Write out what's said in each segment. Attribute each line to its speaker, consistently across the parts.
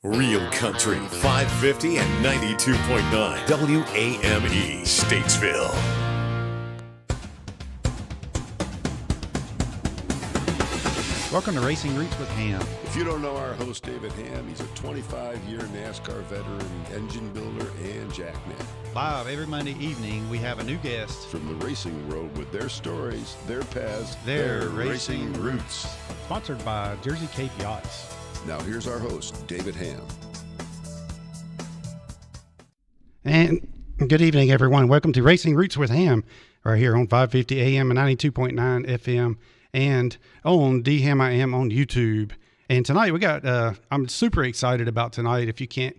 Speaker 1: Real Country 550 and 92.9 WAME Statesville.
Speaker 2: Welcome to Racing Roots with Hamm.
Speaker 3: If you don't know our host, David Hamm, he's a 25-year NASCAR veteran, engine builder, and jackman.
Speaker 2: Live every Monday evening, we have a new guest
Speaker 3: From the racing world with their stories, their paths,
Speaker 2: Their
Speaker 3: racing roots.
Speaker 2: sponsored by Jersey Cape Yachts.
Speaker 3: Now here's our host, David Hamm.
Speaker 2: And good evening, everyone. Welcome to Racing Roots with Hamm, right here on 550 AM and 92.9 FM and on DHammiam on YouTube. And tonight we got, I'm super excited about tonight. If you can't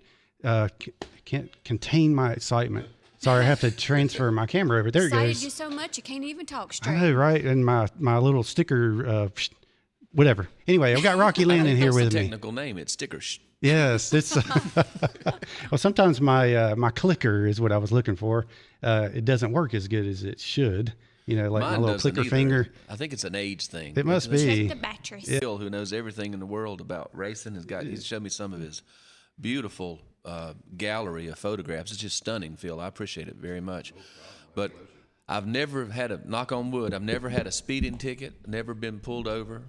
Speaker 2: contain my excitement. Sorry, I have to transfer my camera over. There it
Speaker 4: Excited
Speaker 2: goes.
Speaker 4: you so much you can't even talk straight.
Speaker 2: I know, right? And my little sticker, whatever. Anyway, I've got Rockie Lynne in here with me.
Speaker 5: Technical name, it's stickers.
Speaker 2: Yes, it's well. Sometimes my clicker is what I was looking for. It doesn't work as good as it should. You know, like
Speaker 5: Mine
Speaker 2: my little
Speaker 5: doesn't
Speaker 2: clicker
Speaker 5: either.
Speaker 2: finger.
Speaker 5: I think it's an age thing.
Speaker 2: It must be.
Speaker 4: Check the batteries.
Speaker 5: Phil, who knows everything in the world about racing, he's showed me some of his beautiful gallery of photographs. It's just stunning, Phil. I appreciate it very much. But I've never had a, knock on wood, I've never had a speeding ticket, never been pulled over,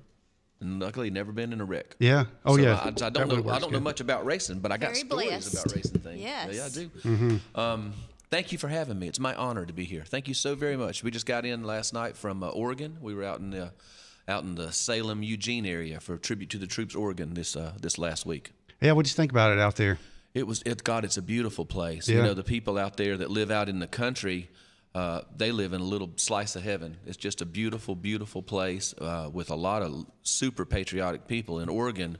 Speaker 5: and luckily never been in a wreck.
Speaker 2: Yeah. Oh,
Speaker 5: So
Speaker 2: yeah.
Speaker 5: I don't know much about racing, but I got
Speaker 4: Very
Speaker 5: stories
Speaker 4: blessed.
Speaker 5: about racing things.
Speaker 4: Yes.
Speaker 5: Yeah, I do.
Speaker 2: Mm-hmm.
Speaker 5: Thank you for having me. It's my honor to be here. Thank you so very much. We just got in last night from Oregon. We were out in the Salem, Eugene area for Tribute to the Troops, Oregon this last week.
Speaker 2: Yeah. What'd you think about it out there?
Speaker 5: It's a beautiful place.
Speaker 2: Yeah.
Speaker 5: You know, the people out there that live out in the country, they live in a little slice of heaven. It's just a beautiful, beautiful place with a lot of super patriotic people. In Oregon,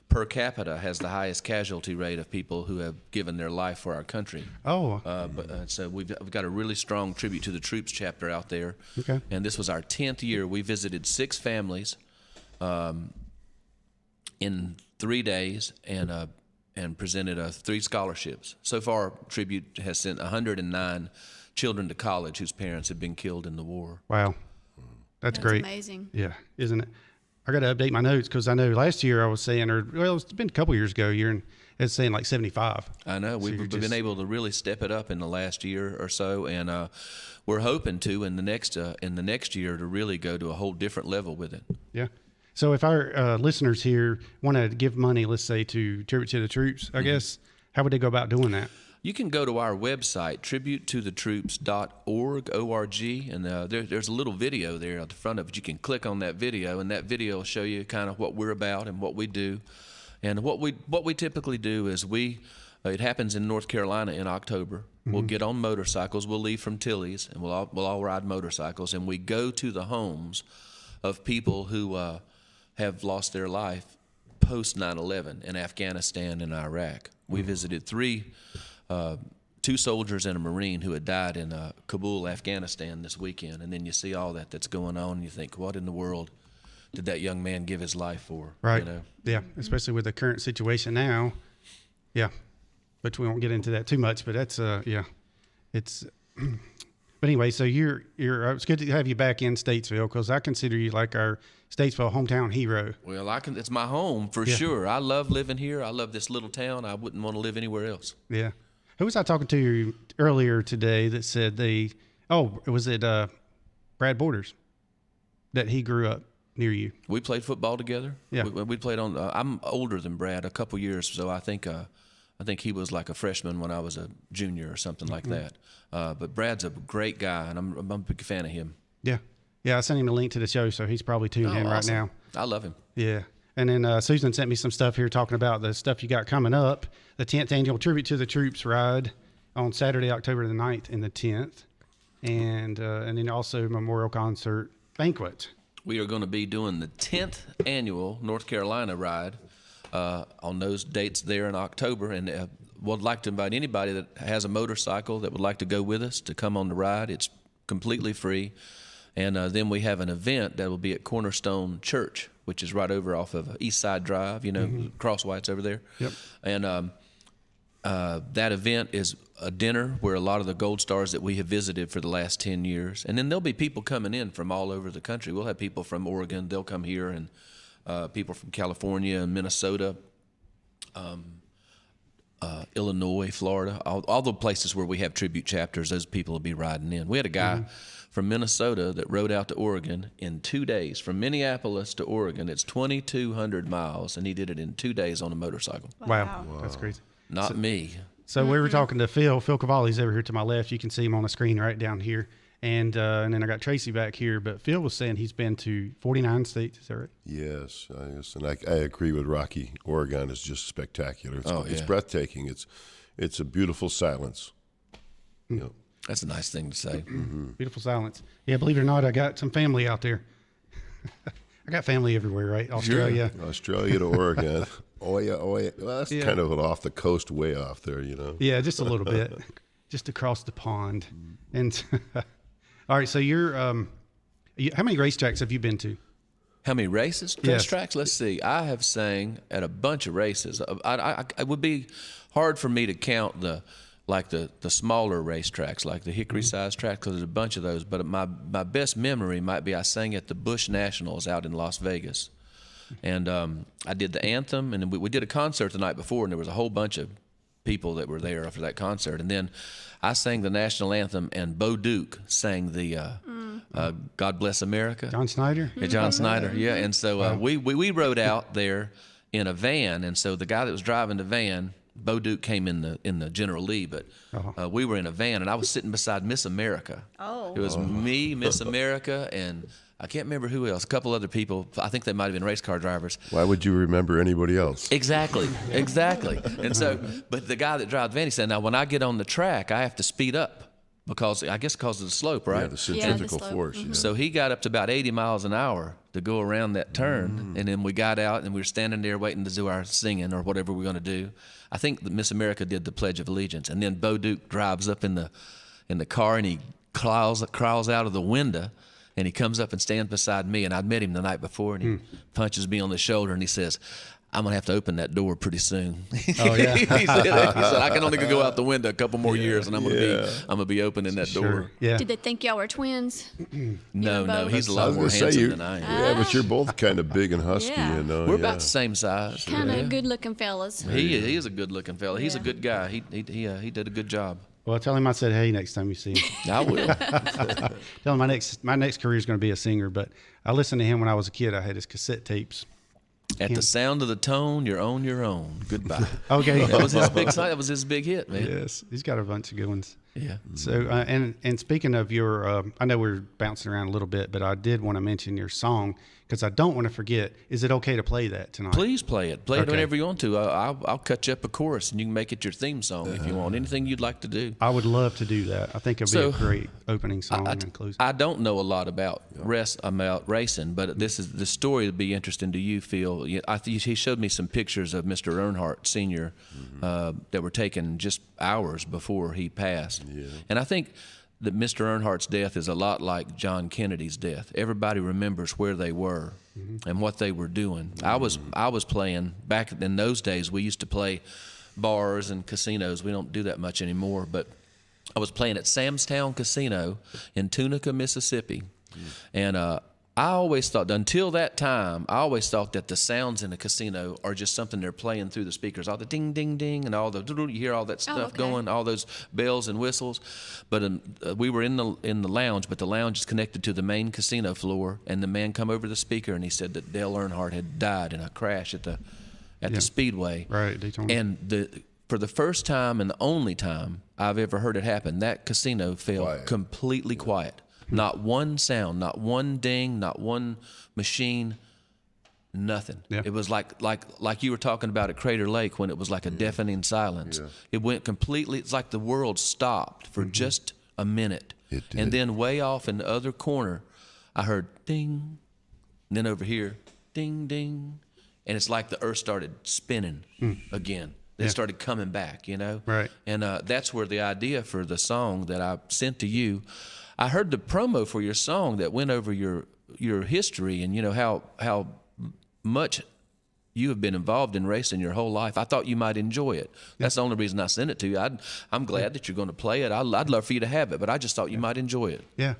Speaker 5: per capita has the highest casualty rate of people who have given their life for our country.
Speaker 2: Oh.
Speaker 5: So we've got a really strong Tribute to the Troops chapter out there.
Speaker 2: Okay.
Speaker 5: And this was our 10th year. We visited 6 families in 3 days and presented 3 scholarships. So far, Tribute has sent 109 children to college whose parents have been killed in the war.
Speaker 2: Wow. That's great.
Speaker 4: Amazing.
Speaker 2: Yeah, isn't it? I got to update my notes because I know last year I was saying, it's been a couple years ago. It's saying like 75.
Speaker 5: I know we've been able to really step it up in the last year or so, and we're hoping to in the next year to really go to a whole different level with it.
Speaker 2: Yeah. So if our listeners here want to give money, let's say to Tribute to the Troops, I guess, how would they go about doing that?
Speaker 5: You can go to our website, tributetothetroops.org, O-R-G, and there's a little video there at the front of it. You can click on that video, and that video will show you kind of what we're about and what we do. And what we typically do is it happens in North Carolina in October. Mm-hmm. We'll get on motorcycles. We'll leave from Tilly's, and we'll all ride motorcycles, and we go to the homes of people who have lost their life post 9/11 in Afghanistan and Iraq. We visited 2 soldiers and a Marine who had died in Kabul, Afghanistan this weekend. And then you see all that's going on, and you think, what in the world did that young man give his life for?
Speaker 2: Right.
Speaker 5: You know?
Speaker 2: Yeah, especially with the current situation now. Yeah, but we won't get into that too much. But that's it's. But anyway, so it's good to have you back in Statesville because I consider you like our Statesville hometown hero.
Speaker 5: Well, it's my home for sure. I love living here. I love this little town. I wouldn't want to live anywhere else.
Speaker 2: Yeah. Who was I talking to earlier today that said was it Brad Borders that he grew up near you?
Speaker 5: We played football together.
Speaker 2: Yeah.
Speaker 5: We played on. I'm older than Brad a couple years, so I think he was like a freshman when I was a junior or something like that. But Brad's a great guy, and I'm a big fan of him.
Speaker 2: Yeah. Yeah, I sent him a link to the show, so he's probably tuned in right
Speaker 5: awesome.
Speaker 2: now.
Speaker 5: I love him.
Speaker 2: Yeah. And then Susan sent me some stuff here talking about the stuff you got coming up. The 10th annual Tribute to the Troops ride on Saturday, October the 9th and the 10th. And then also Memorial Concert Banquet.
Speaker 5: We are going to be doing the 10th annual North Carolina ride on those dates there in October. And would like to invite anybody that has a motorcycle that would like to go with us to come on the ride. It's completely free. And then we have an event that will be at Cornerstone Church, which is right over off of East Side Drive, Crosswhite's over there.
Speaker 2: Yep.
Speaker 5: And that event is a dinner where a lot of the Gold Stars that we have visited for the last 10 years. And then there'll be people coming in from all over the country. We'll have people from Oregon. They'll come here, and people from California and Minnesota. Illinois, Florida, all the places where we have tribute chapters, those people will be riding in. We had a guy from Minnesota that rode out to Oregon in 2 days. From Minneapolis to Oregon, it's 2,200 miles, and he did it in 2 days on a motorcycle.
Speaker 2: Wow. That's crazy.
Speaker 5: Not me.
Speaker 2: So we were talking to Phil. Phil Cavali's over here to my left. You can see him on the screen right down here. And then I got Traci back here. But Phil was saying he's been to 49 states. Is that right?
Speaker 3: Yes, and I agree with Rocky. Oregon is just spectacular. It's breathtaking. It's a beautiful silence. You know.
Speaker 5: That's a nice thing to say.
Speaker 2: Beautiful silence. Yeah, believe it or not, I got some family out there. I got family everywhere, right? Australia.
Speaker 3: Sure. Australia to Oregon. Oh, yeah. Well, that's kind of an off the coast, way off there, you know.
Speaker 2: Yeah, just a little bit. Just across the pond. And all right, so you're how many racetracks have you been to?
Speaker 5: How many races? Tracks? Let's see. I have sang at a bunch of races. It would be hard for me to count the smaller racetracks, like the Hickory-sized track, because there's a bunch of those. But my best memory might be I sang at the Busch Nationals out in Las Vegas. And I did the anthem, and we did a concert the night before, and there was a whole bunch of people that were there after that concert. And then I sang the national anthem, and Bo Duke sang the God Bless America.
Speaker 2: John Snyder?
Speaker 5: Yeah, John Snyder, yeah. And so we rode out there in a van, and so the guy that was driving the van, Bo Duke came in the General Lee, but we were in a van, and I was sitting beside Miss America.
Speaker 4: Oh.
Speaker 5: It was me, Miss America, and I can't remember who else. A couple other people. I think they might have been race car drivers.
Speaker 3: Why would you remember anybody else?
Speaker 5: Exactly. And so, but the guy that drives the van, he said, now when I get on the track, I have to speed up because of the slope, right?
Speaker 3: Yeah, the centrifugal
Speaker 4: slope.
Speaker 3: force. Yeah.
Speaker 5: So he got up to about 80 miles an hour to go around that turn, and then we got out and we were standing there waiting to do our singing or whatever we're going to do. I think that Miss America did the Pledge of Allegiance, and then Bo Duke drives up in the car and he crawls out of the window, and he comes up and stands beside me, and I'd met him the night before, and he punches me on the shoulder and he says, I'm gonna have to open that door pretty soon.
Speaker 2: Oh yeah.
Speaker 5: he said, I can only go out the window a couple more years, and I'm gonna be opening that door.
Speaker 2: Yeah.
Speaker 4: Did they think y'all were twins?
Speaker 5: No, he's a
Speaker 3: I
Speaker 5: lot
Speaker 3: was
Speaker 5: more
Speaker 3: gonna say
Speaker 5: handsome
Speaker 3: you.
Speaker 5: than I am.
Speaker 3: Yeah, but you're both kind of big and husky,
Speaker 4: Yeah.
Speaker 3: you know.
Speaker 5: We're about the same size.
Speaker 4: Kind of good-looking fellas.
Speaker 5: He is a good-looking fella. He's a
Speaker 4: Yeah.
Speaker 5: good guy. He did a good job.
Speaker 2: Well, tell him I said hey next time you see him.
Speaker 5: I will.
Speaker 2: Tell him my next career is going to be a singer. But I listened to him when I was a kid. I had his cassette tapes.
Speaker 5: At the sound of the tone, you're on your own. Goodbye.
Speaker 2: Okay.
Speaker 5: That was his big song. That was his big hit, man.
Speaker 2: Yes, he's got a bunch of good ones.
Speaker 5: Yeah.
Speaker 2: So, and speaking of your, I know we're bouncing around a little bit, but I did want to mention your song because I don't want to forget. Is it okay to play that tonight?
Speaker 5: Please play it. Play it
Speaker 2: Okay.
Speaker 5: whenever you want to. I'll cut you up a chorus, and you can make it your theme song if you want. Anything you'd like to do.
Speaker 2: I would love to do that. I think it'd be a great opening song and closing.
Speaker 5: I don't know a lot about racing, but the story would be interesting to you, Phil. He showed me some pictures of Mr. Earnhardt Sr. That were taken just hours before he passed. Yeah. And I think that Mr. Earnhardt's death is a lot like John Kennedy's death. Everybody remembers where they were and what they were doing. I was playing back in those days. We used to play bars and casinos. We don't do that much anymore, but I was playing at Sam's Town Casino in Tunica, Mississippi. And I always thought, until that time, that the sounds in a casino are just something they're playing through the speakers, all the ding, ding, ding, and all the you hear all that stuff going, all those bells and whistles. But we were in the lounge, but the lounge is connected to the main casino floor, and the man come over the speaker and he said that Dale Earnhardt had died in a crash at the Speedway.
Speaker 2: Right, Daytona.
Speaker 5: And for the first time and the only time I've ever heard it happen, that casino fell completely quiet. Not one sound, not one ding, not one machine, nothing.
Speaker 2: Yeah.
Speaker 5: It was like you were talking about at Crater Lake when it was like a deafening silence. Yeah. It went completely, it's like the world stopped for just a minute.
Speaker 3: It did.
Speaker 5: And then way off in the other corner, I heard ding, and then over here, ding, ding. And it's like the earth started spinning again. They started coming back, you know?
Speaker 2: Right.
Speaker 5: And that's where the idea for the song that I sent to you, I heard the promo for your song that went over your history and, you know, how much you have been involved in racing your whole life. I thought you might enjoy it. That's the only reason I sent it to you. I'm glad that you're going to play it. I'd love for you to have it, but I just thought you might enjoy it.
Speaker 2: Yeah,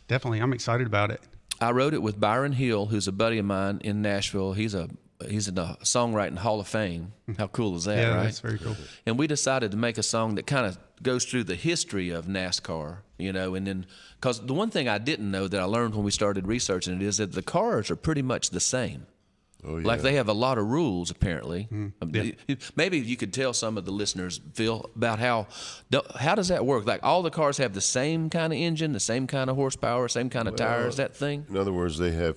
Speaker 2: definitely. I'm excited about it.
Speaker 5: I wrote it with Byron Hill, who's a buddy of mine in Nashville. He's a he's in the Songwriting Hall of Fame. How cool is that,
Speaker 2: Yeah,
Speaker 5: right?
Speaker 2: that's very cool.
Speaker 5: And we decided to make a song that kind of goes through the history of NASCAR, and then, because the one thing I didn't know that I learned when we started researching it is that the cars are pretty much the same.
Speaker 3: Oh, yeah.
Speaker 5: Like they have a lot of rules, apparently.
Speaker 2: Yeah.
Speaker 5: Maybe you could tell some of the listeners, Phil, about how does that work? Like all the cars have the same kind of engine, the same kind of horsepower, same kind of tires, that thing?
Speaker 3: In other words, they have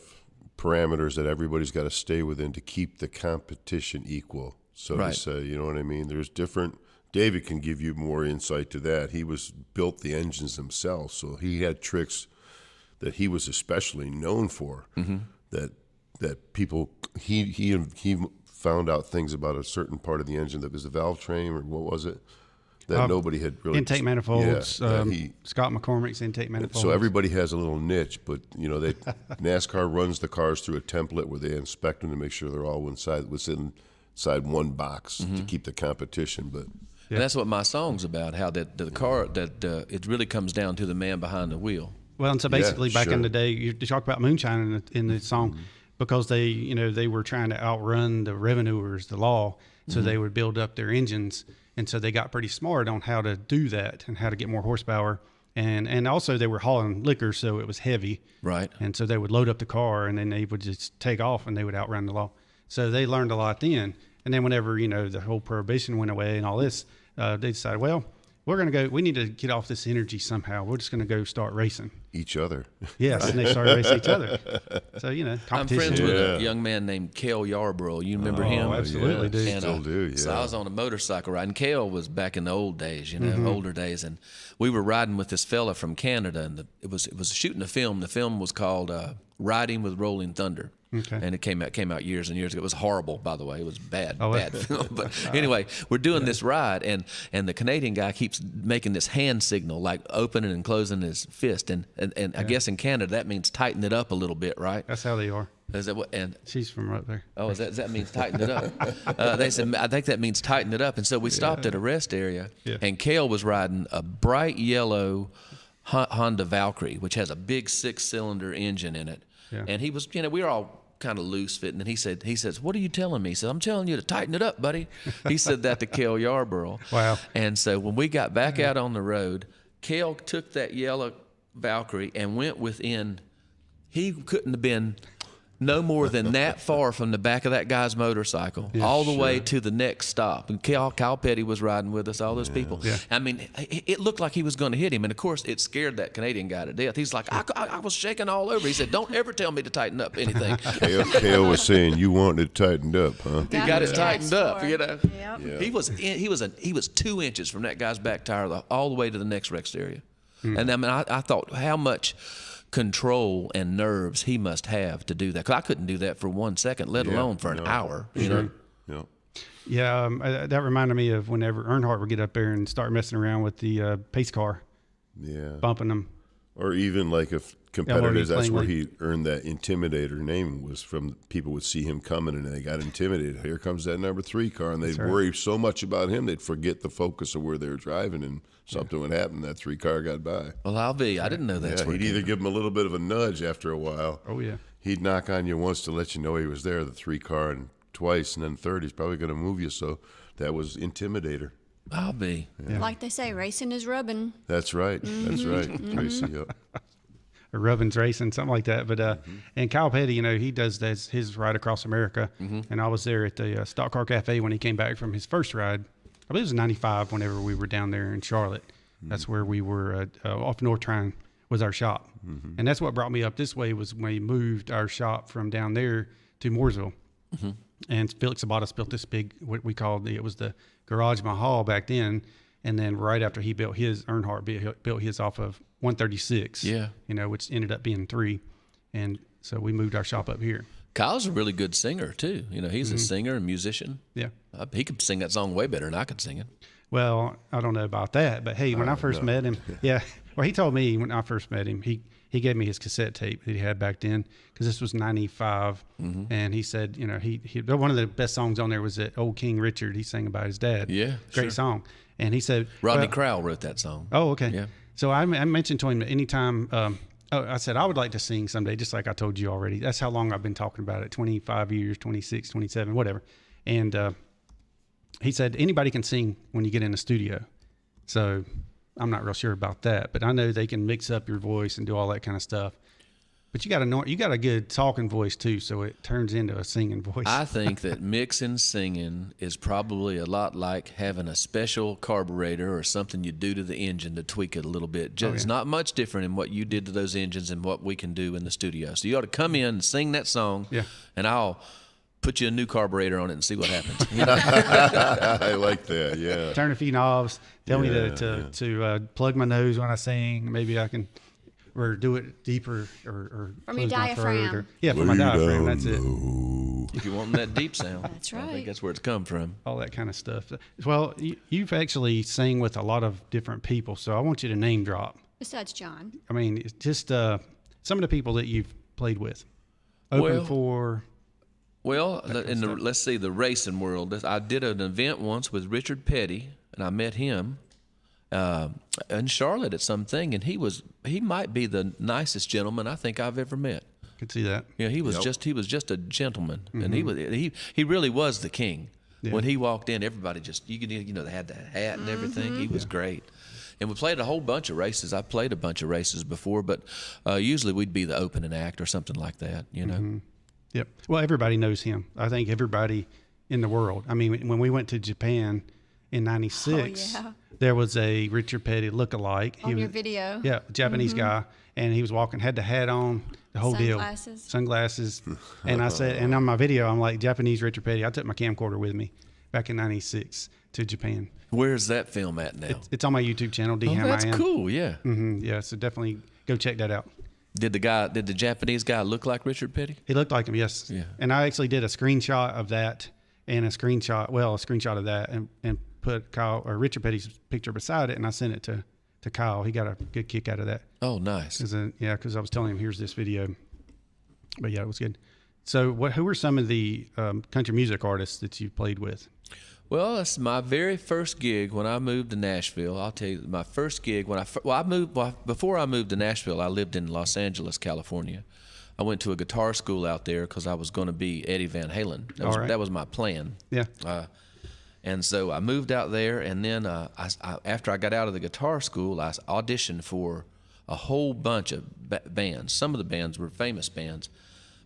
Speaker 3: parameters that everybody's got to stay within to keep the competition equal, so to say. You know what I mean? There's different. David can give you more insight to that. He built the engines himself, so he had tricks that he was especially known for. That people he found out things about a certain part of the engine that was the valve train, or what was it, that nobody had really.
Speaker 2: Intake manifolds.
Speaker 3: Yeah,
Speaker 2: Scott McCormick's intake manifolds.
Speaker 3: so everybody has a little niche, but NASCAR runs the cars through a template where they inspect them to make sure they're all within one box to keep the competition. But
Speaker 5: And that's what my song's about. How that the car it really comes down to the man behind the wheel.
Speaker 2: Well, and so basically, back in
Speaker 3: sure.
Speaker 2: the day, you talk about moonshine in the song, because they were trying to outrun the revenuers, the law, so they would build up their engines, and so they got pretty smart on how to do that and how to get more horsepower, and also they were hauling liquor, so it was heavy,
Speaker 5: Right.
Speaker 2: and so they would load up the car, and then they would just take off, and they would outrun the law. So they learned a lot then, and then whenever the whole prohibition went away and all this, they decided, well, we need to get off this energy somehow. We're just going to go start racing.
Speaker 3: each other.
Speaker 2: Yes, and they started racing each other. So,
Speaker 5: I'm
Speaker 2: competition.
Speaker 5: friends with a young man named Cale Yarborough. You remember him?
Speaker 2: Absolutely,
Speaker 3: yeah,
Speaker 2: dude.
Speaker 5: And,
Speaker 3: Still do,
Speaker 5: So I was on a motorcycle ride, and Cale was back in the old days, older days, and we were riding with this fella from Canada, and it was shooting a film. The film was called Riding with Rolling Thunder.
Speaker 2: Okay.
Speaker 5: And it came out years and years ago. It was horrible, by the way. It was bad
Speaker 2: Oh,
Speaker 5: film. But anyway, we're doing this ride, and the Canadian guy keeps making this hand signal, like opening and closing his fist. And I guess in Canada that means tighten it up a little bit, right?
Speaker 2: That's how they are.
Speaker 5: Is that what? And
Speaker 2: She's from right there.
Speaker 5: oh, does that means tighten it up? They said, I think that means tighten it up. And so we stopped at a rest area, and Cale was riding a bright yellow Honda Valkyrie, which has a big 6-cylinder engine in it.
Speaker 2: Yeah.
Speaker 5: And he was, we were all kind of loose fitting, and he says, "What are you telling me?" He said, "I'm telling you to tighten it up, buddy." He said that to Cale Yarborough.
Speaker 2: Wow.
Speaker 5: And so when we got back out on the road, Cale took that yellow Valkyrie and went within. He couldn't have been no more than that far from the back of that guy's motorcycle, all the way to the next stop. And Kyle Petty was riding with us, all those people.
Speaker 2: Yeah.
Speaker 5: I mean, it looked like he was going to hit him. And, of course, it scared that Canadian guy to death. He's like, I was shaking all over. He said, "Don't ever tell me to tighten up anything."
Speaker 3: Kale was saying, "You want it tightened up, huh?"
Speaker 5: He got it tightened up,
Speaker 4: Yep.
Speaker 3: Yeah.
Speaker 5: He was 2 inches from that guy's back tire all the way to the next rest area. And I mean, I thought how much control and nerves he must have to do that, because I couldn't do that for 1 second, let alone for an hour. You know?
Speaker 3: Yeah.
Speaker 2: Yeah, that reminded me of whenever Earnhardt would get up there and start messing around with the pace car,
Speaker 3: Yeah.
Speaker 2: bumping them.
Speaker 3: Or even like if competitors, that's
Speaker 2: playing
Speaker 3: where
Speaker 2: like-
Speaker 3: he earned that intimidator name, was from people would see him coming and they got intimidated. Here comes that number 3 car, and they'd worry so much about him they'd forget the focus of where they were driving, and something would happen. That 3 car got by.
Speaker 5: Well, I didn't know that's
Speaker 3: Yeah,
Speaker 5: where
Speaker 3: he'd either give him a little bit of a nudge after a while.
Speaker 2: Oh, yeah.
Speaker 3: He'd knock on you once to let you know he was there, the 3 car, and twice, and then third he's probably going to move you. So that was intimidator.
Speaker 5: I'll be.
Speaker 4: Like they say, racing is rubbing.
Speaker 3: That's right. That's right, Tracy. Yep.
Speaker 2: Or Rubbins Racing, something like that. But and Kyle Petty, he does his ride across America. And I was there at the Stock Car Cafe when he came back from his first ride. I believe it was 95 whenever we were down there in Charlotte. That's where we were off North Tryon was our shop. And that's what brought me up this way, was when we moved our shop from down there to Mooresville. And Felix Sabatas built this big, what we called, it was the Garage Mahal back then. And then right after he built his, Earnhardt built his off of 136.
Speaker 5: Yeah.
Speaker 2: Which ended up being 3. And so we moved our shop up here.
Speaker 5: Kyle's a really good singer too. He's a singer and musician.
Speaker 2: Yeah.
Speaker 5: He could sing that song way better than I could sing it.
Speaker 2: Well, I don't know about that, but hey, when I first met him, well, he told me when I first met him, he gave me his cassette tape that he had back then, because this was 95. And he said, he one of the best songs on there was that Old King Richard. He sang about his dad.
Speaker 5: Yeah,
Speaker 2: Great
Speaker 5: sure.
Speaker 2: song. And he said,
Speaker 5: Rodney
Speaker 2: well,
Speaker 5: Crowell wrote that song.
Speaker 2: Oh, okay.
Speaker 5: Yeah.
Speaker 2: So I mentioned to him that anytime Oh, I said I would like to sing someday, just like I told you already. That's how long I've been talking about it, 25 years, 26, 27, whatever. And he said anybody can sing when you get in the studio. So I'm not real sure about that, but I know they can mix up your voice and do all that kind of stuff. But you got a good talking voice too, so it turns into a singing voice.
Speaker 5: I think that mixing singing is probably a lot like having a special carburetor or something you do to the engine to tweak it a little bit. It's not much different in what you did to those engines and what we can do in the studio. So you ought to come in and sing that song, and I'll put you a new carburetor on it and see what happens. You know?
Speaker 3: I like that. Yeah.
Speaker 2: Turn a few knobs. Tell me to plug my nose when I sing. Maybe I can. Or do it deeper, or
Speaker 4: from your diaphragm.
Speaker 2: From my diaphragm. That's it.
Speaker 5: If you want that deep sound,
Speaker 4: that's right.
Speaker 5: I think that's where it's come from.
Speaker 2: All that kind of stuff. Well, you've actually sang with a lot of different people, so I want you to name drop.
Speaker 4: Besides John.
Speaker 2: I mean, it's just some of the people that you've played with.
Speaker 5: Let's see, the racing world. I did an event once with Richard Petty, and I met him. In Charlotte at something, and he might be the nicest gentleman I think I've ever met.
Speaker 2: Could see that.
Speaker 5: Yeah, he was just a gentleman, and he really was the king. Yeah. When he walked in, everybody they had the hat and everything. He was great. And we played a whole bunch of races. I played a bunch of races before, but usually we'd be the opening act or something like that, you know.
Speaker 2: Mm-hmm. Yep. Well, everybody knows him. I think everybody in the world. I mean, when we went to Japan in '96, there was a Richard Petty look-alike.
Speaker 4: On your video.
Speaker 2: Yeah, Japanese guy. And he was walking, had the hat on, the whole deal. Sunglasses. And I said, and on my video, I'm like, Japanese Richard Petty. I took my camcorder with me back in '96 to Japan.
Speaker 5: Where's that film at now?
Speaker 2: It's on my YouTube channel, DHammiam.
Speaker 5: Oh, that's cool, yeah.
Speaker 2: Mm-hmm, yeah, so definitely go check that out.
Speaker 5: Did the Japanese guy look like Richard Petty?
Speaker 2: He looked like him, yes. Yeah. And I actually did a screenshot of that and a screenshot of that and put Richard Petty's picture beside it, and I sent it to Kyle. He got a good kick out of that.
Speaker 5: Oh, nice.
Speaker 2: Because I was telling him, here's this video. But yeah, it was good. So who were some of the country music artists that you played with?
Speaker 5: Well, that's my very first gig when I moved to Nashville. I'll tell you, my first gig before I moved to Nashville, I lived in Los Angeles, California. I went to a guitar school out there because I was going to be Eddie Van Halen. That was my plan.
Speaker 2: Yeah.
Speaker 5: And so I moved out there, and then after I got out of the guitar school, I auditioned for a whole bunch of bands. Some of the bands were famous bands,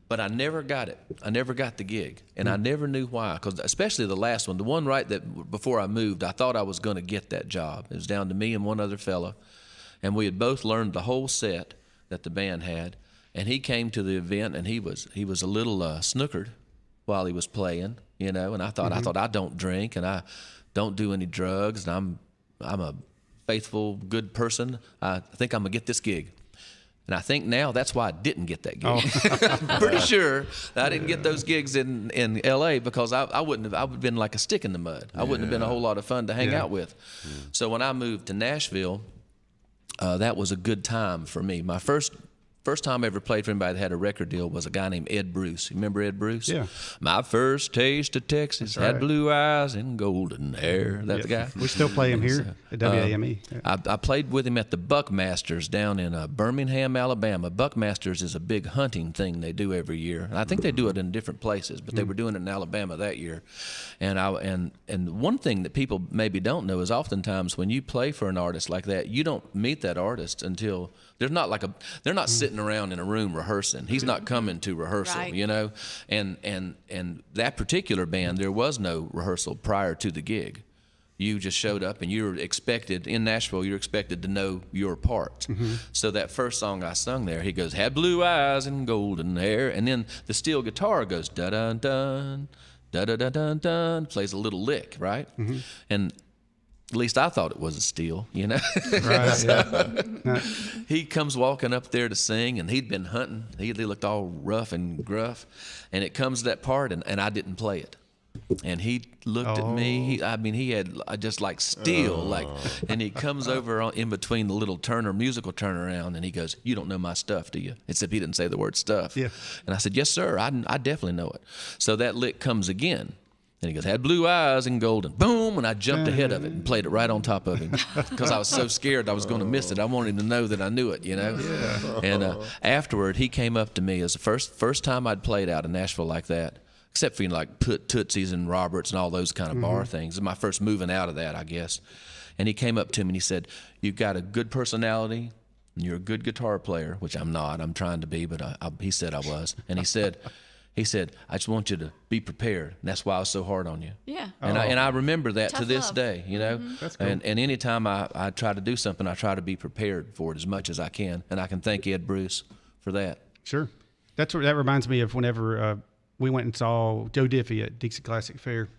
Speaker 5: but I never got it. I never got the gig, and I never knew why. Because especially the last one, the one before I moved, I thought I was going to get that job. It was down to me and one other fella, and we had both learned the whole set that the band had. And he came to the event, and he was a little snookered while he was playing, you know. And I thought I don't drink and I don't do any drugs, and I'm a faithful, good person. I think I'm gonna get this gig. And I think now that's why I didn't get that gig. I'm pretty sure that I didn't get those gigs in L.A. because I would have been like a stick in the mud. I wouldn't have been a whole lot of fun to hang out with. So when I moved to Nashville, that was a good time for me. My first time I ever played for anybody that had a record deal was a guy named Ed Bruce. You remember Ed Bruce?
Speaker 2: Yeah.
Speaker 5: My first taste of Texas had blue eyes and golden hair. That's the guy.
Speaker 2: We still play him here at WAME.
Speaker 5: I played with him at the Buckmasters down in Birmingham, Alabama. Buckmasters is a big hunting thing they do every year. And I think they do it in different places, but they were doing it in Alabama that year. And one thing that people maybe don't know is oftentimes when you play for an artist like that, you don't meet that artist until they're not sitting around in a room rehearsing. He's not coming to rehearsal, right. You know? And that particular band, there was no rehearsal prior to the gig. You just showed up, and you're expected, in Nashville, you're expected to know your part. So that first song I sung there, he goes, had blue eyes and golden hair, and then the steel guitar goes, da-dun-dun, da-da-dun-dun-dun, plays a little lick, right? And at least I thought it was a steel, you know.
Speaker 2: Right. Yeah.
Speaker 5: He comes walking up there to sing, and he'd been hunting. He looked all rough and gruff, and it comes to that part, and I didn't play it. And he looked at me. He had just like steel, and he comes over in between the little musical turnaround, and he goes, "You don't know my stuff, do you?" Except he didn't say the word stuff.
Speaker 2: Yeah.
Speaker 5: And I said, "Yes, sir. I definitely know it." So that lick comes again. And he goes, had blue eyes and golden. Boom! And I jumped ahead of it and played it right on top of him because I was so scared I was going to miss it. I wanted him to know that I knew it, you know? Yeah. And afterward, he came up to me. It was the first time I'd played out in Nashville like that, except for, like Tootsies and Roberts and all those kind of bar things. It was my first moving out of that, I guess. And he came up to me and he said, you've got a good personality and you're a good guitar player, which I'm not. I'm trying to be, but he said I was. And he said, I just want you to be prepared. And that's why I was so hard on you.
Speaker 4: Yeah.
Speaker 5: And I remember that
Speaker 4: Tough
Speaker 5: to this
Speaker 4: love.
Speaker 5: day, you know.
Speaker 2: That's cool.
Speaker 5: And anytime I try to do something, I try to be prepared for it as much as I can. And I can thank Ed Bruce for that.
Speaker 2: Sure. That reminds me of whenever we went and saw Joe Diffie at Dixie Classic Fair,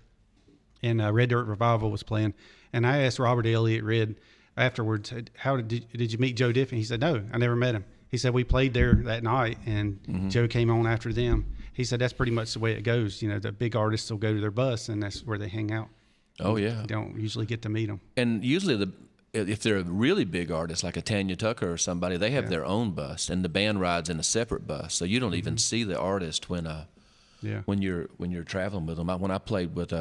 Speaker 2: and Red Dirt Revival was playing. And I asked Robert Elliott Red afterwards, how did you meet Joe Diffie? And he said, no, I never met him. He said, we played there that night, and Joe came on after them. He said, that's pretty much the way it goes. You know, the big artists will go to their bus, and that's where they hang out.
Speaker 5: Oh, yeah.
Speaker 2: You don't usually get to meet them.
Speaker 5: And usually if they're a really big artist, like a Tanya Tucker or somebody, they have their own bus, and the band rides in a separate bus. So you don't even see the artist when you're traveling with them. When I played with,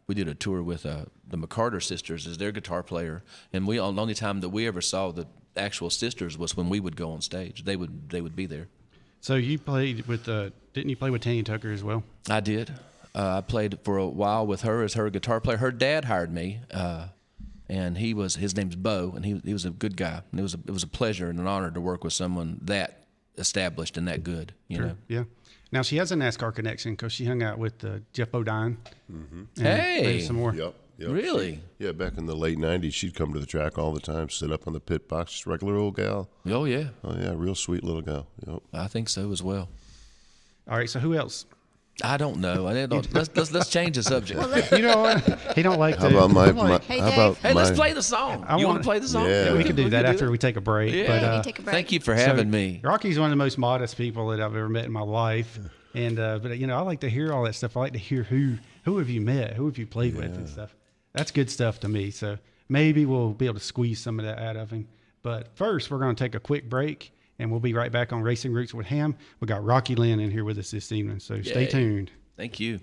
Speaker 5: we did a tour with the McCarter sisters as their guitar player, and the only time that we ever saw the actual sisters was when we would go on stage. They would be there.
Speaker 2: So you played with, didn't you play with Tanya Tucker as well?
Speaker 5: I did. I played for a while with her as her guitar player. Her dad hired me, and his name's Bo, and he was a good guy. And it was a pleasure and an honor to work with someone that established and that good. You know.
Speaker 2: Yeah. Now she has a NASCAR connection because she hung out with Jeff Bodine.
Speaker 5: Hey,
Speaker 2: maybe some more.
Speaker 3: Yep.
Speaker 5: Really?
Speaker 3: Back in the late 90s, she'd come to the track all the time, sit up on the pit box, just regular old gal.
Speaker 5: Oh, yeah.
Speaker 3: Oh, yeah, real sweet little gal. Yep.
Speaker 5: I think so as well.
Speaker 2: All right. So who else?
Speaker 5: I don't know. Let's change the subject.
Speaker 2: You know what? He don't like
Speaker 3: How
Speaker 2: to.
Speaker 3: about my,
Speaker 4: Hey,
Speaker 3: how
Speaker 4: Dave.
Speaker 3: about
Speaker 5: Hey, let's
Speaker 3: my-
Speaker 5: play the song. You want to play the song?
Speaker 3: Yeah.
Speaker 2: We can do that after we take a break.
Speaker 5: Yeah.
Speaker 2: But,
Speaker 4: Maybe take a break.
Speaker 5: Thank you for having me.
Speaker 2: Rocky's one of the most modest people that I've ever met in my life. And but you know, I like to hear all that stuff. I like to hear who have you met, who have you played with and stuff. That's good stuff to me. So maybe we'll be able to squeeze some of that out of him. But first, we're going to take a quick break, and we'll be right back on Racing Roots with Hamm. We got Rockie Lynne in here with us this evening, so stay
Speaker 5: Yay.
Speaker 2: tuned.
Speaker 5: Thank you.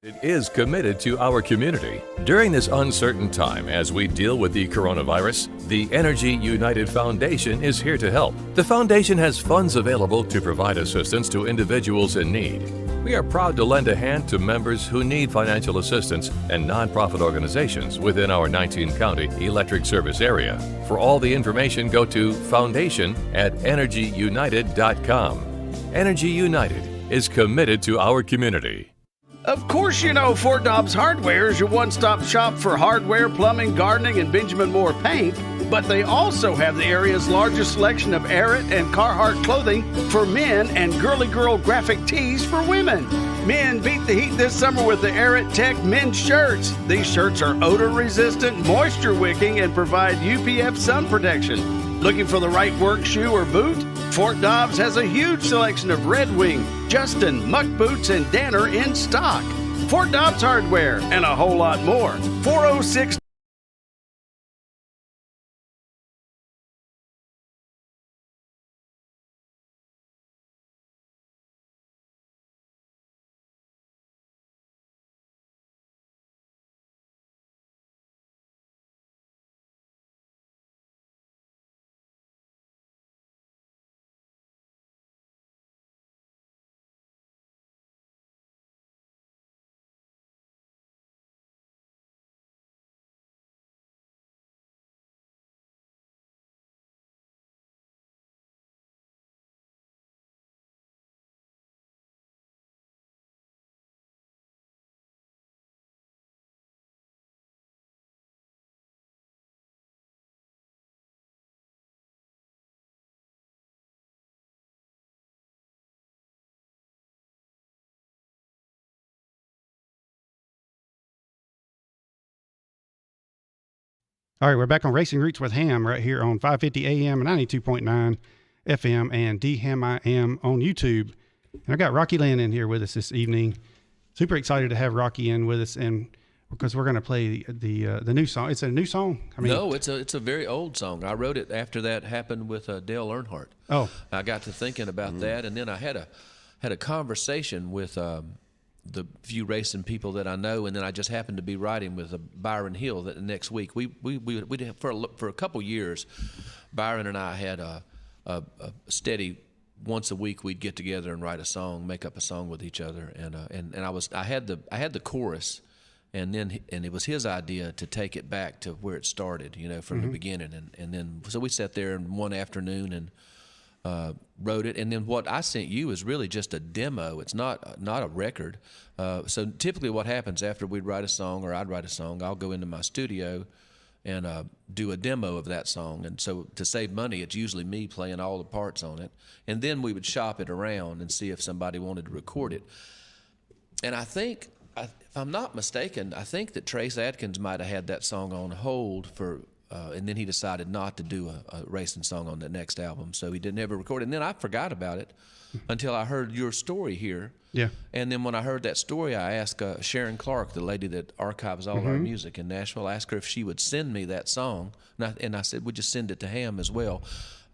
Speaker 6: It is committed to our community. During this uncertain time as we deal with the coronavirus, the Energy United Foundation is here to help. The foundation has funds available to provide assistance to individuals in need. We are proud to lend a hand to members who need financial assistance and nonprofit organizations within our 19-county electric service area. For all the information, go to foundation@energyunited.com. Energy United is committed to our community.
Speaker 7: Of course you know Fort Dobbs Hardware is your one-stop shop for hardware, plumbing, gardening, and Benjamin Moore paint, but they also have the area's largest selection of Arrett and Carhartt clothing for men and girly girl graphic tees for women. Men, beat the heat this summer with the Arrett Tech men's shirts. These shirts are odor-resistant, moisture-wicking, and provide UPF sun protection. Looking for the right work shoe or boot? Fort Dobbs has a huge selection of Red Wing, Justin, Muck Boots, and Danner in stock. Fort Dobbs Hardware, and a whole lot more. 406.
Speaker 2: All right, we're back on Racing Roots with Hamm right here on 550 AM, 92.9 FM, and DHammiam on YouTube. And I got Rockie Lynne in here with us this evening. Super excited to have Rockie in with us, and because we're going to play the new song. It's a new song. I mean,
Speaker 5: No, it's a very old song. I wrote it after that happened with Dale Earnhardt.
Speaker 2: Oh.
Speaker 5: I got to thinking about that, and then I had a conversation with the few racing people that I know, and then I just happened to be riding with Byron Hill that the next week. We did for a couple years. Byron and I had a steady once a week we'd get together and write a song, make up a song with each other, and I had the chorus, and it was his idea to take it back to where it started, from the beginning, and then so we sat there in one afternoon and wrote it, and then what I sent you is really just a demo. It's not a record. So typically what happens after we'd write a song or I'd write a song, I'll go into my studio and do a demo of that song. And so to save money, it's usually me playing all the parts on it. And then we would shop it around and see if somebody wanted to record it. And I think, if I'm not mistaken, I think that Trace Adkins might have had that song on hold for and then he decided not to do a racing song on the next album, so he didn't ever record it. And then I forgot about it until I heard your story here.
Speaker 2: Yeah.
Speaker 5: And then when I heard that story, I asked Sharon Clark, the lady that archives all our music in Nashville, I asked her if she would send me that song. And I said, would you send it to Hamm as well?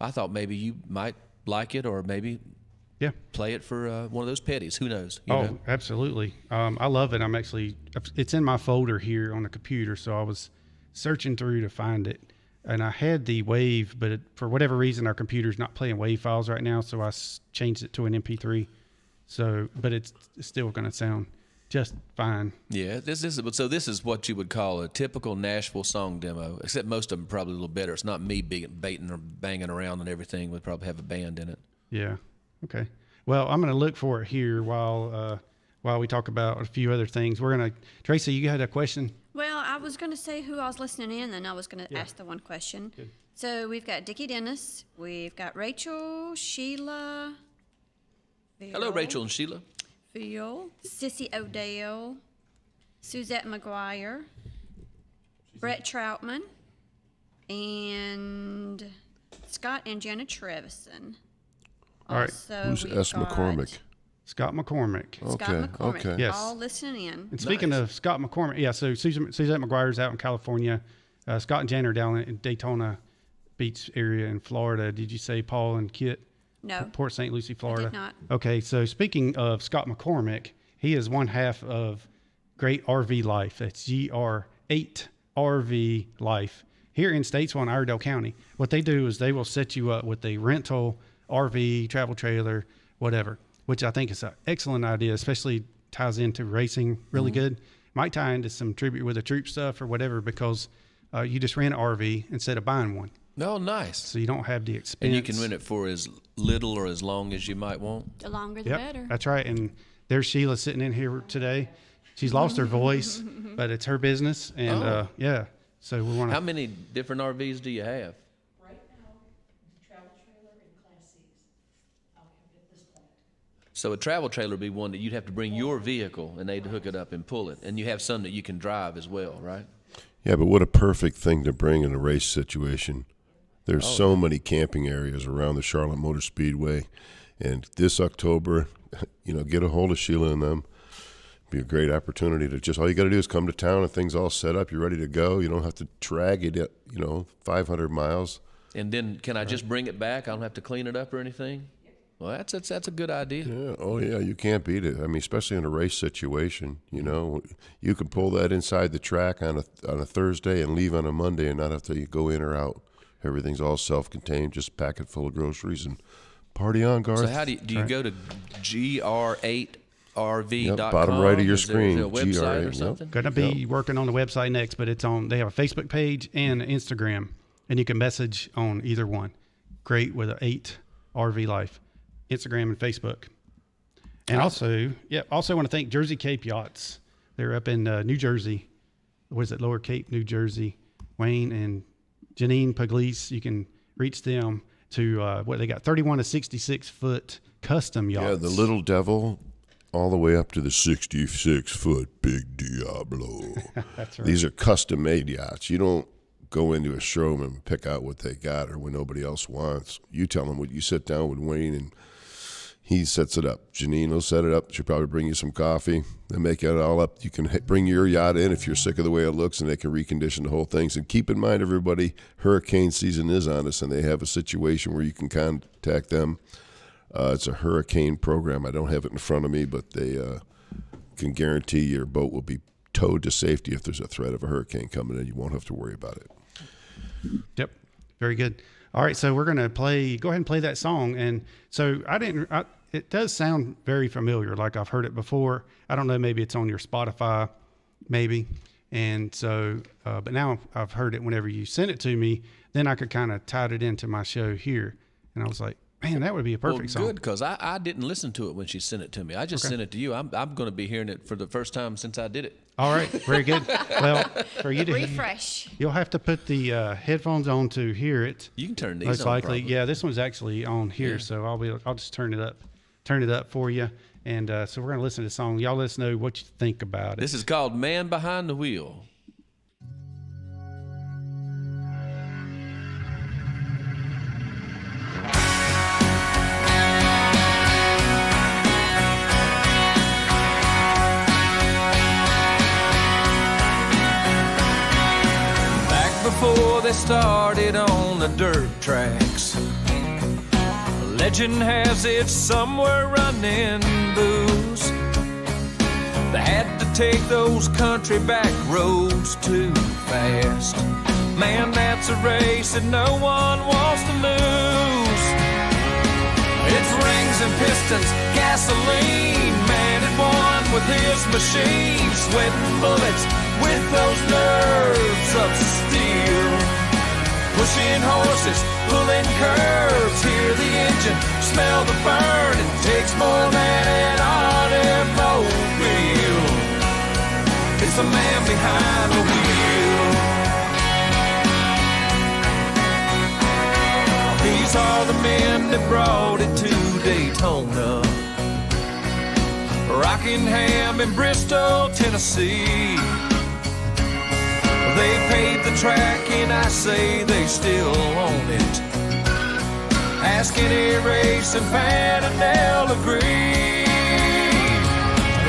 Speaker 5: I thought maybe you might like it, or maybe play it for one of those petties. Who knows? You know?
Speaker 2: Absolutely. I love it. It's in my folder here on the computer, so I was searching through to find it, and I had the WAV, but for whatever reason our computer's not playing WAV files right now, so I changed it to an MP3. So, but it's still going to sound just fine.
Speaker 5: Yeah, this is what you would call a typical Nashville song demo, except most of them probably a little better. It's not me baiting or banging around and everything. We'd probably have a band in it.
Speaker 2: Yeah. Okay. Well, I'm going to look for it here while we talk about a few other things. Tracy, you had a question?
Speaker 4: Well, I was going to say who I was listening in, and I was going to ask the one question.
Speaker 2: Good.
Speaker 4: So we've got Dickie Dennis, we've got Rachel, Sheila.
Speaker 5: Hello, Rachel and Sheila.
Speaker 4: Phil, Sissy Odell, Suzette McGuire, Brett Troutman, and Scott and Jenna Trevison.
Speaker 2: All right.
Speaker 4: Also,
Speaker 3: Who's S. McCormick?
Speaker 2: Scott McCormick.
Speaker 4: Scott McCormick.
Speaker 3: Okay.
Speaker 2: Yes.
Speaker 4: All listening in.
Speaker 2: And speaking of Scott McCormick, so Suzette McGuire's out in California. Scott and Jan are down in Daytona Beach area in Florida. Did you say Paul and Kit?
Speaker 4: No.
Speaker 2: Port St. Lucie, Florida.
Speaker 4: I did not.
Speaker 2: Okay, so speaking of Scott McCormick, he is one half of Great RV Life. That's GR8 RV Life here in Statesville in Iredell County. What they do is they will set you up with a rental RV, travel trailer, whatever, which I think is an excellent idea, especially ties into racing really good. Might tie into some Tribute with the Troop stuff or whatever, because you just rent an RV instead of buying one.
Speaker 5: Oh, nice.
Speaker 2: So you don't have the expense.
Speaker 5: And you can rent it for as little or as long as you might want.
Speaker 4: The longer the
Speaker 2: Yep,
Speaker 4: better.
Speaker 2: that's right. And there's Sheila sitting in here today. She's lost her voice, but it's her business. And so we want to.
Speaker 5: How many different RVs do you have?
Speaker 8: Right now, the travel trailer and Class C's I have at this point.
Speaker 5: So a travel trailer would be one that you'd have to bring your vehicle and they'd hook it up and pull it. And you have some that you can drive as well, right?
Speaker 3: Yeah, but what a perfect thing to bring in a race situation. There's so many camping areas around the Charlotte Motor Speedway. And this October, get a hold of Sheila and them. Be a great opportunity to just, all you got to do is come to town and things all set up. You're ready to go. You don't have to drag it, 500 miles.
Speaker 5: And then can I just bring it back? I don't have to clean it up or anything? Well, that's a good idea.
Speaker 3: Yeah. Oh, yeah. You can't beat it. I mean, especially in a race situation, you can pull that inside the track on a Thursday and leave on a Monday and not have to go in or out. Everything's all self-contained. Just pack it full of groceries and party on, Garth.
Speaker 5: So how do you go to GR8RV.com?
Speaker 3: Yep, bottom right of your screen.
Speaker 5: Is there a website
Speaker 3: GR8,
Speaker 5: or something?
Speaker 2: Going to be working on the website next, but they have a Facebook page and an Instagram, and you can message on either one. Great with an 8 RV Life, Instagram and Facebook. And also want to thank Jersey Cape Yachts. They're up in New Jersey. What is it? Lower Cape, New Jersey. Wayne and Janine Pugliese. You can reach them to they got 31 to 66 foot custom yachts.
Speaker 3: Yeah, the Little Devil, all the way up to the 66-foot Big Diablo.
Speaker 2: That's right.
Speaker 3: These are custom-made yachts. You don't go into a showroom and pick out what they got or what nobody else wants. You tell them what you sit down with Wayne and he sets it up. Janine will set it up. She'll probably bring you some coffee. They make it all up. You can bring your yacht in if you're sick of the way it looks, and they can recondition the whole thing. And keep in mind, everybody, hurricane season is on us, and they have a situation where you can contact them. It's a hurricane program. I don't have it in front of me, but can guarantee your boat will be towed to safety if there's a threat of a hurricane coming in. You won't have to worry about it.
Speaker 2: Yep. Very good. All right. So we're going to go ahead and play that song. And so it does sound very familiar. Like I've heard it before. I don't know. Maybe it's on your Spotify, maybe. And so, but now I've heard it whenever you sent it to me, then I could kind of tie it into my show here. And I was like, man, that would be a perfect song.
Speaker 5: Good, because I didn't listen to it when she sent it to me. I just sent it to you. I'm going to be hearing it for the first time since I did it.
Speaker 2: All right, very good. Well, for you to
Speaker 4: Refresh.
Speaker 2: you'll have to put the headphones on to hear it.
Speaker 5: You can turn these
Speaker 2: most
Speaker 5: on.
Speaker 2: likely.
Speaker 5: Probably.
Speaker 2: Yeah, this one's actually on here,
Speaker 5: Yeah.
Speaker 2: so I'll just turn it up for you. And so we're gonna listen to the song. Y'all let us know what you think about it.
Speaker 5: This is called Man Behind the Wheel. Before they started on the dirt tracks, legend has it somewhere running booze. They had to take those country back roads too fast. Man, that's a race that no one wants to lose. It's rings and pistons, gasoline. Man had won with his machine, sweating bullets with those nerves of steel. Pushing horses, pulling curves, hear the engine, smell the burn. It takes more than an automobile. It's the man behind the wheel. These are the men that brought it to Daytona, Rockingham and Bristol, Tennessee. They paved the track and I say they still own it. Ask any racing fan and they'll agree.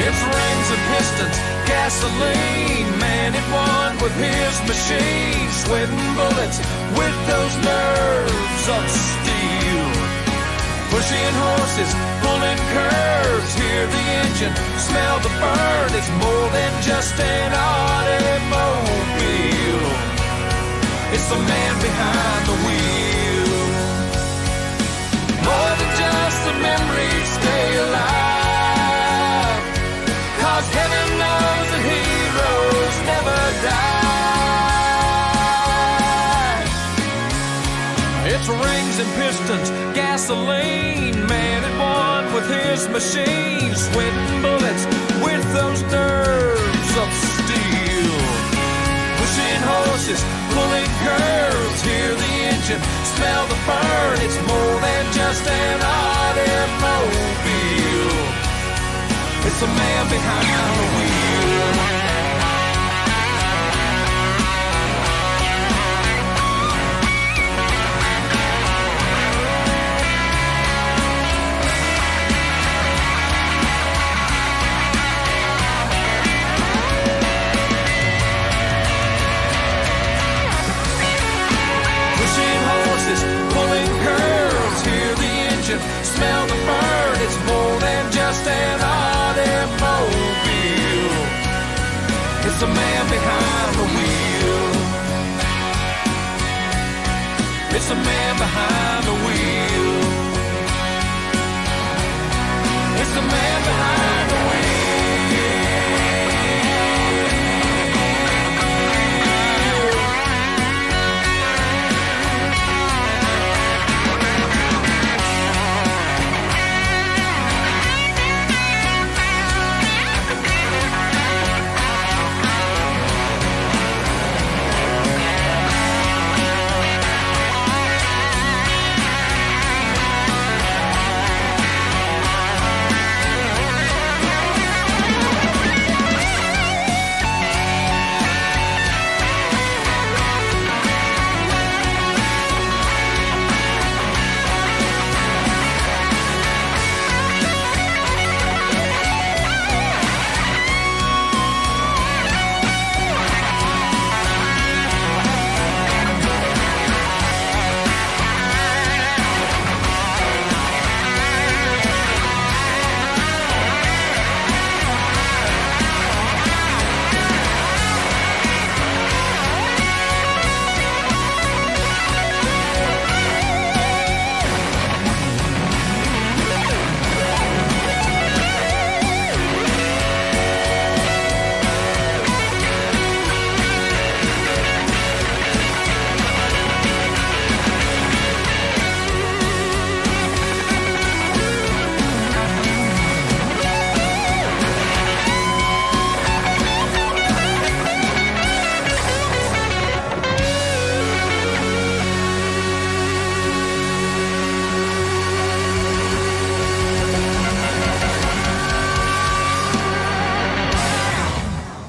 Speaker 5: It's rings and pistons, gasoline. Man, it won with his machine, sweating bullets with those nerves of steel. Pushing horses, pulling curves, hear the engine, smell the burn. It's more than just an automobile. It's the man behind the wheel. More than just the memories stay alive. 'Cause heaven knows that heroes never die. It's rings and pistons, gasoline. Man had won with his machine, sweating bullets with those nerves of steel. Pushing horses, pulling curves, hear the engine, smell the burn. It's more than just an automobile. It's the man behind the wheel. Pulling curves, hear the engine, smell the burn. It's more than just an automobile. It's the man behind the wheel. It's the man behind the wheel. It's the man behind the wheel.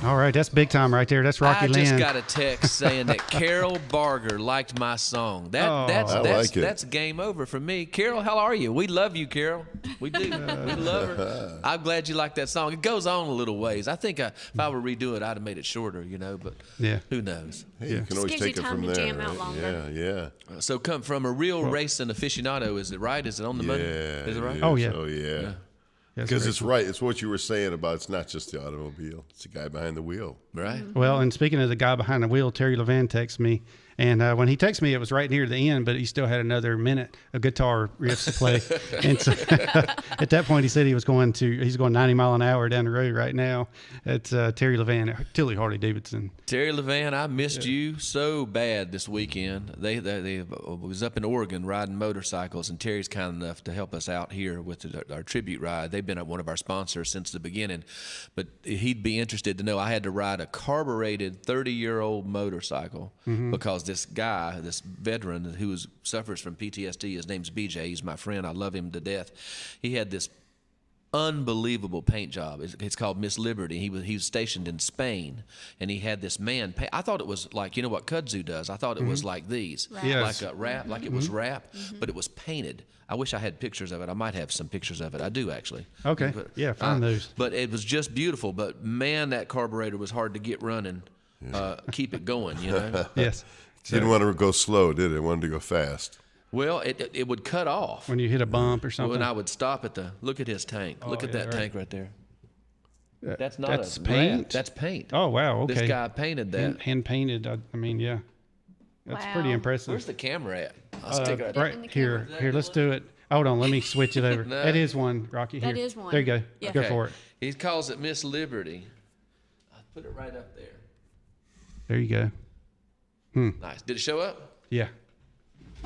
Speaker 2: All right, that's big time right there. That's Rockie
Speaker 5: I
Speaker 2: Lynne.
Speaker 5: just got a text saying that Carol Barger liked my song. That's game over for me. Carol, how are you? We love you, Carol. We do. We love her. I'm glad you like that song. It goes on a little ways. I think if I were to redo it, I'd have made it shorter, but who knows?
Speaker 3: Hey, you can always
Speaker 4: gives you
Speaker 3: take it
Speaker 4: time
Speaker 3: from
Speaker 4: to
Speaker 3: there.
Speaker 4: jam out
Speaker 3: Right?
Speaker 4: longer.
Speaker 3: Yeah.
Speaker 5: So come from a real racing aficionado, is it right? Is it on the money? Is it right?
Speaker 2: Oh, yeah.
Speaker 3: Oh, yeah.
Speaker 2: That's
Speaker 3: Because
Speaker 2: very
Speaker 3: it's right. It's what you were saying about it's not just the automobile. It's the guy behind the wheel.
Speaker 5: Right.
Speaker 2: Well, and speaking of the guy behind the wheel, Terry Levan texted me, and when he texted me, it was right near the end, but he still had another minute of guitar riffs to play. And so at that point, he said he's going 90 mile an hour down the road right now. It's Terry Levan at Tilly Harley Davidson.
Speaker 5: Terry Levan, I missed you so bad this weekend. They was up in Oregon riding motorcycles, and Terry's kind enough to help us out here with our tribute ride. They've been one of our sponsors since the beginning, but he'd be interested to know I had to ride a carbureted 30-year-old motorcycle because this guy, this veteran who suffers from PTSD, his name's BJ. He's my friend. I love him to death. He had this unbelievable paint job. It's called Miss Liberty. He was stationed in Spain, and he had this man paint. I thought it was like, you know what kudzu does? I thought it was like these,
Speaker 2: Yes.
Speaker 5: like a wrap, like it was wrap, but it was painted. I wish I had pictures of it. I might have some pictures of it. I do actually.
Speaker 2: Okay.
Speaker 5: But,
Speaker 2: Yeah, find those.
Speaker 5: But it was just beautiful. But man, that carburetor was hard to get running. Keep it going,
Speaker 2: Yes.
Speaker 3: Didn't want to go slow, did it? It wanted to go fast.
Speaker 5: Well, it would cut off.
Speaker 2: When you hit a bump or something.
Speaker 5: When I would stop at look at his tank. Look at that tank right there. That's not
Speaker 2: That's
Speaker 5: a
Speaker 2: paint?
Speaker 5: wrap. That's paint.
Speaker 2: Oh, wow. Okay.
Speaker 5: This guy painted that.
Speaker 2: Hand painted. I mean, yeah. That's pretty
Speaker 4: Wow.
Speaker 2: impressive.
Speaker 5: Where's the camera at? I'll stick it right.
Speaker 2: Right here. Here, let's do it. Hold on. Let me switch it over.
Speaker 5: No.
Speaker 2: That is one, Rocky. Here.
Speaker 4: That is one.
Speaker 2: There you go.
Speaker 4: Yeah.
Speaker 2: Go
Speaker 5: Okay.
Speaker 2: for it.
Speaker 5: He calls it Miss Liberty. I'll put it right up there.
Speaker 2: There you go.
Speaker 5: Nice. Did it show up?
Speaker 2: Yeah.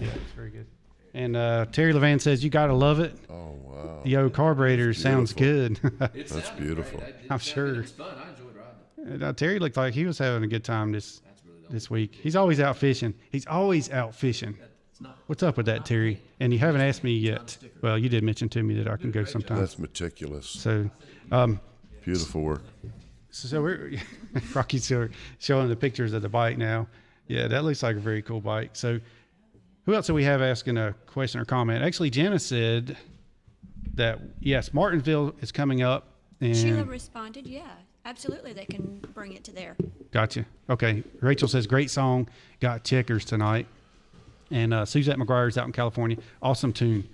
Speaker 2: Yeah, it's very good. And Terry Levan says, you got to love it.
Speaker 3: Oh, wow.
Speaker 2: The old carburetor sounds good.
Speaker 3: That's beautiful.
Speaker 2: I'm sure.
Speaker 5: It was fun. I enjoyed riding it.
Speaker 2: Terry looked like he was having a good time this week. He's always out fishing. What's up with that, Terry? And you haven't asked me yet. Well, you did mention to me that I can go sometime.
Speaker 3: That's meticulous.
Speaker 2: So,
Speaker 3: Beautiful work.
Speaker 2: so we're Rocky's showing the pictures of the bike now. Yeah, that looks like a very cool bike. So, who else do we have asking a question or comment? Actually, Jenna said that yes, Martinsville is coming up. And
Speaker 4: Sheila responded, yeah, absolutely, they can bring it to there.
Speaker 2: Gotcha. Okay. Rachel says, great song. Got checkers tonight. And Suzette McGuire's out in California. Awesome tune.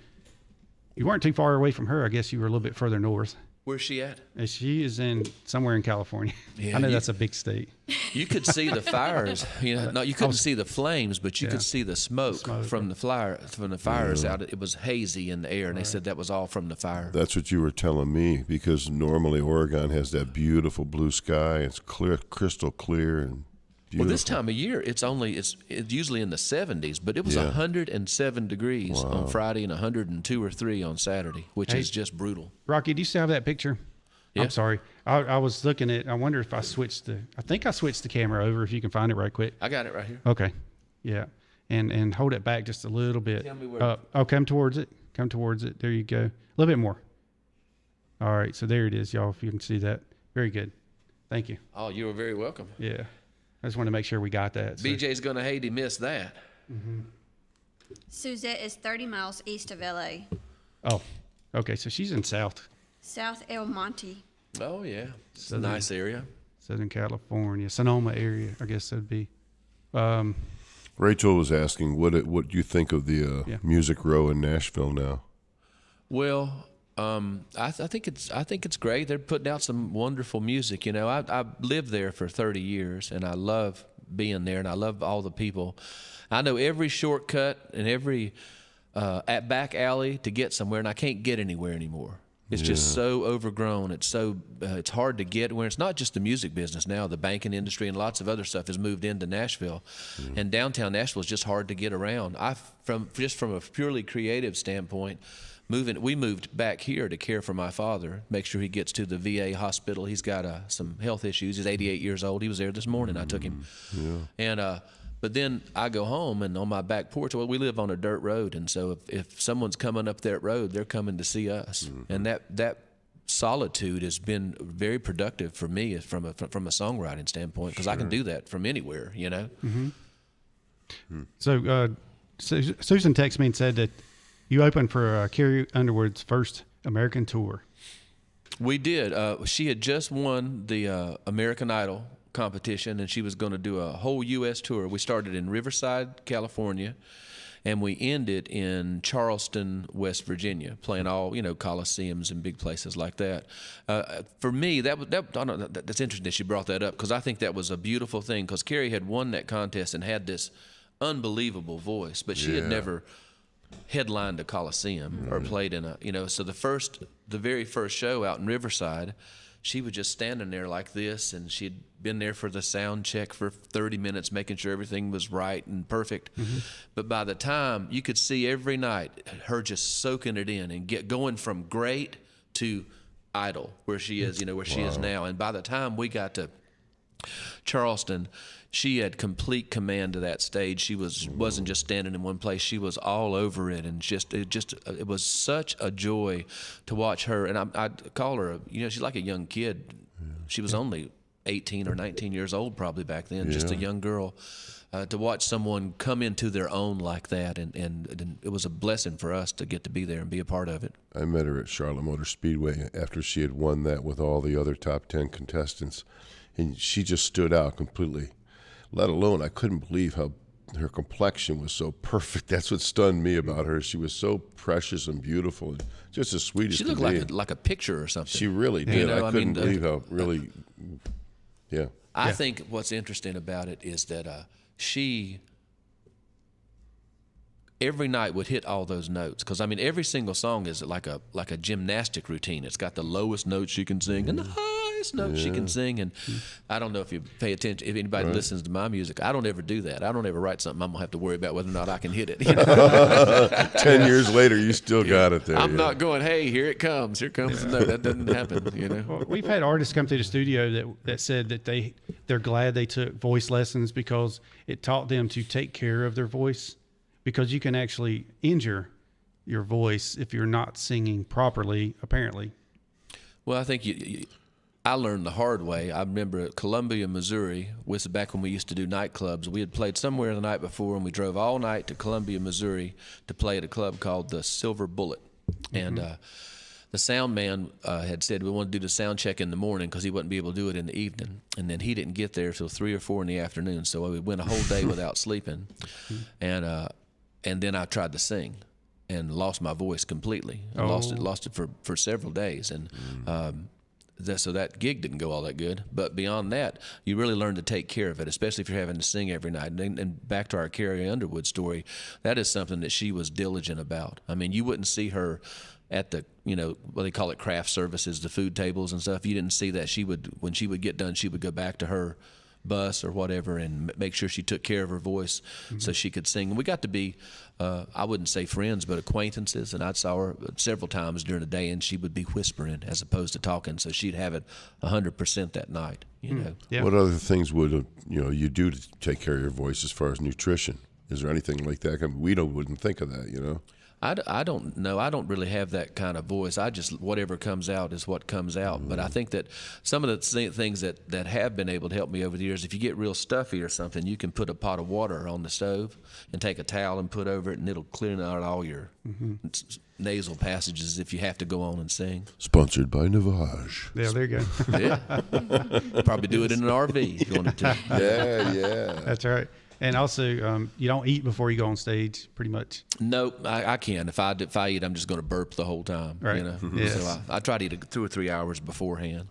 Speaker 2: You weren't too far away from her. I guess you were a little bit further north.
Speaker 5: Where's she at?
Speaker 2: And she is in somewhere in California.
Speaker 5: Yeah,
Speaker 2: I know that's a big state.
Speaker 5: You could see the fires. No, you couldn't see the flames, but you could see the smoke from the fires out. It was hazy in the air, and they said that was all from the fire.
Speaker 3: That's what you were telling me, because normally Oregon has that beautiful blue sky. It's clear, crystal clear, and beautiful.
Speaker 5: Well, this time of year, it's usually in the 70s, but it was 107 degrees on Friday and 102 or 3 on Saturday, which is just brutal.
Speaker 2: Rocky, do you still have that picture?
Speaker 5: Yeah.
Speaker 2: I'm sorry. I was looking at, I wonder if I think I switched the camera over, if you can find it right quick.
Speaker 5: I got it right here.
Speaker 2: Okay. Yeah. And hold it back just a little bit.
Speaker 5: Tell me where.
Speaker 2: Come towards it. Come towards it. There you go. A little bit more. All right. So there it is, y'all, if you can see that. Very good. Thank you.
Speaker 5: Oh, you were very welcome.
Speaker 2: Yeah. I just want to make sure we got that. So.
Speaker 5: BJ's going to hate he missed that.
Speaker 4: Suzette is 30 miles east of LA,
Speaker 2: Oh, okay. So she's in South
Speaker 4: El Monte.
Speaker 5: Oh, yeah. It's a nice area.
Speaker 2: Southern California, Sonoma area, I guess that'd be.
Speaker 3: Rachel was asking, what do you think of the Music Row in Nashville now?
Speaker 5: Well, I think it's great. They're putting out some wonderful music. You know, I lived there for 30 years, and I love being there, and I love all the people. I know every shortcut and every back alley to get somewhere, and I can't get anywhere anymore. It's just so overgrown. It's it's hard to get where it's not just the music business now. The banking industry and lots of other stuff has moved into Nashville, and downtown Nashville is just hard to get around. From a purely creative standpoint, we moved back here to care for my father, make sure he gets to the VA hospital. He's got some health issues. He's 88 years old. He was there this morning. I took him, and but then I go home, and on my back porch, well, we live on a dirt road, and so if someone's coming up that road, they're coming to see us, and that solitude has been very productive for me from a songwriting standpoint, because I can do that from anywhere, you know.
Speaker 2: So Susan texted me and said that you opened for Carrie Underwood's first American tour.
Speaker 5: We did. She had just won the American Idol competition, and she was going to do a whole U.S. tour. We started in Riverside, California, and we ended in Charleston, West Virginia, playing all, you know, coliseums and big places like that. For me, that's interesting that she brought that up, because I think that was a beautiful thing, because Carrie had won that contest and had this unbelievable voice, but she had never headlined a coliseum or played in a, you know, so the very first show out in Riverside, she was just standing there like this, and she'd been there for the sound check for 30 minutes, making sure everything was right and perfect. But by the time, you could see every night her just soaking it in and going from great to idol, where she is, you know, where she is now. And by the time we got to Charleston, she had complete command of that stage. She wasn't just standing in one place. She was all over it, and it was such a joy to watch her. And I'd call her, you know, she's like a young kid. She was only 18 or 19 years old probably back then, just a young girl. To watch someone come into their own like that, and it was a blessing for us to get to be there and be a part of it.
Speaker 3: I met her at Charlotte Motor Speedway after she had won that with all the other top 10 contestants, and she just stood out completely. Let alone, I couldn't believe how her complexion was so perfect. That's what stunned me about her. She was so precious and beautiful, and just as sweet as
Speaker 5: she looked like a picture or something.
Speaker 3: She really did.
Speaker 5: You know,
Speaker 3: I couldn't believe how really,
Speaker 5: I think what's interesting about it is that she every night would hit all those notes, because I mean every single song is like a gymnastic routine. It's got the lowest notes she can sing and the highest notes she can sing. And I don't know if you pay attention, if anybody listens to my music, I don't ever do that. I don't ever write something I'm gonna have to worry about whether or not I can hit it. You know?
Speaker 3: 10 years later, you still got it there.
Speaker 5: I'm not going, hey, here it comes. Here comes the note. That doesn't happen, you know.
Speaker 2: Well, we've had artists come to the studio that said that they're glad they took voice lessons, because it taught them to take care of their voice, because you can actually injure your voice if you're not singing properly, apparently.
Speaker 5: Well, I think I learned the hard way. I remember at Columbia, Missouri, was back when we used to do nightclubs. We had played somewhere the night before, and we drove all night to Columbia, Missouri to play at a club called the Silver Bullet. And the sound man had said we wanted to do the sound check in the morning because he wouldn't be able to do it in the evening. And then he didn't get there till 3 or 4 in the afternoon. So we went a whole day without sleeping. And then I tried to sing and lost my voice completely. I lost it for several days. And so that gig didn't go all that good. But beyond that, you really learn to take care of it, especially if you're having to sing every night. And back to our Carrie Underwood story, that is something that she was diligent about. I mean, you wouldn't see her at the, you know, what they call it, craft services, the food tables and stuff. You didn't see that. When she would get done, she would go back to her bus or whatever and make sure she took care of her voice so she could sing. And we got to be, I wouldn't say friends, but acquaintances. And I saw her several times during the day, and she would be whispering as opposed to talking. So she'd have it 100% that night, you know.
Speaker 2: Yeah.
Speaker 3: What other things would you do to take care of your voice as far as nutrition? Is there anything like that? I mean, we wouldn't think of that, you know.
Speaker 5: I don't know. I don't really have that kind of voice. I just, whatever comes out is what comes out. But I think that some of the things that have been able to help me over the years, if you get real stuffy or something, you can put a pot of water on the stove and take a towel and put over it, and it'll clear out all your nasal passages if you have to go on and sing.
Speaker 3: Sponsored by Navage.
Speaker 2: Yeah, there you go.
Speaker 5: Yeah. Probably do it in an RV if you wanted to.
Speaker 3: Yeah.
Speaker 2: That's right. And also, you don't eat before you go on stage, pretty much.
Speaker 5: Nope, I can. If I eat, I'm just going to burp the whole time.
Speaker 2: Right.
Speaker 5: You know?
Speaker 2: Yes.
Speaker 5: So I try to eat 2 or 3 hours beforehand.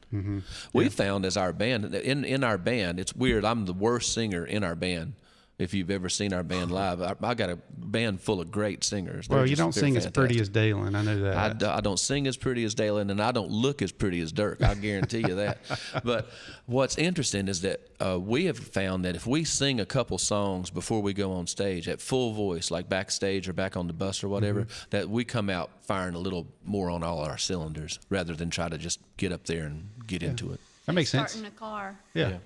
Speaker 5: We found as our band, in our band, it's weird. I'm the worst singer in our band. If you've ever seen our band live, I got a band full of great singers.
Speaker 2: Well, you don't sing as pretty as Dalen. I know that.
Speaker 5: I don't sing as pretty as Dalen, and I don't look as pretty as Dirk. I guarantee you that. But what's interesting is that we have found that if we sing a couple songs before we go on stage at full voice, like backstage or back on the bus or whatever, that we come out firing a little more on all our cylinders rather than try to just get up there and get into it.
Speaker 2: That makes sense.
Speaker 4: Starting a car.
Speaker 2: Yeah.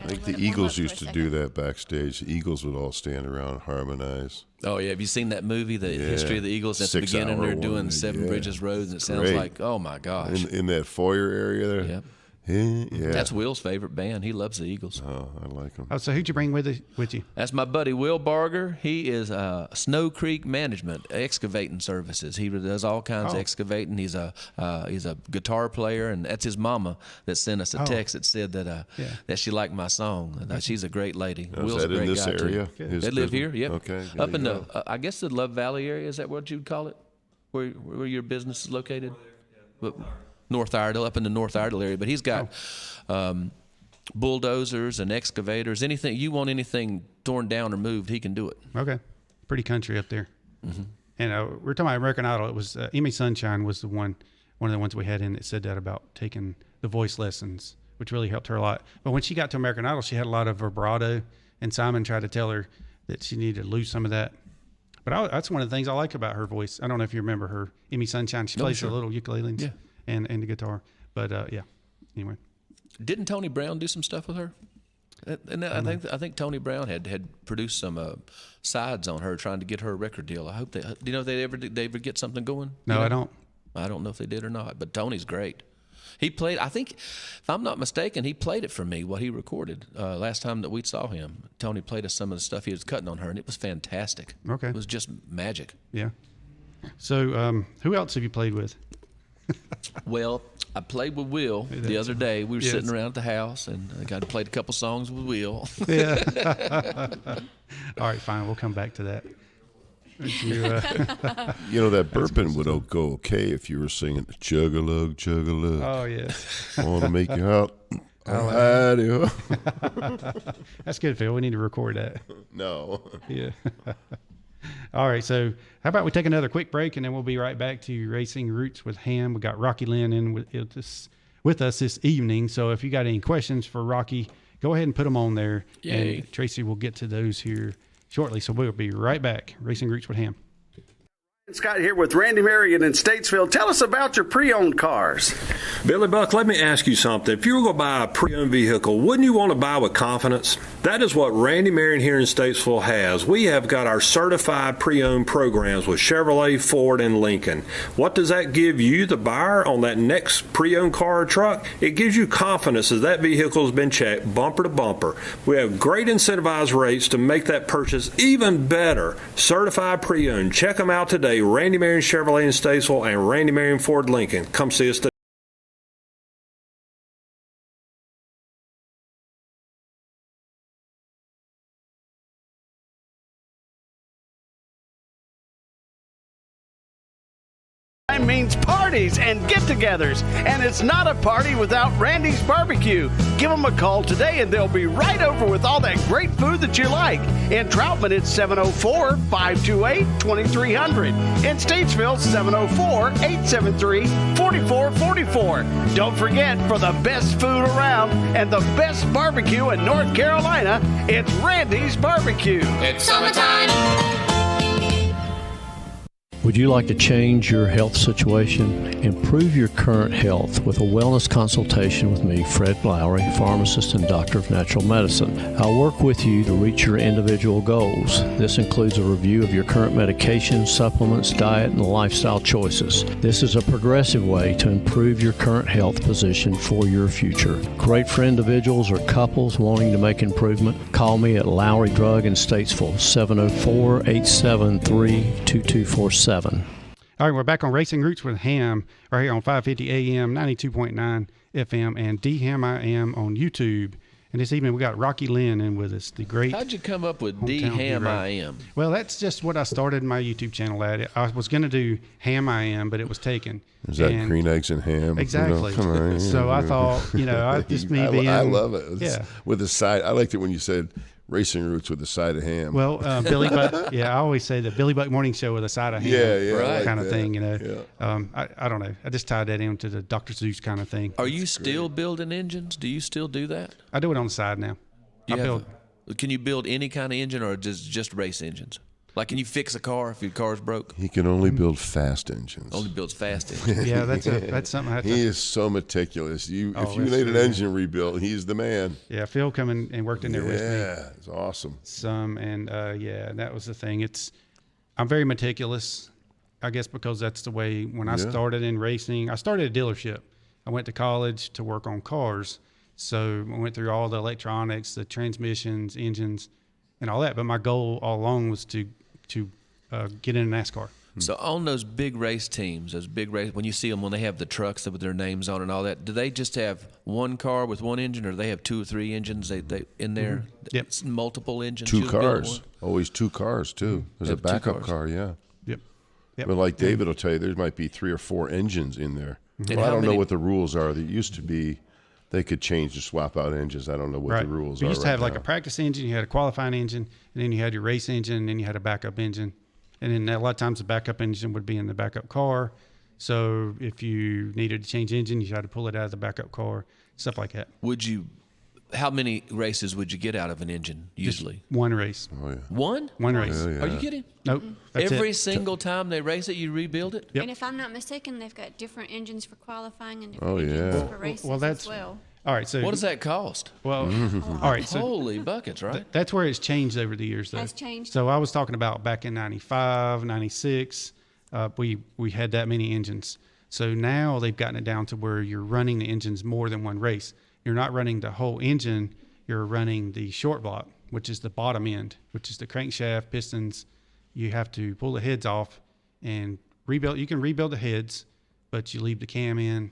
Speaker 3: I think the Eagles used to do that backstage. The Eagles would all stand around and harmonize.
Speaker 5: Oh yeah, have you seen that movie, The History of the Eagles? At the
Speaker 3: 6
Speaker 5: beginning,
Speaker 3: hour
Speaker 5: they're doing
Speaker 3: one,
Speaker 5: Seven
Speaker 3: yeah.
Speaker 5: Bridges Road, and it sounds
Speaker 3: Great.
Speaker 5: like, oh my gosh.
Speaker 3: In that foyer area there?
Speaker 5: Yep.
Speaker 3: Yeah.
Speaker 5: That's Will's favorite band. He loves the Eagles.
Speaker 3: Oh, I like them.
Speaker 2: Oh, so who'd you bring with you?
Speaker 5: That's my buddy Will Barger. He is Snow Creek Management, excavating services. He does all kinds of excavating. He's a guitar player, and that's his mama that sent us a text that said that that she liked my song. She's a great lady.
Speaker 3: Is
Speaker 5: Will's
Speaker 3: that
Speaker 5: a great
Speaker 3: in this
Speaker 5: guy
Speaker 3: area?
Speaker 5: too.
Speaker 3: His
Speaker 5: They live
Speaker 3: business?
Speaker 5: here. Yep.
Speaker 3: Okay.
Speaker 5: Up in
Speaker 3: there
Speaker 5: the
Speaker 3: you
Speaker 5: I guess the Love Valley area. Is that what you'd call it? Where your business is located? North Iredell, up in the North Iredell area. But he's got bulldozers and excavators. Anything you want, anything torn down or moved, he can do it.
Speaker 2: Okay. Pretty country up there. Mm-hmm. And we're talking about American Idol. It was Amy Sunshine was one of the ones we had in that said that about taking the voice lessons, which really helped her a lot. But when she got to American Idol, she had a lot of vibrato, and Simon tried to tell her that she needed to lose some of that. But that's one of the things I like about her voice. I don't know if you remember her, Amy Sunshine. She plays the little ukulele and the guitar. But anyway.
Speaker 5: Didn't Tony Brown do some stuff with her? And I think Tony Brown had produced some sides on her, trying to get her a record deal. I hope do you know if they ever get something going?
Speaker 2: No,
Speaker 5: you know?
Speaker 2: I don't.
Speaker 5: I don't know if they did or not. But Tony's great. He played. I think, if I'm not mistaken, he played it for me. What he recorded last time that we saw him. Tony played us some of the stuff he was cutting on her, and it was fantastic.
Speaker 2: Okay.
Speaker 5: It was just magic.
Speaker 2: Yeah. So who else have you played with?
Speaker 5: Well, I played with Will the other day. We were sitting around at the house, and I got to play a couple songs with Will.
Speaker 2: Yeah. All right, fine. We'll come back to that.
Speaker 3: You know, that burping would go okay if you were singing Chug-a-lug, Chug-a-lug.
Speaker 2: Oh, yes.
Speaker 3: I want to make you out.
Speaker 2: That's good, Phil. We need to record that.
Speaker 3: No.
Speaker 2: Yeah. All right, so how about we take another quick break, and then we'll be right back to Racing Roots with Hamm. We got Rockie Lynne in with us this evening. So if you got any questions for Rockie, go ahead and put them on there.
Speaker 5: Yay.
Speaker 2: And Traci will get to those here shortly. So we'll be right back. Racing Roots with Hamm.
Speaker 7: Scott here with Randy Marion in Statesville. Tell us about your pre-owned cars.
Speaker 9: Billy Buck, let me ask you something. If you were going to buy a pre-owned vehicle, wouldn't you want to buy with confidence? That is what Randy Marion here in Statesville has. We have got our certified pre-owned programs with Chevrolet, Ford, and Lincoln. What does that give you, the buyer, on that next pre-owned car or truck? It gives you confidence that that vehicle has been checked bumper to bumper. We have great incentivized rates to make that purchase even better. Certified pre-owned. Check them out today. Randy Marion Chevrolet in Statesville and Randy Marion Ford Lincoln. Come see us today.
Speaker 7: Means parties and get-togethers, and it's not a party without Randy's Barbecue. Give them a call today and they'll be right over with all that great food that you like. In Troutman, it's 704-528-2300. In Statesville, 704-873-4444. Don't forget, for the best food around and the best barbecue in North Carolina, it's Randy's Barbecue.
Speaker 5: It's summertime.
Speaker 10: Would you like to change your health situation? Improve your current health with a wellness consultation with me, Fred Lowry, pharmacist and doctor of natural medicine. I'll work with you to reach your individual goals. This includes a review of your current medications, supplements, diet, and lifestyle choices. This is a progressive way to improve your current health position for your future. Great for individuals or couples wanting to make improvement. Call me at Lowry Drug in Statesville, 704-873-2247.
Speaker 2: All right, we're back on Racing Roots with Hamm right here on 550 AM, 92.9 FM, and DHammiam on YouTube. And this evening we got Rockie Lynne in with us, the great.
Speaker 5: How'd you come up with
Speaker 2: hometown
Speaker 5: DHammiam?
Speaker 2: Well, that's just what I started my YouTube channel at. I was going to do Hammiam, but it was taken.
Speaker 3: Is that green eggs and ham?
Speaker 2: Exactly.
Speaker 3: You know, come on.
Speaker 2: So I thought, just me being.
Speaker 3: I love it.
Speaker 2: Yeah.
Speaker 3: With a side, I liked it when you said Racing Roots with a side of ham.
Speaker 2: Well, Billy Buck, I always say the Billy Buck Morning Show with a side of ham.
Speaker 3: Yeah,
Speaker 5: right.
Speaker 2: Kind of thing,
Speaker 3: Yeah.
Speaker 2: I don't know. I just tied that into the Dr. Seuss kind of thing.
Speaker 5: Are you still building engines? Do you still do that?
Speaker 2: I do it on the side now.
Speaker 5: Can you build any kind of engine, or just race engines? Like, can you fix a car if your car's broke?
Speaker 3: He can only build fast engines.
Speaker 5: Only builds fast engines.
Speaker 2: Yeah, that's something I have to.
Speaker 3: He is so meticulous. If you
Speaker 2: that's
Speaker 3: need an
Speaker 2: true.
Speaker 3: engine rebuilt, he's the man.
Speaker 2: Yeah, Phil come in and worked in there with me.
Speaker 3: Yeah, it's awesome.
Speaker 2: And that was the thing. I'm very meticulous, I guess, because that's the way. When I started in racing, I started at a dealership. I went to college to work on cars, so I went through all the electronics, the transmissions, engines, and all that. But my goal all along was to get in a NASCAR.
Speaker 5: So on those big race teams, when you see them, when they have the trucks with their names on and all that, do they just have one car with one engine, or do they have 2 or 3 engines they in there?
Speaker 2: Mm-hmm. Yep.
Speaker 5: It's multiple engines.
Speaker 3: 2 cars. Always 2 cars too. There's a
Speaker 5: Have 2
Speaker 3: backup
Speaker 5: cars.
Speaker 3: car. Yeah.
Speaker 2: Yep.
Speaker 3: But like David will tell you, there might be 3 or 4 engines in there.
Speaker 5: And
Speaker 3: Well, I
Speaker 5: how
Speaker 3: don't know
Speaker 5: many-
Speaker 3: what the rules are. There used to be, they could change to swap out engines. I don't know what the rules are.
Speaker 2: You used to
Speaker 3: right
Speaker 2: have like
Speaker 3: now.
Speaker 2: a practice engine, you had a qualifying engine, and then you had your race engine, and then you had a backup engine. And then a lot of times the backup engine would be in the backup car. So if you needed to change engine, you had to pull it out of the backup car, stuff like that.
Speaker 5: How many races would you get out of an engine usually?
Speaker 2: One race.
Speaker 3: Oh yeah.
Speaker 5: One?
Speaker 2: One race.
Speaker 3: Yeah, yeah.
Speaker 5: Are you kidding?
Speaker 2: Nope. That's
Speaker 5: Every
Speaker 2: it.
Speaker 5: single time they race it, you rebuild it?
Speaker 2: Yep.
Speaker 4: And if I'm not mistaken, they've got different engines for qualifying and
Speaker 3: Oh,
Speaker 4: different
Speaker 3: yeah.
Speaker 4: engines for races
Speaker 2: Well, that's
Speaker 4: as well.
Speaker 2: all right. So
Speaker 5: What does that cost?
Speaker 2: Well, all right. So
Speaker 5: Holy buckets, right?
Speaker 2: that's where it's changed over the years, though.
Speaker 4: Has changed.
Speaker 2: So I was talking about back in 95, 96, we had that many engines. So now they've gotten it down to where you're running the engines more than one race. You're not running the whole engine. You're running the short block, which is the bottom end, which is the crankshaft, pistons. You have to pull the heads off and rebuild. You can rebuild the heads, but you leave the cam in,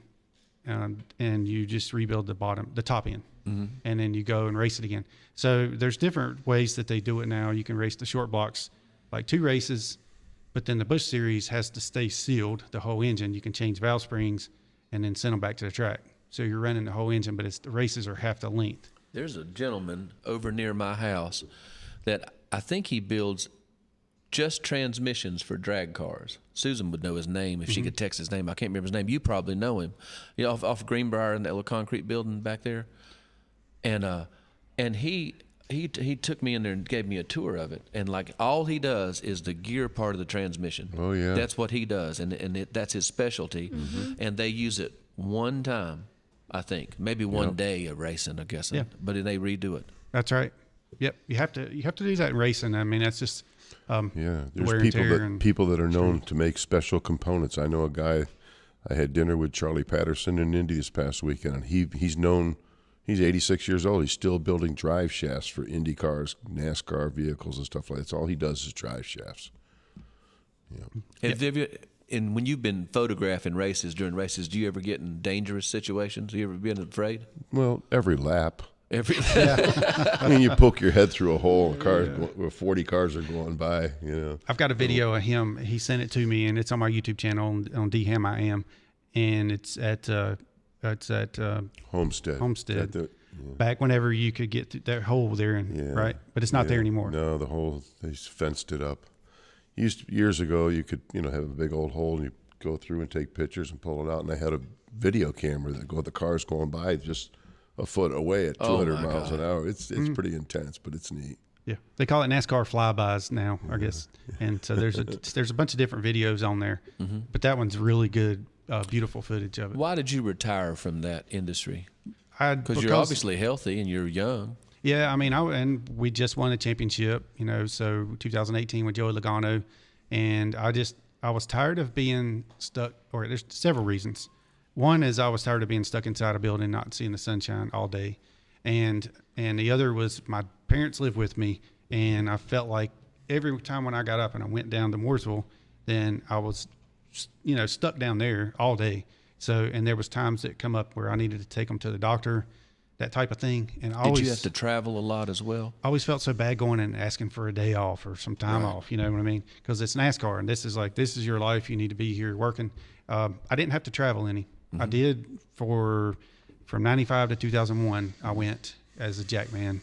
Speaker 2: and you just rebuild the top end. And then you go and race it again. So there's different ways that they do it now. You can race the short blocks like 2 races, but then the Busch Series has to stay sealed, the whole engine. You can change valve springs and then send them back to the track. So you're running the whole engine, but the races are half the length.
Speaker 5: There's a gentleman over near my house that I think he builds just transmissions for drag cars. Susan would know his name if she could text his name. I can't remember his name. You probably know him. You know, off Greenbrier in that little concrete building back there. And he took me in there and gave me a tour of it. And like all he does is the gear part of the transmission.
Speaker 3: Oh, yeah.
Speaker 5: That's what he does, and that's his specialty. And they use it one time, I think, maybe one day of racing, I guess.
Speaker 2: Yeah.
Speaker 5: But then they redo it.
Speaker 2: That's right. Yep. You have to do that in racing. I mean, that's just
Speaker 3: Yeah,
Speaker 2: wear
Speaker 3: there's
Speaker 2: and tear and
Speaker 3: people that are known to make special components. I know a guy. I had dinner with Charlie Patterson in Indy this past weekend, and he's known. He's 86 years old. He's still building drive shafts for Indy cars, NASCAR vehicles, and stuff like that. That's all he does is drive shafts.
Speaker 5: And when you've been photographing races during races, do you ever get in dangerous situations? You ever been afraid?
Speaker 3: Well, every lap.
Speaker 5: I
Speaker 3: I mean, you poke your head through a hole. Where 40 cars are going by. You know.
Speaker 2: I've got a video of him. He sent it to me, and it's on my YouTube channel on DHammiam, and it's at
Speaker 3: Homestead.
Speaker 2: Back whenever you could get to that hole there, right? But it's not there anymore.
Speaker 3: No, the hole, they fenced it up. Years ago, you could have a big old hole, and you go through and take pictures and pull it out. And they had a video camera that the cars going by just a foot away at 200 miles an hour. It's pretty intense, but it's neat.
Speaker 2: Yeah, they call it NASCAR flybys now, I guess. And so there's a bunch of different videos on there, but that one's really good, beautiful footage of it.
Speaker 5: Why did you retire from that industry?
Speaker 2: Because
Speaker 5: you're obviously healthy and you're young.
Speaker 2: Yeah, I mean, and we just won a championship, so 2018 with Joey Logano, and I was tired of being stuck, or there's several reasons. One is I was tired of being stuck inside a building, not seeing the sunshine all day, and the other was my parents lived with me, and I felt like every time when I got up and I went down to Mooresville, then I was, stuck down there all day. So, and there was times that come up where I needed to take them to the doctor, that type of thing. And
Speaker 5: Did you have to travel a lot as well?
Speaker 2: I always felt so bad going and asking for a day off or some time off, you know what I mean? Because it's NASCAR, and this is your life. You need to be here working. I didn't have to travel any. I did from 95 to 2001, I went as a jackman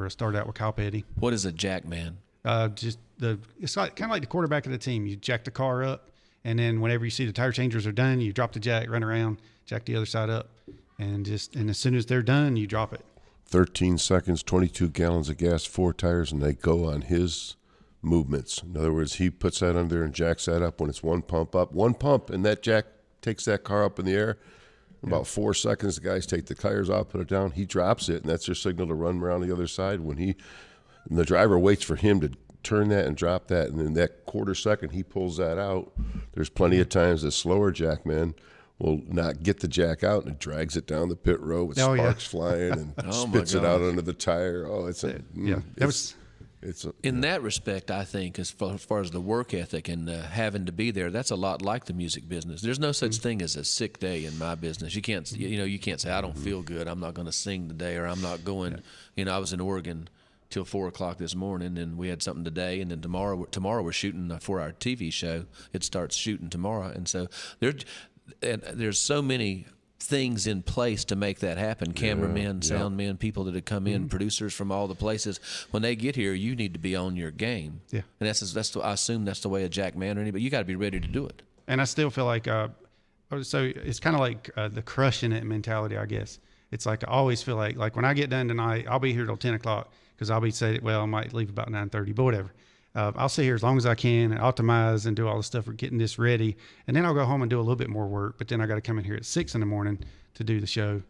Speaker 2: started out with Kyle Petty.
Speaker 5: What is a jackman?
Speaker 2: It's kind of like the quarterback of the team. You jack the car up, and then whenever you see the tire changers are done, you drop the jack, run around, jack the other side up, and as soon as they're done, you drop it.
Speaker 3: 13 seconds, 22 gallons of gas, 4 tires, and they go on his movements. In other words, he puts that under and jacks that up when it's one pump up, and that jack takes that car up in the air. In about 4 seconds, the guys take the tires off, put it down. He drops it, and that's their signal to run around the other side. And the driver waits for him to turn that and drop that, and in that quarter second, he pulls that out. There's plenty of times the slower jackman will not get the jack out, and it drags it down the pit road with sparks flying and spits it out under the tire. Oh,
Speaker 5: In that respect, I think, as far as the work ethic and having to be there, that's a lot like the music business. There's no such thing as a sick day in my business. You can't say, I don't feel good, I'm not going to sing today, or I'm not going. I was in Oregon till 4 o'clock this morning, and we had something today, and then tomorrow we're shooting for our TV show. It starts shooting tomorrow, and so there's so many things in place to make that happen. Cameramen, sound men, people that have come in, producers from all the places. When they get here, you need to be on your game. Yeah, and I assume that's the way a jack man or anybody. You got to be ready to do it.
Speaker 2: And I still feel like so it's kind of like the crushing it mentality, I guess. It's like I always feel like when I get done tonight, I'll be here till 10 o'clock because I'll be saying, well, I might leave about 9:30, but whatever. I'll sit here as long as I can and optimize and do all the stuff for getting this ready. And then I'll go home and do a little bit more work, but then I got to come in here at 6 in the morning to do the show.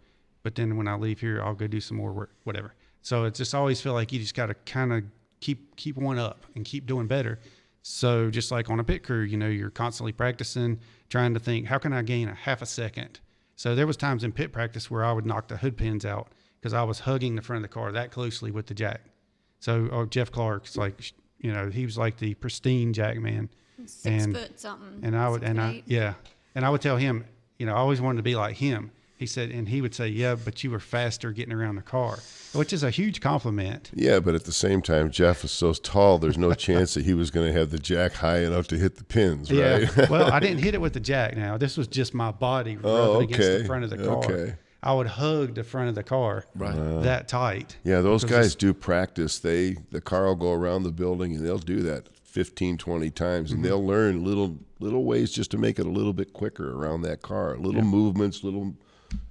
Speaker 2: But then when I leave here, I'll go do some more work, whatever. So it's just always feel like you just got to kind of keep one up and keep doing better. So just like on a pit crew, you're constantly practicing, trying to think, how can I gain a half a second? So there was times in pit practice where I would knock the hood pins out because I was hugging the front of the car that closely with the jack. So Jeff Clark's like, he was like the pristine jack man.
Speaker 4: 6 foot something.
Speaker 2: And I would tell him, I always wanted to be like him. He said, and he would say, yeah, but you were faster getting around the car, which is a huge compliment.
Speaker 3: Yeah, but at the same time, Jeff is so tall, there's no chance that he was going to have the jack high enough to hit the pins, right?
Speaker 2: Yeah. Well, I didn't hit it with the jack now. This was just my body rubbing against the front of the car. Okay. I would hug the front of the car that tight.
Speaker 3: Yeah, those guys do practice. The car will go around the building, and they'll do that 15, 20 times, and they'll learn little ways just to make it a little bit quicker around that car, little movements, little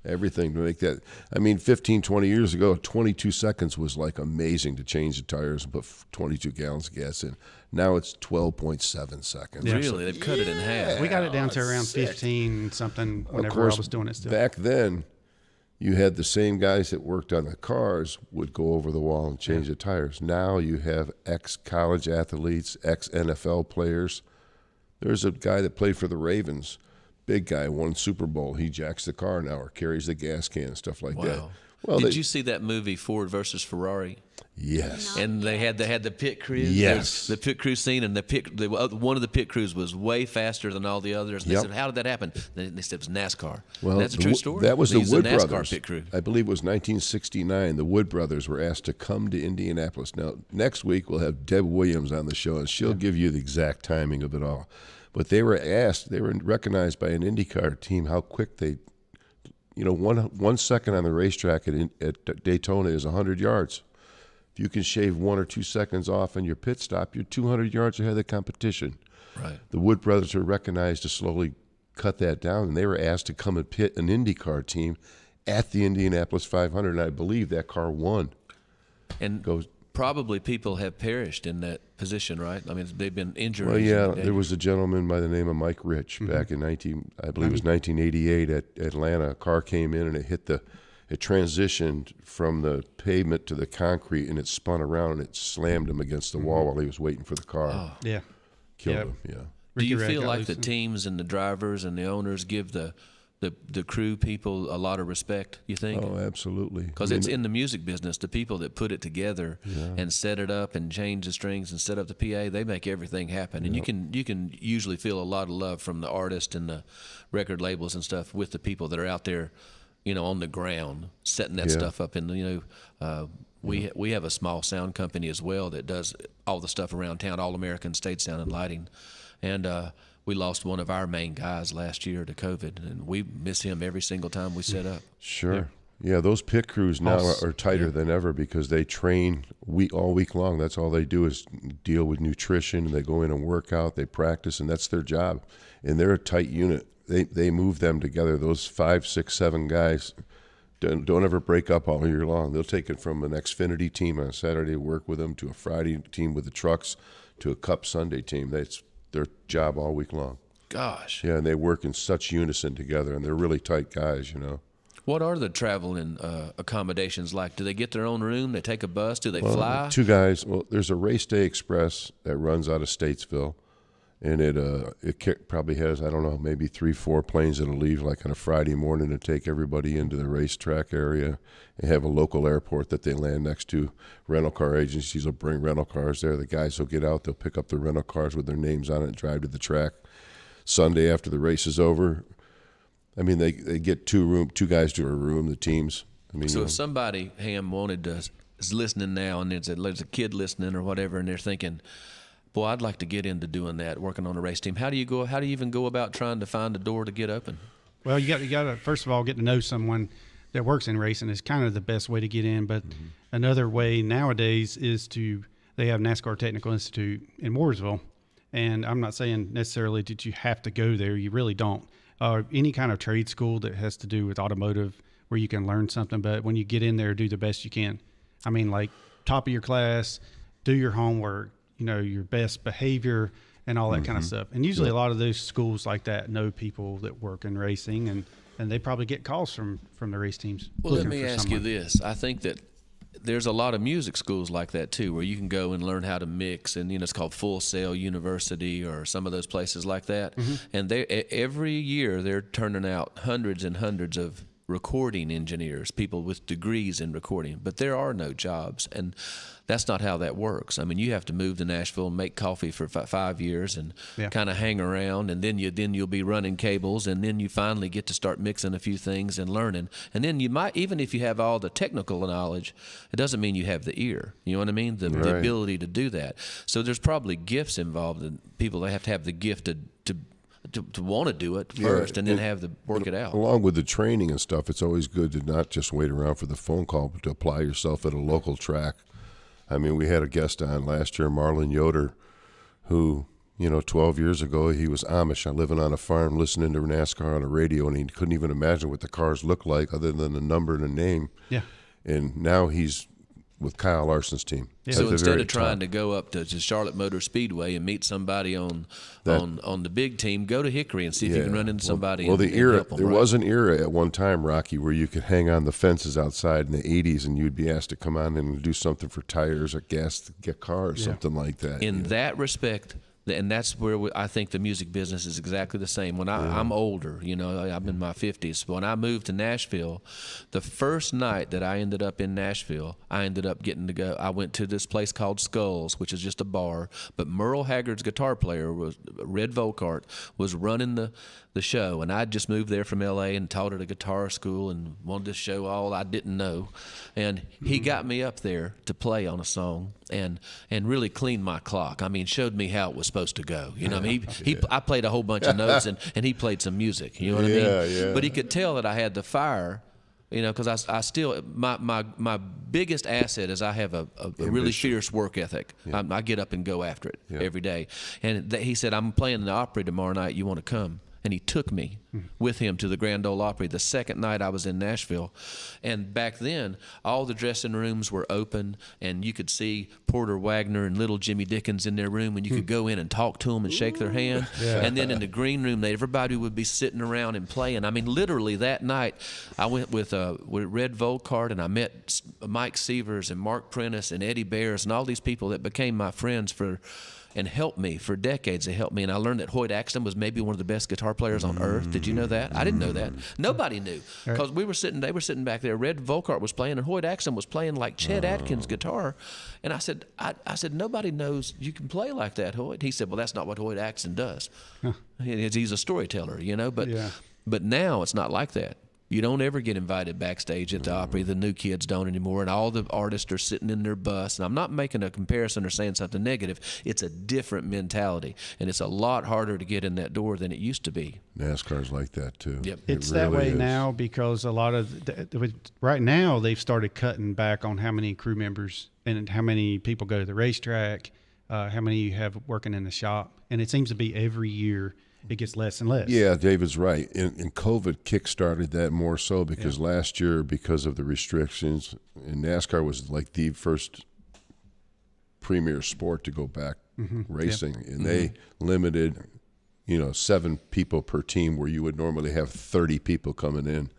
Speaker 3: everything to make that. I mean, 15, 20 years ago, 22 seconds was like amazing to change the tires and put 22 gallons of gas in. Now it's 12.7 seconds.
Speaker 5: Yeah. Really? They've cut it in half.
Speaker 2: We got it down to around 15 something whenever I was doing it still.
Speaker 3: Back then, you had the same guys that worked on the cars would go over the wall and change the tires. Now you have ex-college athletes, ex-NFL players. There's a guy that played for the Ravens, big guy, won Super Bowl. He jacks the car now or carries the gas can and stuff like that.
Speaker 5: Well, did you see that movie Ford versus Ferrari?
Speaker 3: Yes.
Speaker 5: And they had the pit crew.
Speaker 3: Yes.
Speaker 5: The pit crew scene, and one of the pit crews was way faster than all the others. And they said, "How did that happen?" They said it was NASCAR.
Speaker 3: Well,
Speaker 5: that's a true story.
Speaker 3: That was the Wood
Speaker 5: NASCAR
Speaker 3: brothers.
Speaker 5: Pit crew.
Speaker 3: I believe it was 1969. The Wood brothers were asked to come to Indianapolis. Now, next week we'll have Deb Williams on the show, and she'll give you the exact timing of it all. But they were recognized by an IndyCar team how quick they. 1 second on the racetrack at Daytona is 100 yards. If you can shave 1 or 2 seconds off on your pit stop, you're 200 yards ahead of the competition.
Speaker 5: Right.
Speaker 3: The Wood brothers were recognized to slowly cut that down, and they were asked to come and pit an IndyCar team at the Indianapolis 500, and I believe that car won.
Speaker 5: And probably people have perished in that position, right? I mean, they've been injured.
Speaker 3: Well, yeah, there was a gentleman by the name of Mike Rich back in 1988 at Atlanta. A car came in and it transitioned from the pavement to the concrete, and it spun around and it slammed him against the wall while he was waiting for the car.
Speaker 5: Oh.
Speaker 2: Yeah.
Speaker 3: Killed him, yeah.
Speaker 5: Do you feel like the teams and the drivers and the owners give the crew people a lot of respect, you think?
Speaker 3: Oh, absolutely.
Speaker 5: Because it's in the music business, the people that put it together and set it up and change the strings and set up the PA, they make everything happen. And you can usually feel a lot of love from the artists and the record labels and stuff with the people that are out there, on the ground, setting that stuff up. And, we have a small sound company as well that does all the stuff around town, All American State Sound and Lighting. And we lost one of our main guys last year to COVID, and we miss him every single time we set up.
Speaker 3: Sure. Yeah, those pit crews now are tighter than ever because they train all week long. That's all they do is deal with nutrition. They go in and work out, they practice, and that's their job. And they're a tight unit. They move them together. Those 5, 6, 7 guys don't ever break up all year long. They'll take it from an Xfinity team on Saturday, work with them, to a Friday team with the trucks, to a Cup Sunday team. That's their job all week long.
Speaker 5: Gosh.
Speaker 3: Yeah, and they work in such unison together, and they're really tight guys, you know.
Speaker 5: What are the traveling accommodations like? Do they get their own room? They take a bus? Do they fly?
Speaker 3: Two guys. Well, there's a Race Day Express that runs out of Statesville, and it probably has, I don't know, maybe 3-4 planes that'll leave like on a Friday morning to take everybody into the racetrack area. They have a local airport that they land next to. Rental car agencies will bring rental cars there. The guys will get out. They'll pick up the rental cars with their names on it and drive to the track. Sunday after the race is over, I mean, they get two guys to a room, the teams. I mean,
Speaker 5: so if somebody, Hamm, is listening now, and there's a kid listening or whatever, and they're thinking, boy, I'd like to get into doing that, working on a race team. How do you even go about trying to find a door to get open?
Speaker 2: Well, you got to first of all get to know someone that works in racing is kind of the best way to get in. But another way nowadays is they have NASCAR Technical Institute in Mooresville, and I'm not saying necessarily that you have to go there. You really don't. Any kind of trade school that has to do with automotive where you can learn something, but when you get in there, do the best you can. I mean, like top of your class, do your homework, you know, your best behavior and all that kind of stuff. And usually a lot of those schools like that know people that work in racing, and they probably get calls from the race teams.
Speaker 5: Well, let me ask you this. I think that there's a lot of music schools like that too, where you can go and learn how to mix, and it's called Full Sail University or some of those places like that. And every year they're turning out hundreds and hundreds of recording engineers, people with degrees in recording, but there are no jobs, and that's not how that works. I mean, you have to move to Nashville and make coffee for 5 years and kind of hang around, and then you'll be running cables, and then you finally get to start mixing a few things and learning. And then you might, even if you have all the technical knowledge, it doesn't mean you have the ear. You know what I mean? The ability to do that. So there's probably gifts involved in people. They have to have the gift to want to do it first, and then have to work it out.
Speaker 3: Along with the training and stuff, it's always good to not just wait around for the phone call, but to apply yourself at a local track. I mean, we had a guest on last year, Marlon Yoder, who, 12 years ago, he was Amish, living on a farm, listening to NASCAR on the radio, and he couldn't even imagine what the cars looked like other than the number and the name. Yeah. And now he's with Kyle Larson's team.
Speaker 5: Yeah. So instead of trying to go up to Charlotte Motor Speedway and meet somebody on the big team, go to Hickory and see if you can run into somebody. Well,
Speaker 3: there was an era at one time, Rocky, where you could hang on the fences outside in the 80s, and you'd be asked to come on and do something for tires or gas to get cars, something like that.
Speaker 5: In that respect, and that's where I think the music business is exactly the same. When I'm older, I'm in my 50s. When I moved to Nashville, the first night that I ended up in Nashville, I ended up getting to go. I went to this place called Skulls, which is just a bar. But Merle Haggard's guitar player, Red Volkart, was running the show. And I'd just moved there from L.A. and taught at a guitar school and wanted to show all I didn't know. And he got me up there to play on a song and really cleaned my clock. I mean, showed me how it was supposed to go. I mean, I played a whole bunch of notes and he played some music. You know what I mean? Yeah. But he could tell that I had the fire. Because I still my biggest asset is I have a really fierce work ethic. I get up and go after it every day. And he said, I'm playing in the Opry tomorrow night. You want to come? And he took me with him to the Grand Ole Opry the second night I was in Nashville. And back then, all the dressing rooms were open, and you could see Porter Wagner and little Jimmy Dickens in their room, and you could go in and talk to them and shake their hand. And then in the green room, everybody would be sitting around and playing. I mean, literally that night, I went with Red Volkart, and I met Mike Sievers and Mark Prentice and Eddie Bears and all these people that became my friends and helped me for decades. They helped me, and I learned that Hoyt Axton was maybe one of the best guitar players on earth. Did you know that? I didn't know that. Nobody knew, because they were sitting back there. Red Volkart was playing, and Hoyt Axton was playing like Chet Atkins guitar. And I said, nobody knows you can play like that, Hoyt. He said, well, that's not what Hoyt Axton does. He's a storyteller, but now it's not like that. You don't ever get invited backstage at the Opry. The new kids don't anymore, and all the artists are sitting in their bus. And I'm not making a comparison or saying something negative. It's a different mentality, and it's a lot harder to get in that door than it used to be.
Speaker 3: NASCAR's like that, too.
Speaker 5: Yep.
Speaker 2: It's that way now because a lot of right now they've started cutting back on how many crew members and how many people go to the racetrack, how many you have working in the shop. And it seems to be every year it gets less and less.
Speaker 3: Yeah, David's right. And COVID kickstarted that more so because last year, because of the restrictions, and NASCAR was like the first premier sport to go back racing, and they limited, 7 people per team where you would normally have 30 people coming in,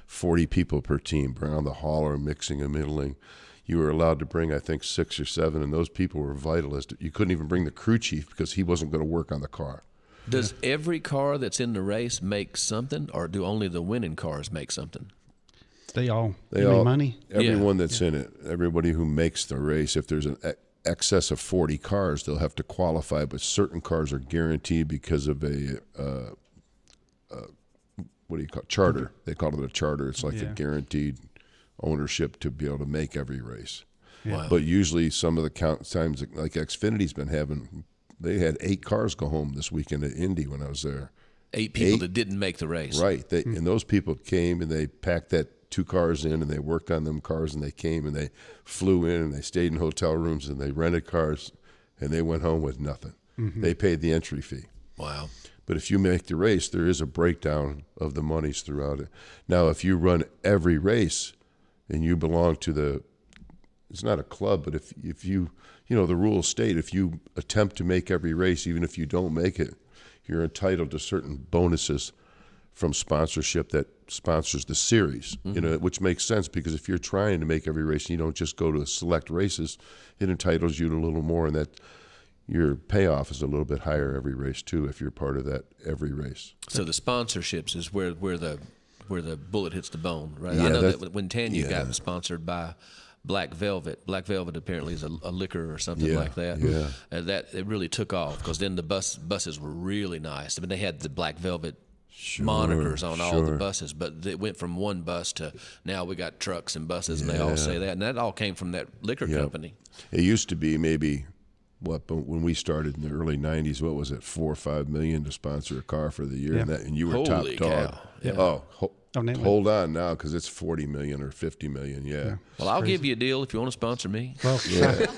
Speaker 3: 40 people per team around the hauler, mixing and middling. You were allowed to bring, I think, 6 or 7, and those people were vital. You couldn't even bring the crew chief because he wasn't going to work on the car.
Speaker 5: Does every car that's in the race make something, or do only the winning cars make something?
Speaker 2: They all money.
Speaker 3: Everyone that's in it, everybody who makes the race, if there's an excess of 40 cars, they'll have to qualify, but certain cars are guaranteed because of a what do you call it? Charter. They call it a charter. It's like a guaranteed ownership to be able to make every race.
Speaker 5: Wow.
Speaker 3: But usually some of the times, like Xfinity's been having, they had 8 cars go home this weekend at Indy when I was there.
Speaker 5: 8 people that didn't make the race.
Speaker 3: Right. And those people came and they packed that 2 cars in, and they worked on them cars, and they came and they flew in and they stayed in hotel rooms and they rented cars, and they went home with nothing. They paid the entry fee.
Speaker 5: Wow.
Speaker 3: But if you make the race, there is a breakdown of the monies throughout it. Now, if you run every race and you belong to it's not a club, but if you, the rules state if you attempt to make every race, even if you don't make it, you're entitled to certain bonuses from sponsorship that sponsors the series, which makes sense because if you're trying to make every race and you don't just go to select races, it entitles you to a little more, and that your payoff is a little bit higher every race too if you're part of that every race.
Speaker 5: So the sponsorships is where the bullet hits the bone, right?
Speaker 3: Yeah,
Speaker 5: I know that when Tanya got sponsored by Black Velvet apparently is a liquor or something like that.
Speaker 3: Yeah.
Speaker 5: That it really took off because then the buses were really nice. I mean, they had the Black Velvet monikers on all the buses, but it went from one bus to now we got trucks and buses, and they all say that, and that all came from that liquor company.
Speaker 3: It used to be maybe but when we started in the early 90s, what was it, 4 or 5 million to sponsor a car for the year, and you were top dog.
Speaker 5: Yeah.
Speaker 3: Hold on now, because it's 40 million or 50 million. Yeah.
Speaker 5: Well, I'll give you a deal if you want to sponsor me.
Speaker 2: Well,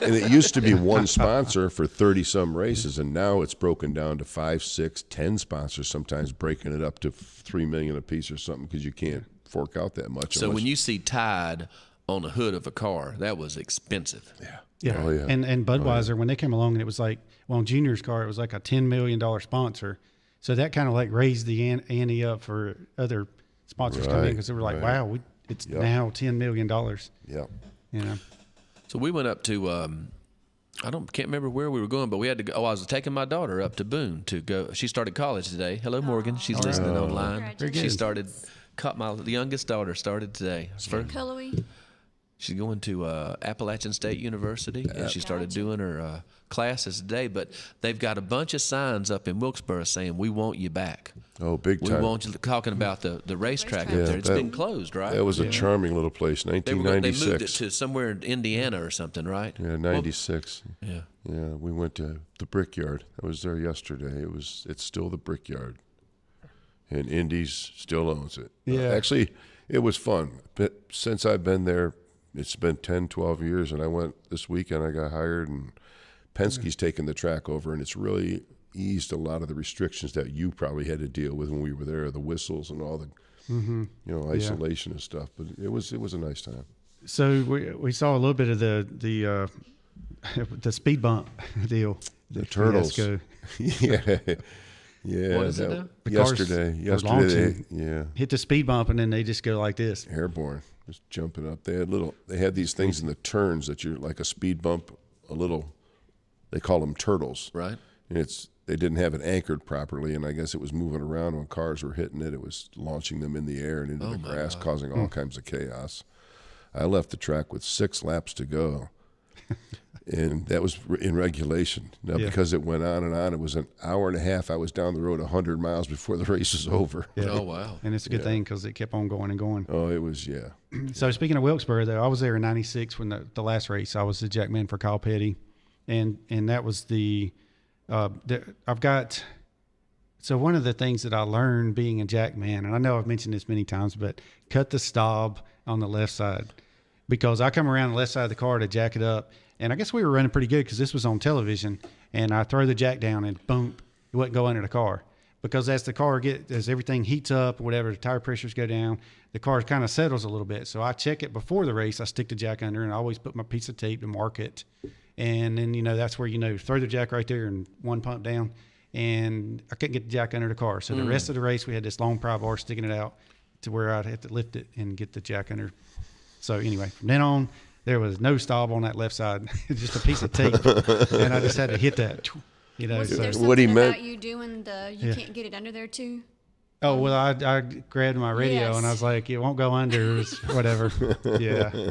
Speaker 3: And it used to be one sponsor for 30 some races, and now it's broken down to 5, 6, 10 sponsors, sometimes breaking it up to 3 million a piece or something, because you can't fork out that much.
Speaker 5: So when you see Tide on the hood of a car, that was expensive.
Speaker 2: Yeah.
Speaker 3: Oh, yeah.
Speaker 2: And Budweiser, when they came along, and it was like, on Junior's car, it was like a $10 million sponsor. So that kind of like raised the ante up for other sponsors coming in, because they were like, wow, it's now $10 million.
Speaker 3: Yeah.
Speaker 5: So we went up to, can't remember where we were going, but we had to go. I was taking my daughter up to Boone to go. She started college today. Hello, Morgan. She's listening online. The youngest daughter started today.
Speaker 4: Cullowhee.
Speaker 5: She's going to Appalachian State University, and she started doing her classes today. But they've got a bunch of signs up in Wilkesboro saying, "We want you back."
Speaker 3: Oh, big time.
Speaker 5: We want you, talking about the racetrack up there. It's been closed, right?
Speaker 3: That was a charming little place, 1996.
Speaker 5: They moved it to somewhere in Indiana or something, right?
Speaker 3: Yeah, 96.
Speaker 5: Yeah.
Speaker 3: Yeah, we went to the Brickyard. I was there yesterday. It's still the Brickyard. And Indy's still owns it.
Speaker 2: Yeah.
Speaker 3: Actually, it was fun. But since I've been there, it's been 10, 12 years, and I went this weekend. I got hired, and Penske's taken the track over, and it's really eased a lot of the restrictions that you probably had to deal with when we were there, the whistles and all the, isolation and stuff. But it was a nice time.
Speaker 2: So we saw a little bit of the speed bump deal.
Speaker 3: The turtles.
Speaker 2: Fiasco.
Speaker 3: Yeah.
Speaker 5: What is it now?
Speaker 2: The cars
Speaker 3: Yesterday,
Speaker 2: hit the speed bump, and then they just go like this.
Speaker 3: Airborne, just jumping up. They had these things in the turns that you're like a speed bump, they call them turtles.
Speaker 5: Right.
Speaker 3: And they didn't have it anchored properly, and I guess it was moving around when cars were hitting it. It was launching them in the air and into the grass, causing all kinds of chaos. I left the track with 6 laps to go. And that was in regulation. Now, because it went on and on, it was an hour and a half. I was down the road 100 miles before the race was over.
Speaker 2: Yeah.
Speaker 5: Oh, wow.
Speaker 2: And it's a good thing because it kept on going and going.
Speaker 3: Oh, it was,
Speaker 2: So speaking of Wilkesboro, though, I was there in 96 when the last race. I was the jackman for Kyle Petty. And that was I've got – so one of the things that I learned being a jackman, and I know I've mentioned this many times, but cut the stop on the left side. Because I come around the left side of the car to jack it up, and I guess we were running pretty good because this was on television, and I throw the jack down and boom, it wouldn't go under the car. because as everything heats up or whatever, the tire pressures go down, the car kind of settles a little bit. So I check it before the race. I stick the jack under, and I always put my piece of tape to mark it. And then, that's where, throw the jack right there and one pump down. And I couldn't get the jack under the car. So the rest of the race, we had this long pry bar sticking it out to where I'd have to lift it and get the jack under. So anyway, from then on, there was no stop on that left side. Just a piece of tape. And I just had to hit that.
Speaker 4: Was there
Speaker 3: what he
Speaker 4: something
Speaker 3: meant.
Speaker 4: about you doing you can't get it under there too?
Speaker 2: Oh, well, I grabbed my radio and I was like, it won't go under, whatever. Yeah.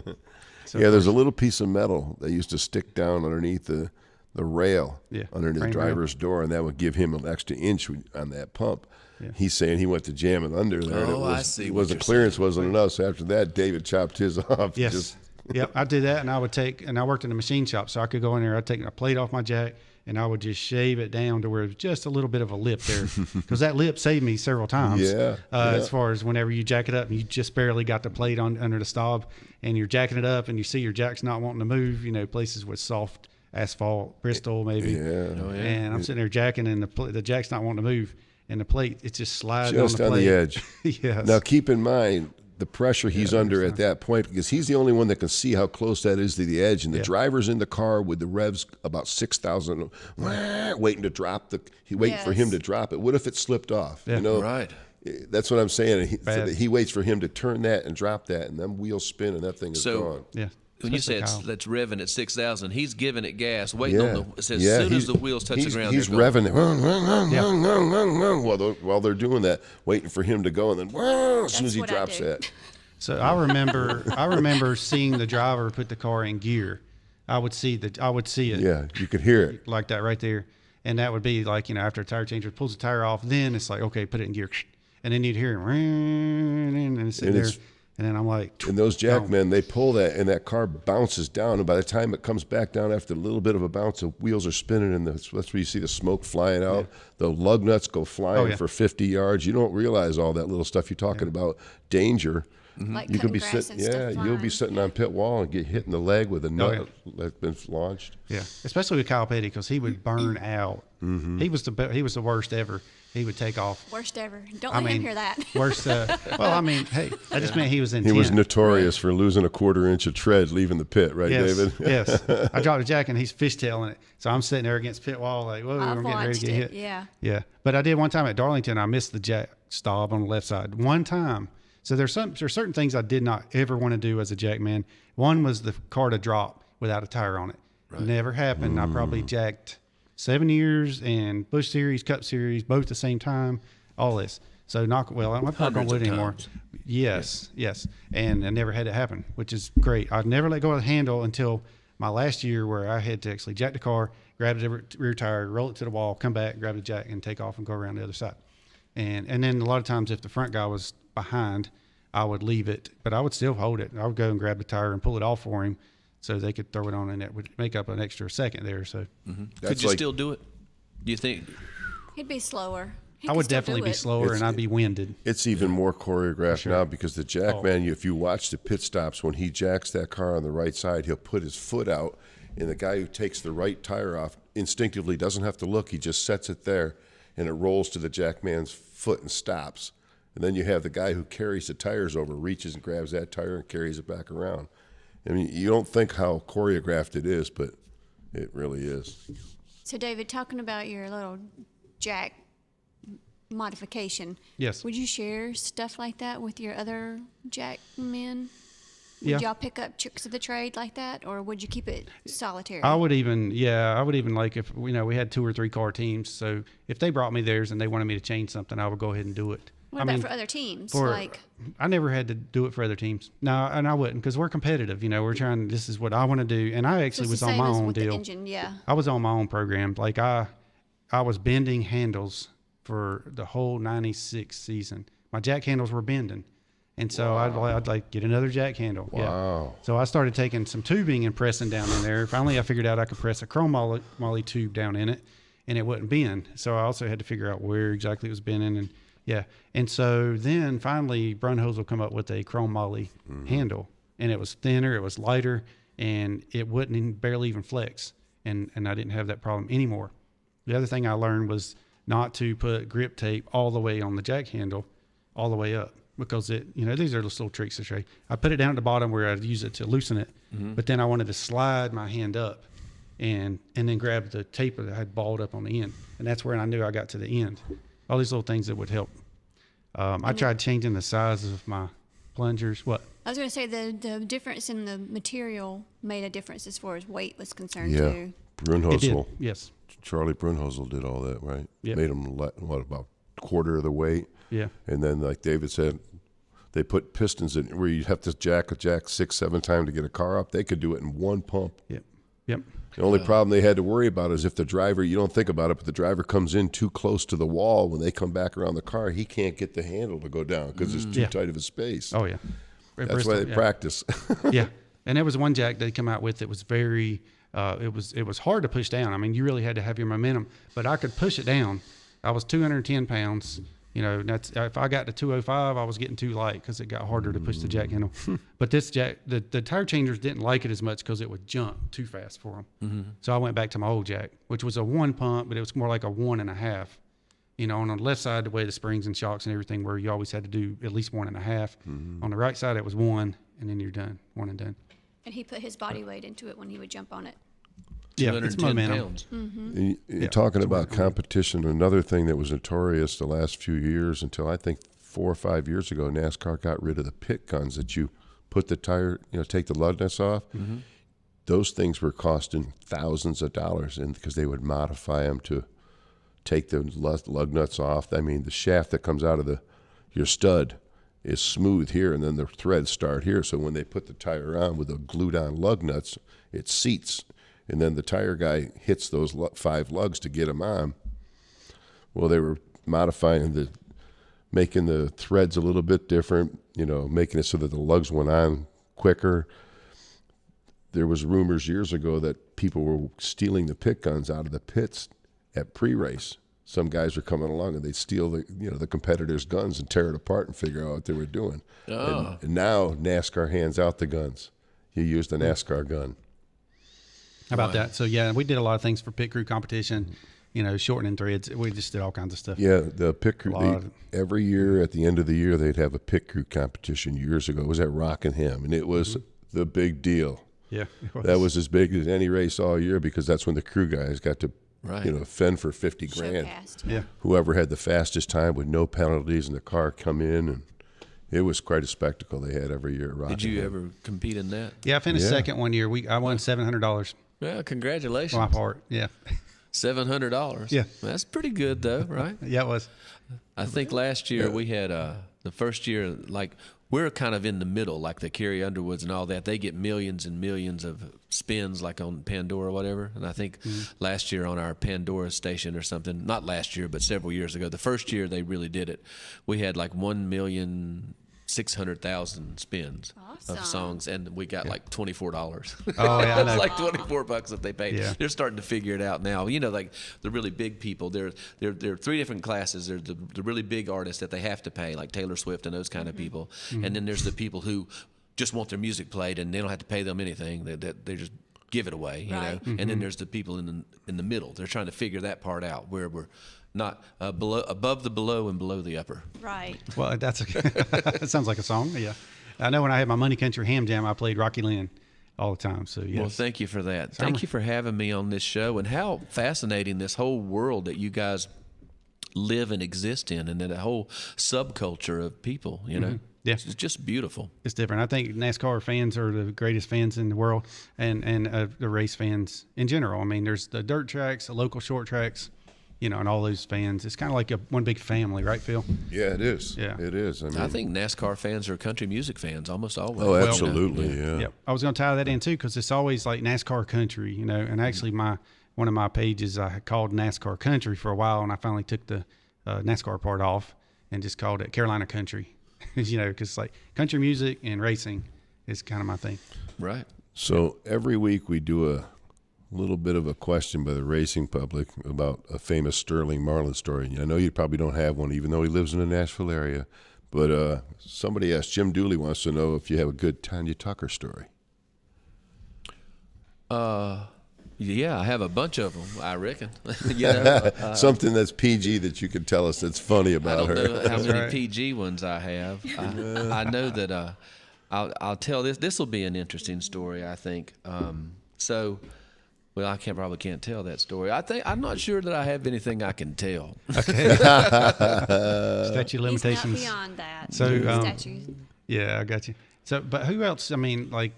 Speaker 2: So
Speaker 3: Yeah, there's a little piece of metal that used to stick down underneath the rail, underneath the driver's door, and that would give him an extra inch on that pump. Yeah. He's saying he went to jam it under there.
Speaker 5: Oh, I see.
Speaker 3: It wasn't clearance, wasn't enough. So after that, David chopped his off.
Speaker 2: Yes. Yep, I did that, and I worked in a machine shop, so I could go in there. I'd take a plate off my jack, and I would just shave it down to where it was just a little bit of a lip there, because that lip saved me several times. As far as whenever you jack it up and you just barely got the plate under the stop, and you're jacking it up, and you see your jack's not wanting to move. Places with soft asphalt, Bristol maybe. And I'm sitting there jacking, and the jack's not wanting to move, and the plate it's just sliding
Speaker 3: just
Speaker 2: on the plate.
Speaker 3: edge.
Speaker 2: Yes.
Speaker 3: Now keep in mind the pressure he's under at that point, because he's the only one that can see how close that is to the edge, and the driver's in the car with the revs about 6,000, waiting to drop waiting for him to drop it. What if it slipped off?
Speaker 5: Right.
Speaker 3: That's what I'm saying. He waits for him to turn that and drop that, and then wheels spin, and that thing is gone.
Speaker 2: Yeah.
Speaker 5: When you say that's revving at 6,000, he's giving it gas, waiting on as soon as the wheels touch the ground.
Speaker 3: He's revving it while they're doing that, waiting for him to go, and then as soon as he drops that.
Speaker 2: So I remember seeing the driver put the car in gear. I would see it.
Speaker 3: Yeah, you could hear it
Speaker 2: like that right there, and that would be like after a tire changer pulls the tire off, then it's like, okay, put it in gear, and then you'd hear him, and it's sitting there. And then I'm like,
Speaker 3: and those jackmen, they pull that, and that car bounces down. And by the time it comes back down after a little bit of a bounce, the wheels are spinning, and that's where you see the smoke flying out. Yeah. The lug nuts go flying for 50 yards. You don't realize all that little stuff you're talking about. Danger.
Speaker 4: Mm-hmm. Like
Speaker 3: you can be
Speaker 4: sitting,
Speaker 3: you'll be sitting on pit wall and get hit in the leg with a nut that's been launched.
Speaker 2: Yeah, especially with Kyle Petty, because he would burn out. Mm-hmm. He was the worst ever. He would take off.
Speaker 4: Worst ever. Don't let him hear that.
Speaker 2: Worst. Hey, I just meant he was intense.
Speaker 3: He was notorious for losing a quarter-inch of tread leaving the pit, right, David?
Speaker 2: Yes. I dropped a jack, and he's fishtailing it. So I'm sitting there against pit wall like, whoa, I'm getting ready to get hit.
Speaker 4: Yeah.
Speaker 2: Yeah. But I did one time at Darlington. I missed the jack stop on the left side one time. So there's certain things I did not ever want to do as a jack man. One was the car to drop without a tire on it. Right. Never happened. I probably jacked 7 years and Busch Series, Cup Series, both at the same time, all this. So I don't have to knock on wood anymore. Yes. And I never had it happen, which is great. I'd never let go of the handle until my last year, where I had to actually jack the car, grab the rear tire, roll it to the wall, come back, grab the jack, and take off and go around the other side. And then a lot of times if the front guy was behind, I would leave it, but I would still hold it. I would go and grab the tire and pull it off for him, so they could throw it on, and it would make up an extra second there. So,
Speaker 5: could you still do it? Do you think?
Speaker 4: He'd be slower.
Speaker 2: I would definitely be slower, and I'd be winded.
Speaker 3: It's even more choreographed now, because the jackman, if you watch the pit stops, when he jacks that car on the right side, he'll put his foot out, and the guy who takes the right tire off instinctively doesn't have to look. He just sets it there, and it rolls to the jackman's foot and stops. And then you have the guy who carries the tires over, reaches and grabs that tire and carries it back around. I mean, you don't think how choreographed it is, but it really is.
Speaker 4: So, David, talking about your little jack modification,
Speaker 2: yes,
Speaker 4: would you share stuff like that with your other jack men?
Speaker 2: Would
Speaker 4: y'all pick up tricks of the trade like that, or would you keep it solitary?
Speaker 2: I would even like if we had 2 or 3 car teams. So if they brought me theirs and they wanted me to change something, I would go ahead and do it.
Speaker 4: What about for other teams?
Speaker 2: I never had to do it for other teams. No, and I wouldn't, because we're competitive. We're trying. This is what I want to do, and I actually was on my own deal.
Speaker 4: Engine, yeah.
Speaker 2: I was on my own program. Like I was bending handles for the whole '96 season. My jack handles were bending, and so I'd like get another jack handle.
Speaker 3: Wow.
Speaker 2: Yeah. So I started taking some tubing and pressing down in there. Finally, I figured out I could press a chrome moly tube down in it, and it wouldn't bend. So I also had to figure out where exactly it was bending and. Yeah, and so then finally Brunhose will come up with a chrome moly handle, and it was thinner, it was lighter, and it wouldn't barely even flex, and I didn't have that problem anymore. The other thing I learned was not to put grip tape all the way on the jack handle, all the way up, because these are just little tricks to show you. I put it down at the bottom where I'd use it to loosen it, but then I wanted to slide my hand up and then grab the tape that I had balled up on the end. And that's where I knew I got to the end. All these little things that would help. I tried changing the size of my plungers. What?
Speaker 4: I was going to say the difference in the material made a difference as far as weight was concerned,
Speaker 3: Yeah.
Speaker 4: too.
Speaker 3: Brunhosel.
Speaker 2: Yes.
Speaker 3: Charlie Brunhosel did all that, right?
Speaker 2: Yep.
Speaker 3: Made them, about quarter of the weight?
Speaker 2: Yeah.
Speaker 3: And then, like David said, they put pistons in where you have to jack 6-7 times to get a car up. They could do it in one pump.
Speaker 2: Yep.
Speaker 3: The only problem they had to worry about is if the driver, you don't think about it, but the driver comes in too close to the wall, when they come back around the car, he can't get the handle to go down because it's too tight of a space.
Speaker 2: Oh, yeah.
Speaker 3: That's why they practice.
Speaker 2: Yeah. And there was one jack they come out with that was very, it was hard to push down. I mean, you really had to have your momentum, but I could push it down. I was 210 pounds. That's if I got to 205, I was getting too light because it got harder to push the jack handle. But this jack, the tire changers didn't like it as much because it would jump too fast for them. So I went back to my old jack, which was a 1 pump, but it was more like a 1.5. On the left side, the way the springs and shocks and everything were, you always had to do at least 1.5. On the right side, it was 1, and then you're done, 1 and done.
Speaker 4: And he put his body weight into it when he would jump on it.
Speaker 2: Yeah, it's
Speaker 5: 210
Speaker 2: momentum.
Speaker 5: pounds.
Speaker 3: You're talking about competition. Another thing that was notorious the last few years, until I think 4 or 5 years ago, NASCAR got rid of the pit guns that you put the tire, take the lug nuts off. Those things were costing thousands of dollars, and because they would modify them to take the lug nuts off. I mean, the shaft that comes out of your stud is smooth here, and then the threads start here. So when they put the tire on with the glued-on lug nuts, it seats. And then the tire guy hits those 5 lugs to get them on. Well, they were modifying making the threads a little bit different, making it so that the lugs went on quicker. There was rumors years ago that people were stealing the pit guns out of the pits at pre-race. Some guys were coming along and they'd steal the competitors' guns and tear it apart and figure out what they were doing.
Speaker 5: Oh.
Speaker 3: And now NASCAR hands out the guns. You use the NASCAR gun.
Speaker 2: How about that? So, yeah, we did a lot of things for pit crew competition, shortening threads. We just did all kinds of stuff.
Speaker 3: Yeah, the pit crew, every year at the end of the year, they'd have a pit crew competition. Years ago, it was at Rockingham, and it was the big deal.
Speaker 2: Yeah.
Speaker 3: That was as big as any race all year because that's when the crew guys got to, fend for 50 grand.
Speaker 2: Yeah.
Speaker 3: Whoever had the fastest time with no penalties and the car come in, and it was quite a spectacle they had every year at Rockingham.
Speaker 5: Did you ever compete in that?
Speaker 2: Yeah, I finished second one year. I won $700.
Speaker 5: Well, congratulations.
Speaker 2: On my part, yeah.
Speaker 5: $700.
Speaker 2: Yeah.
Speaker 5: That's pretty good, though, right?
Speaker 2: Yeah, it was.
Speaker 5: I think last year we had the first year, like, we're kind of in the middle, like the Carrie Underwoods and all that. They get millions and millions of spins, like on Pandora or whatever. And I think last year on our Pandora station or something, not last year, but several years ago, the first year they really did it, we had like 1,600,000 spins of songs, and we got like $24.
Speaker 2: Oh, yeah, I know.
Speaker 5: It's like $24 that they paid.
Speaker 2: Yeah.
Speaker 5: They're starting to figure it out now. Like the really big people, there are 3 different classes. There's the really big artists that they have to pay, like Taylor Swift and those kind of people. And then there's the people who just want their music played and they don't have to pay them anything. They just give it away, you know. And then there's the people in the middle. They're trying to figure that part out, where we're not above the below and below the upper.
Speaker 4: Right.
Speaker 2: Well, that sounds like a song. Yeah, I know when I had my Money Country Ham Jam, I played Rockie Lynne all the time. So yes.
Speaker 5: Well, thank you for that. Thank you for having me on this show, and how fascinating this whole world that you guys live and exist in, and that whole subculture of people. You know,
Speaker 2: Yeah.
Speaker 5: It's just beautiful.
Speaker 2: It's different. I think NASCAR fans are the greatest fans in the world, and the race fans in general. I mean, there's the dirt tracks, the local short tracks, and all those fans. It's kind of like one big family, right, Phil?
Speaker 3: Yeah, it is.
Speaker 2: Yeah.
Speaker 3: It is.
Speaker 5: I think NASCAR fans are country music fans almost always.
Speaker 3: Oh, absolutely, yeah.
Speaker 2: I was going to tie that in too, because it's always like NASCAR country, and actually one of my pages I had called NASCAR country for a while, and I finally took the NASCAR part off and just called it Carolina country, because like country music and racing is kind of my thing.
Speaker 5: Right.
Speaker 3: So every week we do a little bit of a question by the racing public about a famous Sterling Marlin story. I know you probably don't have one, even though he lives in the Nashville area, but somebody asked, Jim Dooley wants to know if you have a good Tanya Tucker story.
Speaker 5: Yeah, I have a bunch of them, I reckon. You know,
Speaker 3: Something that's PG that you could tell us that's funny
Speaker 5: I
Speaker 3: about
Speaker 5: don't
Speaker 3: her.
Speaker 5: know how many PG ones I have. I know that I'll tell this. This will be an interesting story, I think. Well, I probably can't tell that story. I'm not sure that I have anything I can tell.
Speaker 2: Okay. Statute of limitations.
Speaker 4: He's not beyond that.
Speaker 2: So,
Speaker 4: Statute.
Speaker 2: yeah, I got you. So, but who else? I mean, like,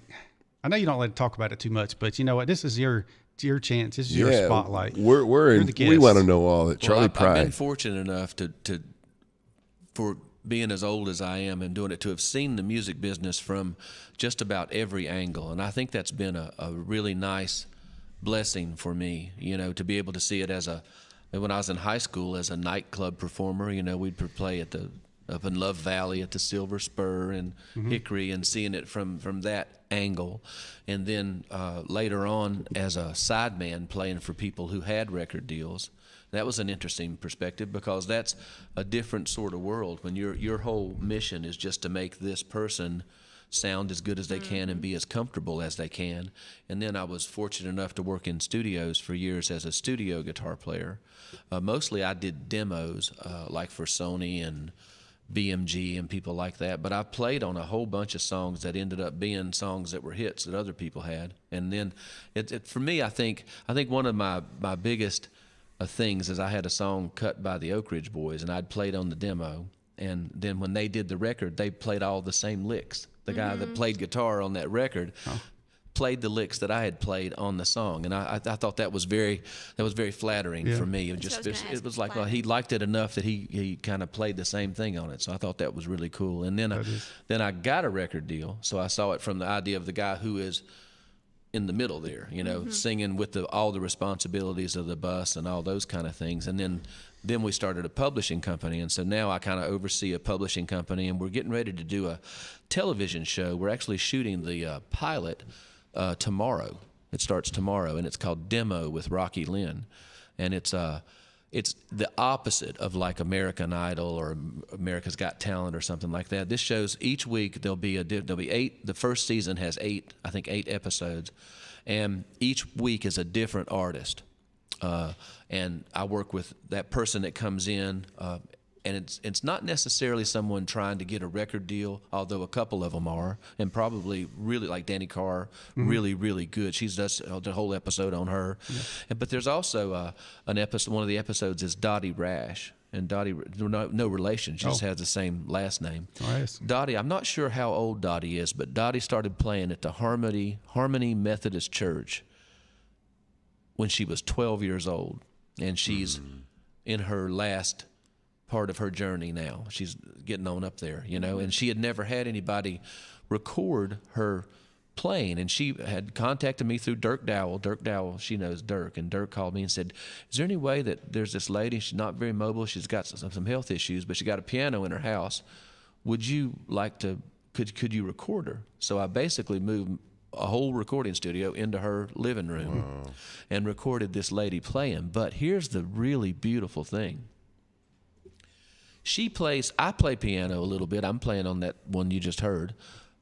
Speaker 2: I know you don't like to talk about it too much, but you know what? This is your chance. This is your spotlight.
Speaker 3: We're in. We want to know all that. Charlie Pride.
Speaker 5: I've been fortunate enough for being as old as I am and doing it, to have seen the music business from just about every angle, and I think that's been a really nice blessing for me, you know, to be able to see it when I was in high school as a nightclub performer. You know, we'd play up in Love Valley at the Silver Spur and Hickory, and seeing it from that angle, and then later on as a sideman playing for people who had record deals. That was an interesting perspective, because that's a different sort of world when your whole mission is just to make this person sound as good as they can and be as comfortable as they can. And then I was fortunate enough to work in studios for years as a studio guitar player. Mostly I did demos like for Sony and BMG and people like that, but I played on a whole bunch of songs that ended up being songs that were hits that other people had. And then for me, I think one of my biggest things is I had a song cut by the Oak Ridge Boys, and I'd played on the demo, and then when they did the record, they played all the same licks. The guy that played guitar on that record played the licks that I had played on the song, and I thought that was very flattering for me. It was like, well, he liked it enough that he kind of played the same thing on it, so I thought that was really cool. And then I got a record deal, so I saw it from the idea of the guy who is in the middle there, you know, singing with all the responsibilities of the bus and all those kind of things. And then we started a publishing company, and so now I kind of oversee a publishing company, and we're getting ready to do a television show. We're actually shooting the pilot tomorrow. It starts tomorrow, and it's called Demo with Rockie Lynne, and it's the opposite of like American Idol or America's Got Talent or something like that. This shows each week there'll be 8. The first season has 8 episodes, and each week is a different artist. And I work with that person that comes in, and it's not necessarily someone trying to get a record deal, although a couple of them are, and probably really, like Danny Carr, really, really good. She does the whole episode on her. Yeah. But there's also an episode. One of the episodes is Dottie Rash, and Dottie, no relation. She just has the same last name.
Speaker 2: Nice.
Speaker 5: Dottie, I'm not sure how old Dottie is, but Dottie started playing at the Harmony Methodist Church when she was 12 years old, and she's in her last part of her journey now. She's getting on up there, you know, and she had never had anybody record her playing, and she had contacted me through Dirk Dowell. Dirk Dowell, she knows Dirk, and Dirk called me and said, is there any way that there's this lady, she's not very mobile, she's got some health issues, but she got a piano in her house. Would you like to, could you record her? So I basically moved a whole recording studio into her living room and recorded this lady playing. But here's the really beautiful thing. I play piano a little bit. I'm playing on that one you just heard.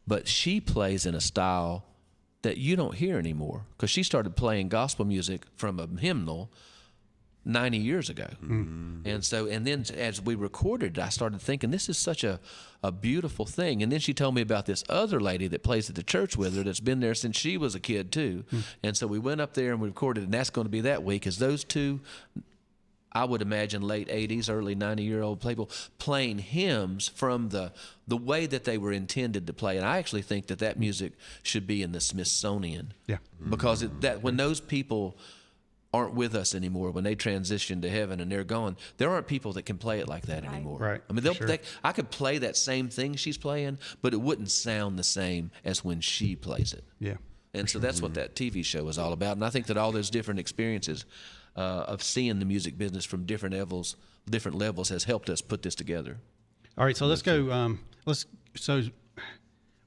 Speaker 5: But she plays in a style that you don't hear anymore, because she started playing gospel music from a hymnal 90 years ago. And then as we recorded, I started thinking, this is such a beautiful thing. And then she told me about this other lady that plays at the church with her that's been there since she was a kid too. And so we went up there and we recorded, and that's going to be that week, as those two, I would imagine late 80s, early 90-year-old people playing hymns from the way that they were intended to play. And I actually think that music should be in the Smithsonian. Yeah. Because when those people aren't with us anymore, when they transition to heaven and they're gone, there aren't people that can play it like that anymore. Right. I mean, I could play that same thing she's playing, but it wouldn't sound the same as when she plays it. Yeah. And so that's what that TV show is all about. And I think that all those different experiences of seeing the music business from different levels has helped us put this together. All right, so let's go.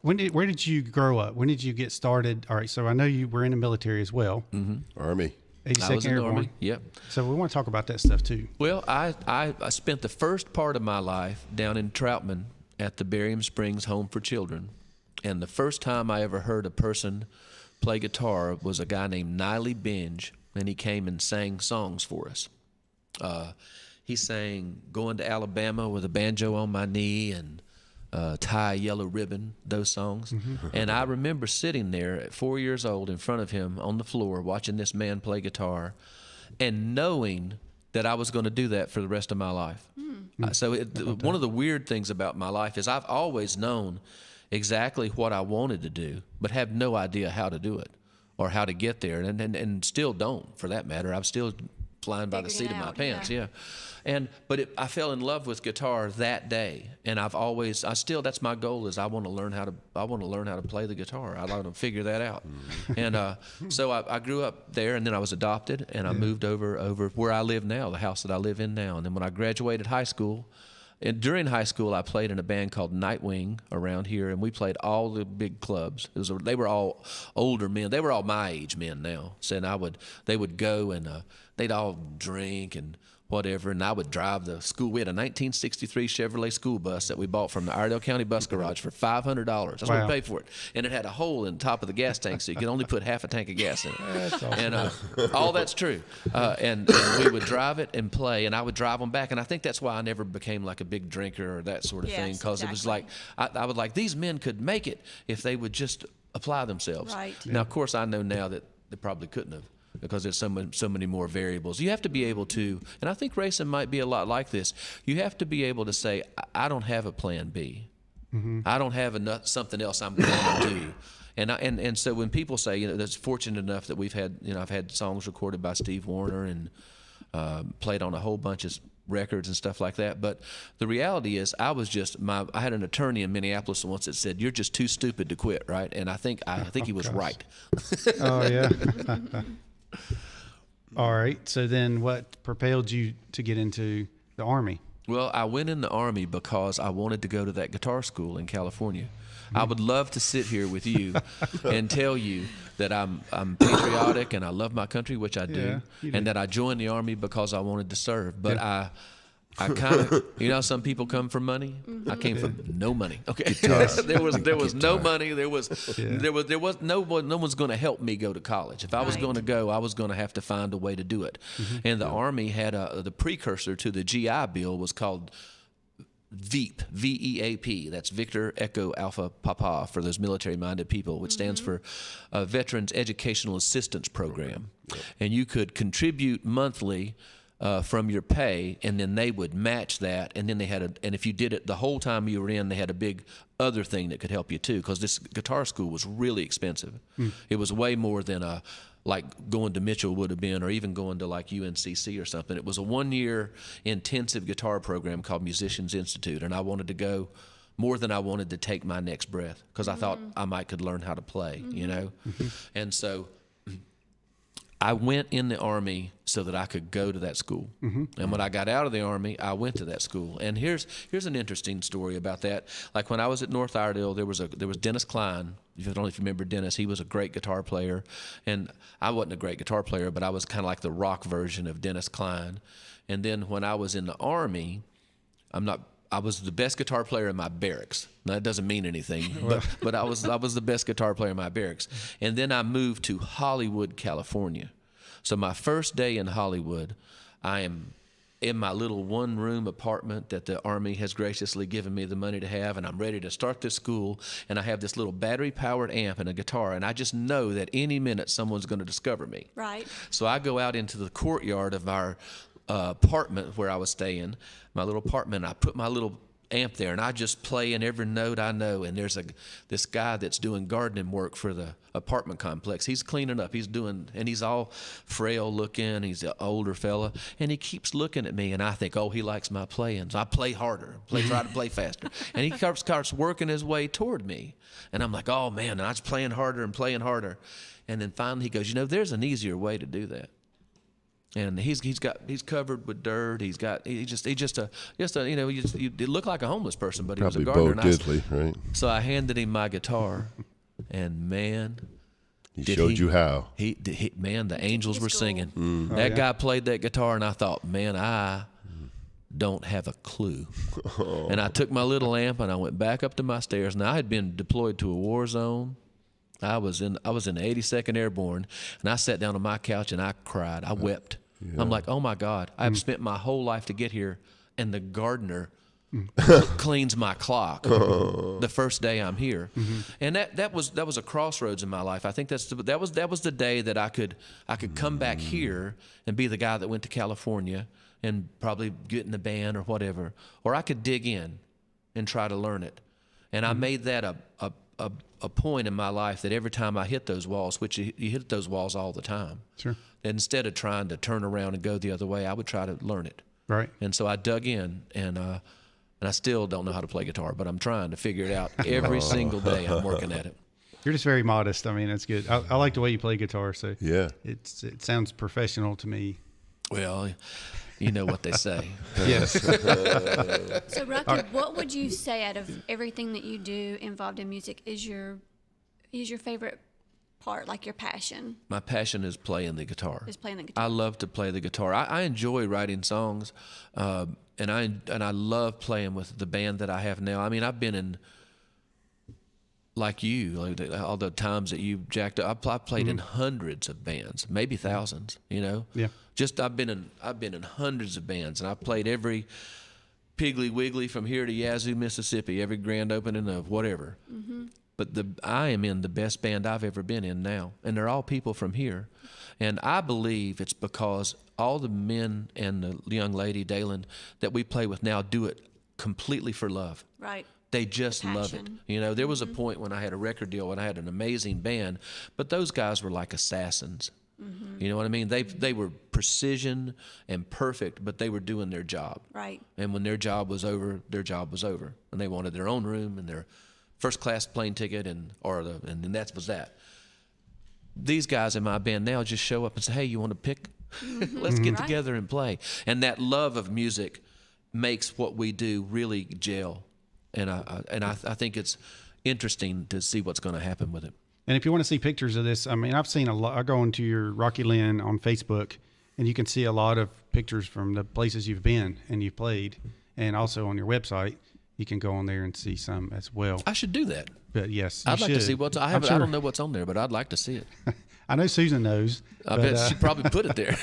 Speaker 2: Where did you grow up? When did you get started? All right, so I know you were in the military as well.
Speaker 3: Army.
Speaker 2: 82nd Airborne.
Speaker 5: Army. Yep.
Speaker 2: So we want to talk about that stuff too.
Speaker 5: Well, I spent the first part of my life down in Troutman at the Barium Springs Home for Children, and the first time I ever heard a person play guitar was a guy named Niley Binge, and he came and sang songs for us. He sang "Going to Alabama with a Banjo on My Knee" and "Tie a Yellow Ribbon," those songs. And I remember sitting there at 4 years old in front of him on the floor watching this man play guitar and knowing that I was going to do that for the rest of my life. One of the weird things about my life is I've always known exactly what I wanted to do, but have no idea how to do it or how to get there, and still don't, for that matter. I'm still flying by the seat of my pants, yeah. But I fell in love with guitar that day, and that's my goal, is I want to learn how to play the guitar. I want to figure that out. And so I grew up there, and then I was adopted, and I moved over where I live now, the house that I live in now. And then when I graduated high school, and during high school, I played in a band called Nightwing around here, and we played all the big clubs. They were all older men. They were all my age men now. So they would go and they'd all drink and whatever, and I would drive the school. We had a 1963 Chevrolet school bus that we bought from the Iredell County Bus Garage for $500. That's what we paid for it. And it had a hole in the top of the gas tank, so you could only put half a tank of gas in it. That's awesome. And all that's true. And we would drive it and play, and I would drive them back. And I think that's why I never became like a big drinker or that sort of thing, because it was like, I would like, these men could make it if they would just apply themselves.
Speaker 4: Right.
Speaker 5: Now, of course, I know now that they probably couldn't have, because there's so many more variables. You have to be able to, and I think racing might be a lot like this, you have to be able to say, I don't have a plan B. I don't have something else I'm going to do. And so when people say, that's fortunate enough that we've had, I've had songs recorded by Steve Wariner and played on a whole bunch of records and stuff like that. But the reality is, I had an attorney in Minneapolis once that said, "You're just too stupid to quit," right? And I think he was right.
Speaker 2: Oh yeah. All right. So then what propelled you to get into the Army?
Speaker 5: Well, I went in the Army because I wanted to go to that guitar school in California. I would love to sit here with you and tell you that I'm patriotic and I love my country, which I do, and that I joined the Army because I wanted to serve. But I kind of, some people come from money. I came from no money. Okay, there was no money. There was no one's going to help me go to college. If I was going to go, I was going to have to find a way to do it. And the Army had the precursor to the GI Bill was called VEAP, V-E-A-P. That's Victor Echo Alpha Papa for those military-minded people, which stands for Veterans Educational Assistance Program. And you could contribute monthly from your pay, and then they would match that. And then they had and if you did it the whole time you were in, they had a big other thing that could help you too, because this guitar school was really expensive. It was way more than like going to Mitchell would have been, or even going to like UNCC or something. It was a 1-year intensive guitar program called Musicians Institute, and I wanted to go more than I wanted to take my next breath, because I thought I could learn how to play, And so I went in the Army so that I could go to that school. And when I got out of the Army, I went to that school. And here's an interesting story about that. Like when I was at North Iredell, there was Dennis Klein. I don't know if you remember Dennis. He was a great guitar player. And I wasn't a great guitar player, but I was kind of like the rock version of Dennis Klein. And then when I was in the Army, I was the best guitar player in my barracks. Now, that doesn't mean anything, but I was the best guitar player in my barracks. And then I moved to Hollywood, California. So my first day in Hollywood, I am in my little one-room apartment that the Army has graciously given me the money to have, and I'm ready to start this school, and I have this little battery-powered amp and a guitar, and I just know that any minute someone's going to discover me. Right. So I go out into the courtyard of our apartment where I was staying, my little apartment. I put my little amp there, and I just play in every note I know. And there's this guy that's doing gardening work for the apartment complex. He's cleaning up. And he's all frail looking. He's an older fella, and he keeps looking at me, and I think, oh, he likes my playing. So I play harder, try to play faster. And he starts working his way toward me, and I'm like, oh man, and I was playing harder. And then finally he goes, there's an easier way to do that. And he's covered with dirt. He looked like a homeless person, but he was a gardener.
Speaker 3: Probably Bo Diddley, right?
Speaker 5: So I handed him my guitar, and man,
Speaker 3: he showed you how.
Speaker 5: Man, the angels were singing. That guy played that guitar, and I thought, man, I don't have a clue. And I took my little amp and I went back up to my stairs. Now I had been deployed to a war zone. I was in the 82nd Airborne, and I sat down on my couch and I cried. I wept. I'm like, oh my God, I've spent my whole life to get here, and the gardener cleans my clock the first day I'm here. And that was a crossroads in my life. I think that was the day that I could come back here and be the guy that went to California and probably get in the band or whatever, or I could dig in and try to learn it. And I made that a point in my life that every time I hit those walls, which you hit those walls all the time,
Speaker 2: Sure.
Speaker 5: instead of trying to turn around and go the other way, I would try to learn it.
Speaker 2: Right.
Speaker 5: And so I dug in, and I still don't know how to play guitar, but I'm trying to figure it out every single day. I'm working at it.
Speaker 2: You're just very modest. I mean, that's good. I like the way you play guitar. So
Speaker 3: Yeah.
Speaker 2: it sounds professional to me.
Speaker 5: Well, you know what they say.
Speaker 2: Yes.
Speaker 4: So, Rocky, what would you say out of everything that you do involved in music is your favorite part, like your passion?
Speaker 5: My passion is playing the guitar.
Speaker 4: Is playing the guitar.
Speaker 5: I love to play the guitar. I enjoy writing songs, and I love playing with the band that I have now. I mean, I've been in, like you, all the times that you've jacked up. I've played in hundreds of bands, maybe thousands. You know.
Speaker 2: Yeah.
Speaker 5: I've been in hundreds of bands, and I've played every Piggly Wiggly from here to Yazoo, Mississippi, every grand opening of whatever. But I am in the best band I've ever been in now, and they're all people from here. And I believe it's because all the men and the young lady, Dalen, that we play with now do it completely for love.
Speaker 4: Right.
Speaker 5: They just love it.
Speaker 4: Passion.
Speaker 5: You know, there was a point when I had a record deal and I had an amazing band, but those guys were like assassins. You know what I mean? They were precision and perfect, but they were doing their job.
Speaker 4: Right.
Speaker 5: And when their job was over, and they wanted their own room and their first class plane ticket, and that was that. These guys in my band now just show up and say, "Hey, you want to pick? Let's get together and play." And that love of music makes what we do really gel. And I think it's interesting to see what's going to happen with it.
Speaker 2: And if you want to see pictures of this, I mean, I've seen a lot. I go into your Rockie Lynne on Facebook, and you can see a lot of pictures from the places you've been and you've played. And also on your website, you can go on there and see some as well.
Speaker 5: I should do that.
Speaker 2: But yes,
Speaker 5: I'd like to
Speaker 2: should.
Speaker 5: see what's. I don't know what's on there, but I'd like to see it.
Speaker 2: I know Susan knows.
Speaker 5: I bet she probably put it there.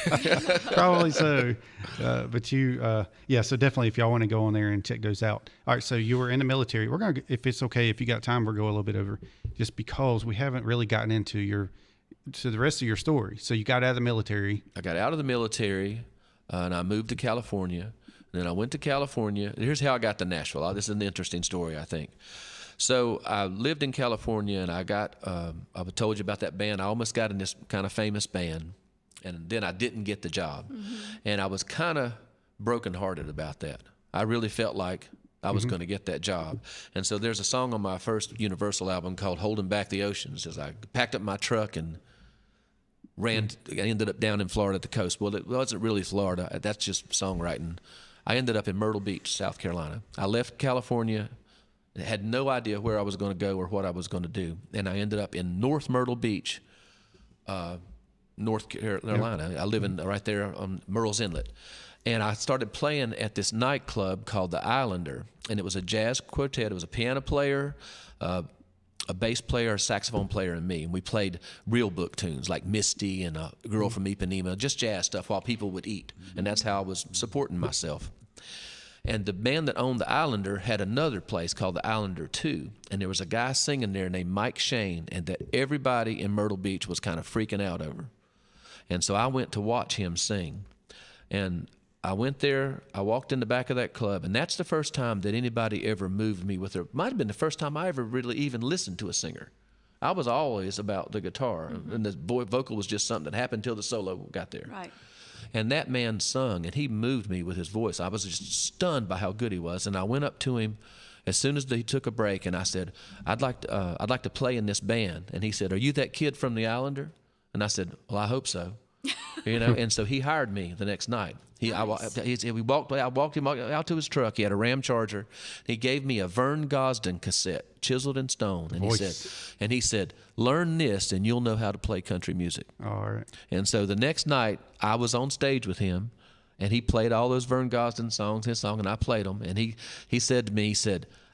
Speaker 2: Probably so. But you, so definitely if y'all want to go on there and check those out. All right, so you were in the military. We're going to, if it's okay, if you got time, we'll go a little bit over just because we haven't really gotten into the rest of your story. So you got out of the military.
Speaker 5: I got out of the military, and I moved to California. And then I went to California. Here's how I got to Nashville. This is an interesting story, I think. So I lived in California, and I told you about that band. I almost got in this kind of famous band, and then I didn't get the job. And I was kind of brokenhearted about that. I really felt like I was going to get that job. And so there's a song on my first Universal album called Holding Back the Oceans, as I packed up my truck and I ended up down in Florida at the coast. Well, it wasn't really Florida. That's just songwriting. I ended up in Myrtle Beach, South Carolina. I left California, had no idea where I was going to go or what I was going to do. And I ended up in North Myrtle Beach, North Carolina. I live right there on Murrells Inlet. And I started playing at this nightclub called The Islander. And it was a jazz quartet. It was a piano player, a bass player, a saxophone player, and me. And we played real book tunes like Misty and A Girl from Ipanema, just jazz stuff while people would eat. And that's how I was supporting myself. And the band that owned the Islander had another place called the Islander 2. And there was a guy singing there named Mike Shane, and that everybody in Myrtle Beach was kind of freaking out over. And so I went to watch him sing. And I went there, I walked in the back of that club, and that's the first time that anybody ever moved me with might have been the first time I ever really even listened to a singer. I was always about the guitar, and the vocal was just something that happened until the solo got there.
Speaker 4: Right.
Speaker 5: And that man sung, and he moved me with his voice. I was just stunned by how good he was. And I went up to him as soon as he took a break, and I said, I'd like to play in this band. And he said, "Are you that kid from the Islander?" And I said, "Well, I hope so." And so he hired me the next night. I walked him out to his truck. He had a Ram Charger. He gave me a Vern Gosdin cassette, chiseled in stone, and he said, "Learn this, and you'll know how to play country music."
Speaker 2: All right.
Speaker 5: And so the next night, I was on stage with him, and he played all those Vern Gosdin songs, his song, and I played them. And he said to me,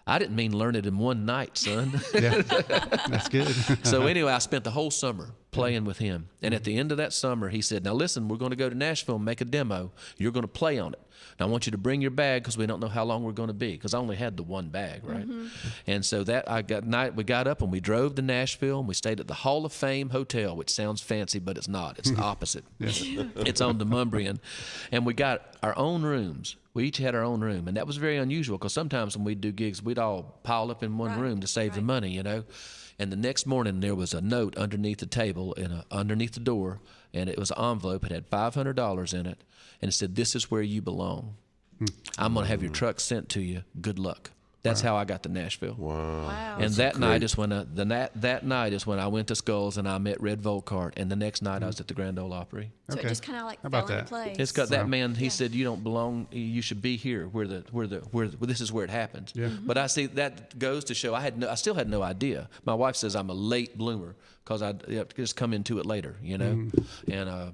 Speaker 5: I didn't mean learn it in one night, son.
Speaker 2: Yeah, that's good.
Speaker 5: So anyway, I spent the whole summer playing with him. And at the end of that summer, he said, now listen, we're going to go to Nashville and make a demo. You're going to play on it. Now I want you to bring your bag because we don't know how long we're going to be, because I only had the one bag, right? And so we got up and we drove to Nashville, and we stayed at the Hall of Fame Hotel, which sounds fancy, but it's not. It's the opposite. It's on the Mumbrian. And we got our own rooms. We each had our own room, and that was very unusual because sometimes when we'd do gigs, we'd all pile up in one room to save the money, you know. And the next morning, there was a note underneath the table and underneath the door, and it was an envelope. It had $500 in it, and it said, "This is where you belong. I'm going to have your truck sent to you. Good luck." That's how I got to Nashville.
Speaker 4: Wow.
Speaker 5: And that night is when that night is when I went to Skulls and I met Red Volkart. And the next night I was at the Grand Ole Opry.
Speaker 4: So it just kind of like
Speaker 2: How about
Speaker 4: fell into
Speaker 2: that?
Speaker 4: place.
Speaker 5: It's got that man. He said, "You don't belong. You should be here, where this is where it happens."
Speaker 2: Yeah.
Speaker 5: But I see that goes to show I still had no idea. My wife says I'm a late bloomer because I just come into it later, you know, and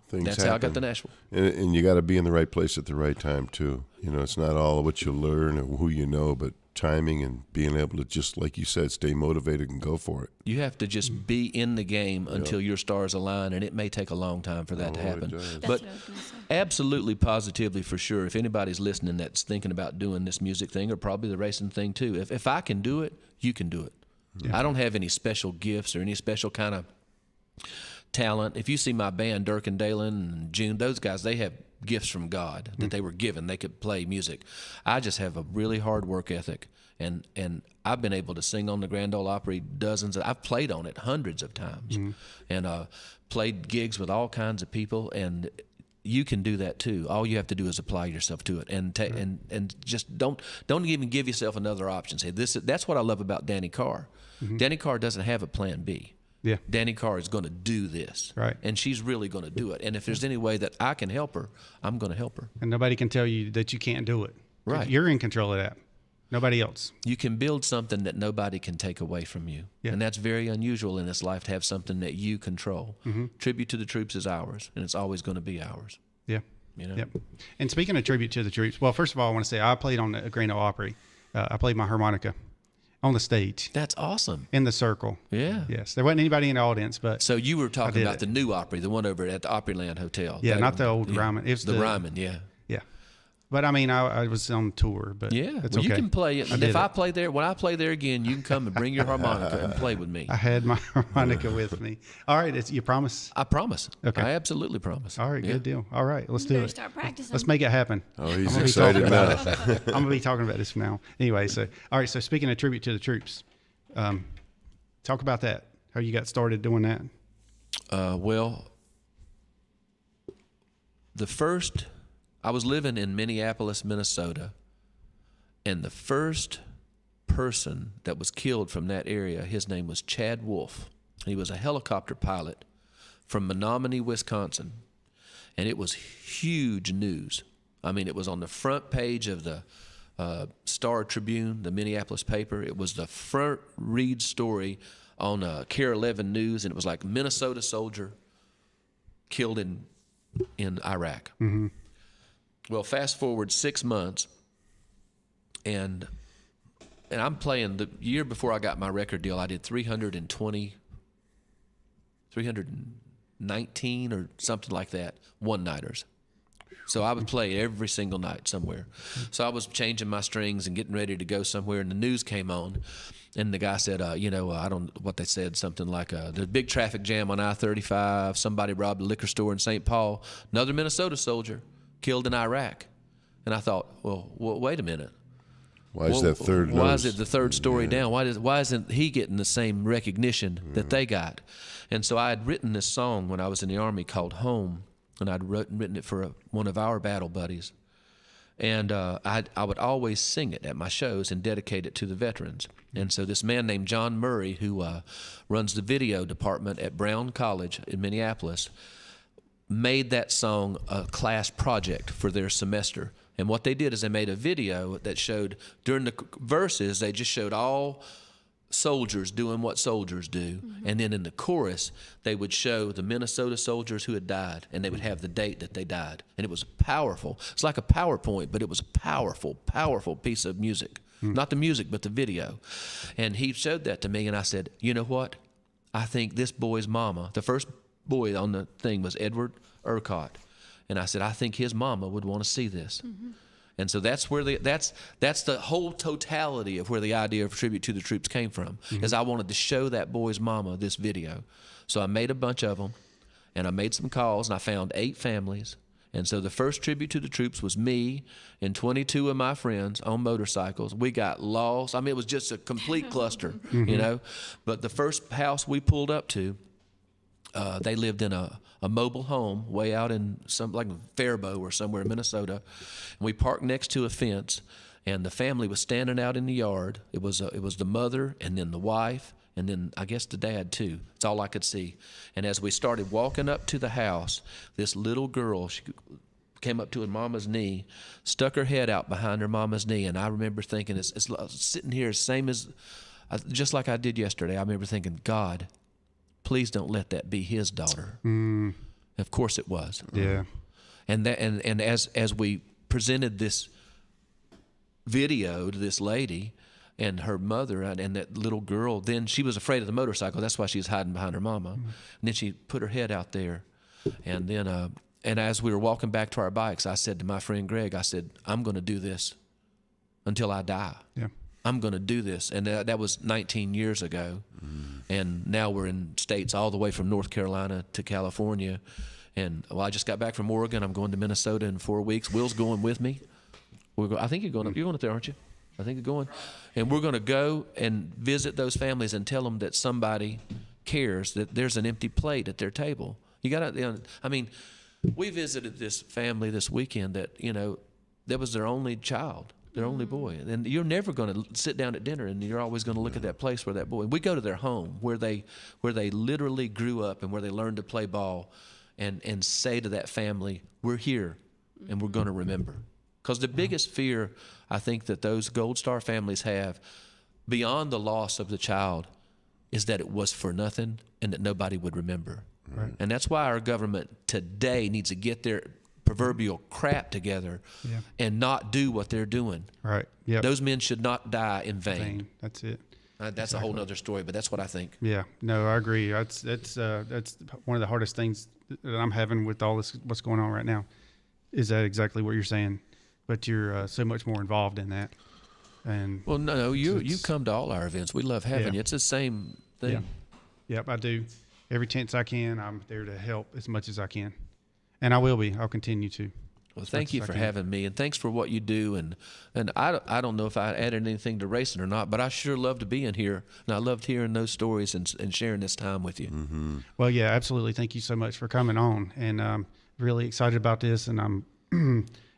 Speaker 3: Things
Speaker 5: that's
Speaker 3: happen.
Speaker 5: how I got to Nashville.
Speaker 3: And you got to be in the right place at the right time too. You know, it's not all what you learn or who you know, but timing and being able to, just like you said, stay motivated and go for it.
Speaker 5: You have to just be in the game until your stars align, and it may take a long time for that to happen.
Speaker 3: does.
Speaker 4: That's
Speaker 5: But
Speaker 4: what I was gonna say.
Speaker 5: absolutely, positively, for sure, if anybody's listening that's thinking about doing this music thing or probably the racing thing too, if I can do it, you can do it. I don't have any special gifts or any special kind of talent. If you see my band, Dirk and Dalen and June, those guys, they have gifts from God that they were given. They could play music. I just have a really hard work ethic, and I've been able to sing on the Grand Ole Opry I've played on it hundreds of times, and played gigs with all kinds of people, and you can do that too. All you have to do is apply yourself to it, and just don't even give yourself another option. Say that's what I love about Danny Carr. Danny Carr doesn't have a plan B.
Speaker 2: Yeah.
Speaker 5: Danny Carr is going to do this.
Speaker 2: Right.
Speaker 5: And she's really going to do it. And if there's any way that I can help her, I'm going to help her.
Speaker 2: And nobody can tell you that you can't do it.
Speaker 5: Right.
Speaker 2: You're in control of that. Nobody else.
Speaker 5: You can build something that nobody can take away from you.
Speaker 2: Yeah.
Speaker 5: And that's very unusual in this life, to have something that you control. Tribute to the Troops is ours, and it's always going to be ours.
Speaker 2: Yeah.
Speaker 5: You know?
Speaker 2: Yep. And speaking of tribute to the troops, well, first of all, I want to say I played on the Grand Ole Opry. I played my harmonica on the stage
Speaker 5: That's awesome.
Speaker 2: in the circle.
Speaker 5: Yeah.
Speaker 2: Yes. There wasn't anybody in the audience, but
Speaker 5: So you were talking
Speaker 2: did
Speaker 5: about
Speaker 2: it.
Speaker 5: the new Opry, the one over at the Opryland Hotel.
Speaker 2: yeah,
Speaker 5: That
Speaker 2: not
Speaker 5: one.
Speaker 2: the old
Speaker 5: Yeah.
Speaker 2: Ryman. It was
Speaker 5: The Ryman, yeah.
Speaker 2: Yeah. But I mean, I was on tour, but
Speaker 5: Yeah,
Speaker 2: it's
Speaker 5: well,
Speaker 2: okay.
Speaker 5: you can play it.
Speaker 2: I
Speaker 5: And
Speaker 2: did
Speaker 5: if
Speaker 2: it.
Speaker 5: I play there, when I play there again, you can come and bring your harmonica and play with me.
Speaker 2: I had my harmonica with me. All right. You promise?
Speaker 5: I promise.
Speaker 2: Okay.
Speaker 5: I absolutely promise.
Speaker 2: All right.
Speaker 5: Yeah.
Speaker 2: Good deal. All right. Let's
Speaker 4: You
Speaker 2: do
Speaker 4: better
Speaker 2: it.
Speaker 4: start practicing.
Speaker 2: Let's make it happen.
Speaker 3: Oh, he's
Speaker 2: I'm gonna be
Speaker 3: excited
Speaker 2: talking
Speaker 3: now.
Speaker 2: about it. I'm going to be talking about this from now. Anyway, so, all right. So speaking of tribute to the troops, talk about that. How you got started doing that.
Speaker 5: Well, I was living in Minneapolis, Minnesota, and the first person that was killed from that area, his name was Chad Wolf. He was a helicopter pilot from Menominee, Wisconsin, and it was huge news. I mean, it was on the front page of the Star Tribune, the Minneapolis paper. It was the front read story on KARE 11 News, and it was like Minnesota soldier killed in Iraq. Well, fast forward 6 months, and I'm playing. The year before I got my record deal, I did 319 or something like that, one-nighters. So I would play every single night somewhere. So I was changing my strings and getting ready to go somewhere, and the news came on, and the guy said, I don't what they said, something like, there's a big traffic jam on I-35, somebody robbed a liquor store in St. Paul, another Minnesota soldier killed in Iraq. And I thought, well, wait a minute.
Speaker 3: Why is that third
Speaker 5: Why
Speaker 3: news?
Speaker 5: is it the third story down? Why isn't he getting the same recognition that they got? And so I had written this song when I was in the Army called Home, and I'd written it for one of our battle buddies. And I would always sing it at my shows and dedicate it to the veterans. And so this man named John Murray, who runs the video department at Brown College in Minneapolis, made that song a class project for their semester. And what they did is they made a video that showed, during the verses, they just showed all soldiers doing what soldiers do. And then in the chorus, they would show the Minnesota soldiers who had died, and they would have the date that they died. And it was powerful. It's like a PowerPoint, but it was a powerful, powerful piece of music. not the music, but the video. And he showed that to me, and I said, you know what? I think this boy's mama, the first boy on the thing was Edward Urquhart, and I said, I think his mama would want to see this. And so that's where that's the whole totality of where the idea of Tribute to the Troops came from, is I wanted to show that boy's mama this video. So I made a bunch of them, and I made some calls, and I found 8 families. And so the first Tribute to the Troops was me and 22 of my friends on motorcycles. We got lost. I mean, it was just a complete cluster, you know. But the first house we pulled up to, they lived in a mobile home way out in some like Faribault or somewhere in Minnesota. And we parked next to a fence, and the family was standing out in the yard. It was the mother and then the wife and then I guess the dad too. That's all I could see. And as we started walking up to the house, this little girl, she came up to her mama's knee, stuck her head out behind her mama's knee, and I remember thinking, it's sitting here same as, just like I did yesterday. I remember thinking, God, please don't let that be his daughter. Of course it was.
Speaker 2: Yeah.
Speaker 5: And as we presented this video to this lady and her mother and that little girl, then she was afraid of the motorcycle. That's why she was hiding behind her mama. And then she put her head out there. And then, and as we were walking back to our bikes, I said to my friend Greg, I said, I'm going to do this until I die.
Speaker 2: Yeah.
Speaker 5: I'm going to do this. And that was 19 years ago. And now we're in states all the way from North Carolina to California. And well, I just got back from Oregon. I'm going to Minnesota in 4 weeks. Will's going with me. I think you're going up there, aren't you? I think you're going. And we're going to go and visit those families and tell them that somebody cares, that there's an empty plate at their table. You got to, I mean, we visited this family this weekend that, that was their only child, their only boy. And you're never going to sit down at dinner and you're always going to look at that place where that boy, we go to their home where they literally grew up and where they learned to play ball and say to that family, we're here and we're going to remember. Because the biggest fear I think that those Gold Star families have beyond the loss of the child is that it was for nothing and that nobody would remember. Right. And that's why our government today needs to get their proverbial crap together and not do what they're doing.
Speaker 2: Right. Yeah.
Speaker 5: Those men should not die in vain.
Speaker 2: That's it.
Speaker 5: That's a whole nother story, but that's what I think.
Speaker 2: Yeah. No, I agree. That's one of the hardest things that I'm having with all this, what's going on right now, is that exactly what you're saying. But you're so much more involved in that. And
Speaker 5: well, no, you come to all our events. We love having you. It's the same thing.
Speaker 2: Yeah. Yep, I do. Every chance I can, I'm there to help as much as I can. And I will be. I'll continue to.
Speaker 5: Well, thank you for having me, and thanks for what you do. And I don't know if I added anything to racing or not, but I sure love to be in here, and I loved hearing those stories and sharing this time with you.
Speaker 3: Mm-hmm.
Speaker 2: Well, yeah, absolutely. Thank you so much for coming on, and I'm really excited about this, and I'm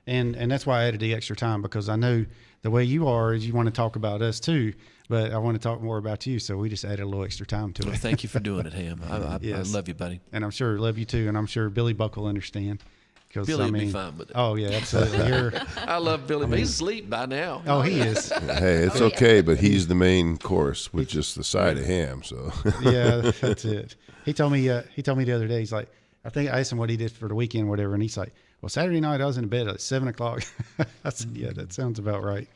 Speaker 2: and that's why I added the extra time, because I know the way you are is you want to talk about us too, but I want to talk more about you, so we just added a little extra time to it.
Speaker 5: Well, thank you for doing it, Hamm. I love you, buddy.
Speaker 2: And I'm sure love you too, and I'm sure Billy Buck will understand.
Speaker 5: Billy would be fine with it.
Speaker 2: Oh, yeah, absolutely.
Speaker 5: I love Billy, but he's asleep by now.
Speaker 2: Oh, he is.
Speaker 3: Hey, it's okay, but he's the main course with just the side of ham. So
Speaker 2: yeah, that's it. He told me the other day, he's like, I think I asked him what he did for the weekend, whatever, and he's like, well, Saturday night I was in bed at 7:00. I said, yeah, that sounds about right.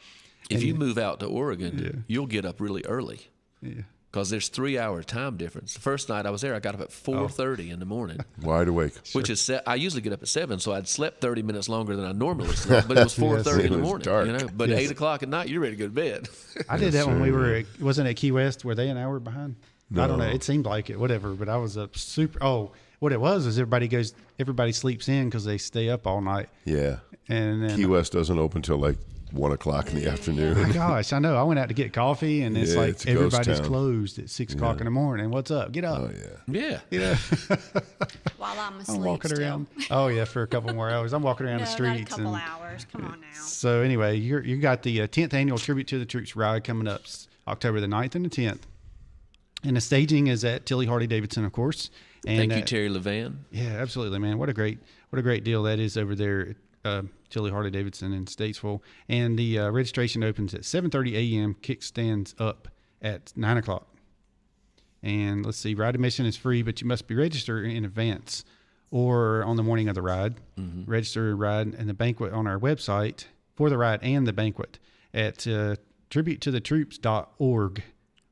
Speaker 5: If you move out to Oregon, you'll get up really early.
Speaker 2: Yeah.
Speaker 5: Because there's 3-hour time difference. The first night I was there, I got up at 4:30 in the morning.
Speaker 3: Wide awake.
Speaker 5: Which is, I usually get up at 7, so I'd slept 30 minutes longer than I normally slept. But it was 4:30 in the morning.
Speaker 3: Dark.
Speaker 5: But 8:00 at night, you're ready to go to bed.
Speaker 2: I did that when we were, wasn't it Key West? Were they an hour behind? No. I don't know. It seemed like it, whatever. But I was up super. Oh, what it was is everybody sleeps in because they stay up all night.
Speaker 3: Yeah.
Speaker 2: And then,
Speaker 3: Key West doesn't open till like 1:00 in the afternoon.
Speaker 2: Oh my gosh, I know. I went out to get coffee, and it's like
Speaker 3: it's
Speaker 2: everybody's closed at 6:00 in the morning. What's up? Get up.
Speaker 3: Oh yeah.
Speaker 5: Yeah.
Speaker 4: While I'm asleep.
Speaker 2: I'm walking
Speaker 4: still.
Speaker 2: around. Oh yeah, for a couple more hours. I'm walking around the streets.
Speaker 4: Not a couple hours. Come on now.
Speaker 2: So anyway, you got the 10th annual Tribute to the Troops ride coming up October the 9th and the 10th. And the staging is at Tilly Harley-Davidson, of course. And,
Speaker 5: Thank you, Terry Levan.
Speaker 2: Yeah, absolutely, man. What a great deal that is over there at Tilly Harley-Davidson in Statesville. And the registration opens at 7:30 a.m. Kickstands up at 9:00. And let's see, ride admission is free, but you must be registered in advance or on the morning of the ride. Register, ride, and the banquet on our website for the ride and the banquet at tributetothetroops.org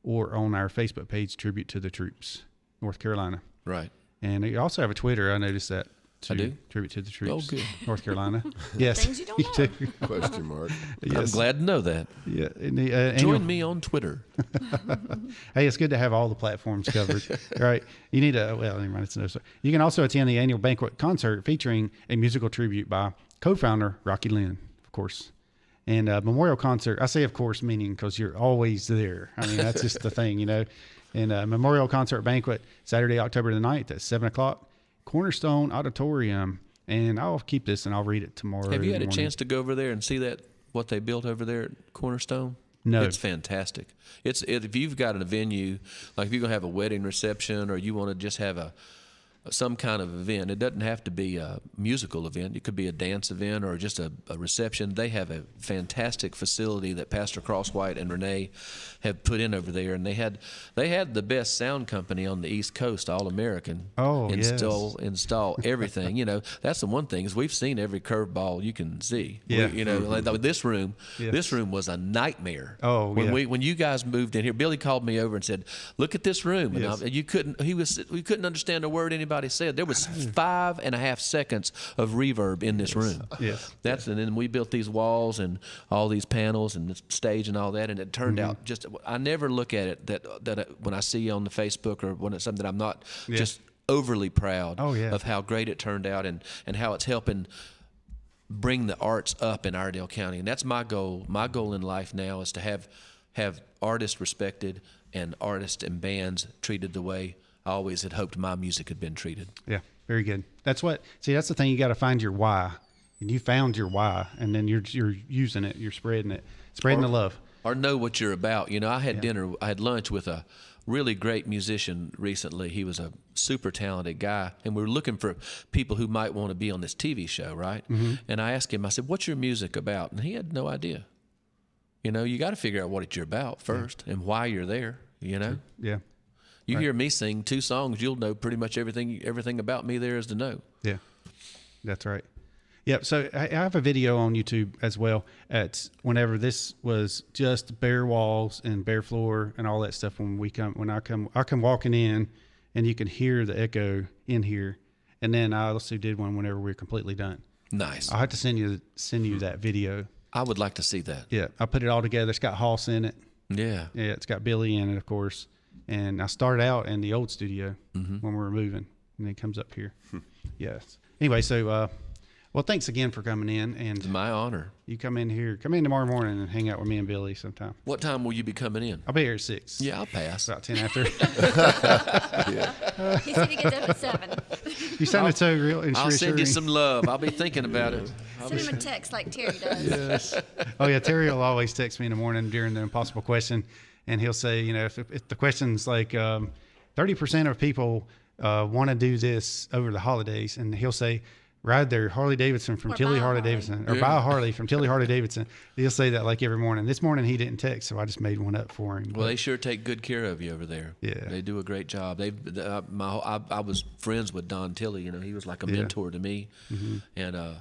Speaker 2: or on our Facebook page, Tribute to the Troops, North Carolina.
Speaker 5: Right.
Speaker 2: And you also have a Twitter. I noticed that.
Speaker 5: I do?
Speaker 2: Tribute to the Troops.
Speaker 5: Oh, good.
Speaker 2: North Carolina. Yes.
Speaker 4: Things you don't know.
Speaker 2: do.
Speaker 3: Question mark.
Speaker 5: I'm
Speaker 2: Yes.
Speaker 5: glad to know that.
Speaker 2: Yeah. And the,
Speaker 5: Join me on Twitter.
Speaker 2: Hey, it's good to have all the platforms covered. Right. You need a, well, never mind. It's another story. You can also attend the annual banquet concert featuring a musical tribute by co-founder Rockie Lynne, of course. And a memorial concert. I say, of course, meaning because you're always there. I mean, that's just the thing, you know. And a memorial concert banquet Saturday, October the 9th at 7:00, Cornerstone Auditorium. And I'll keep this and I'll read it tomorrow.
Speaker 5: Have you had a
Speaker 2: morning.
Speaker 5: chance to go over there and see what they built over there at Cornerstone?
Speaker 2: No.
Speaker 5: It's fantastic. If you've got a venue, like if you're going to have a wedding reception or you want to just have some kind of event, it doesn't have to be a musical event. It could be a dance event or just a reception. They have a fantastic facility that Pastor Crosswhite and Renee have put in over there, and they had the best sound company on the East Coast, All American.
Speaker 2: Oh,
Speaker 5: install everything. You know, that's the one thing is we've seen every curveball you can see.
Speaker 2: Yeah.
Speaker 5: Like this room.
Speaker 2: Yes.
Speaker 5: This room was a nightmare.
Speaker 2: Oh,
Speaker 5: when you guys moved in here, Billy called me over and said, "Look at this room," and
Speaker 2: Yes.
Speaker 5: we couldn't understand a word anybody said. There was 5.5 seconds of reverb in this room.
Speaker 2: Yes.
Speaker 5: And then we built these walls and all these panels and the stage and all that, and it turned out just. I never look at it that when I see on the Facebook or when it's something that I'm not just overly proud of how great it turned out and how it's helping bring the arts up in Iredell County, and that's my goal. My goal in life now is to have artists respected and artists and bands treated the way I always had hoped my music had been treated.
Speaker 2: Yeah, very good. That's the thing. You got to find your why, and you found your why, and then you're using it. You're spreading it, spreading the love.
Speaker 5: Or know what you're about. You know, I had lunch with a really great musician recently. He was a super talented guy, and we were looking for people who might want to be on this TV show, right? Mm-hmm. And I asked him, I said, "What's your music about?" And he had no idea. You know, you got to figure out what you're about first and why you're there, you know?
Speaker 2: Yeah.
Speaker 5: You hear me sing 2 songs, you'll know pretty much everything about me there is to know.
Speaker 2: Yeah, that's right. Yep. So I have a video on YouTube as well. At whenever this was just bare walls and bare floor and all that stuff. When I come walking in, and you can hear the echo in here. And then I also did one whenever we were completely done.
Speaker 5: Nice.
Speaker 2: I'll have to send you that video.
Speaker 5: I would like to see that.
Speaker 2: Yeah, I put it all together. It's got Hoss in it.
Speaker 5: Yeah.
Speaker 2: Yeah, it's got Billy in it, of course. And I started out in the old studio when we were moving, and it comes up here. Yes. Anyway, so well, thanks again for coming in. And
Speaker 5: It's my honor.
Speaker 2: you come in tomorrow morning and hang out with me and Billy sometime.
Speaker 5: What time will you be coming in?
Speaker 2: I'll be here at 6.
Speaker 5: Yeah, I'll pass.
Speaker 2: About 10 after.
Speaker 4: He said he gets up at 7.
Speaker 2: You sounded so real and
Speaker 5: I'll send you
Speaker 2: reassuring.
Speaker 5: some love. I'll be thinking about it.
Speaker 4: Send him a text like Terry does.
Speaker 2: Yes. Oh yeah, Terry will always text me in the morning during the impossible question, and he'll say, you know, if the question's like 30% of people want to do this over the holidays, and he'll say, ride their Harley Davidson from
Speaker 4: Or
Speaker 2: Tilly
Speaker 4: buy a
Speaker 2: Harley
Speaker 4: Harley.
Speaker 2: Davidson, or buy a Harley from Tilly Harley Davidson. He'll say that like every morning. This morning he didn't text, so I just made one up for him.
Speaker 5: Well, they sure take good care of you over there.
Speaker 2: Yeah.
Speaker 5: They do a great job. I was friends with Don Tilley. You know, he was like a mentor to me. Mm-hmm. And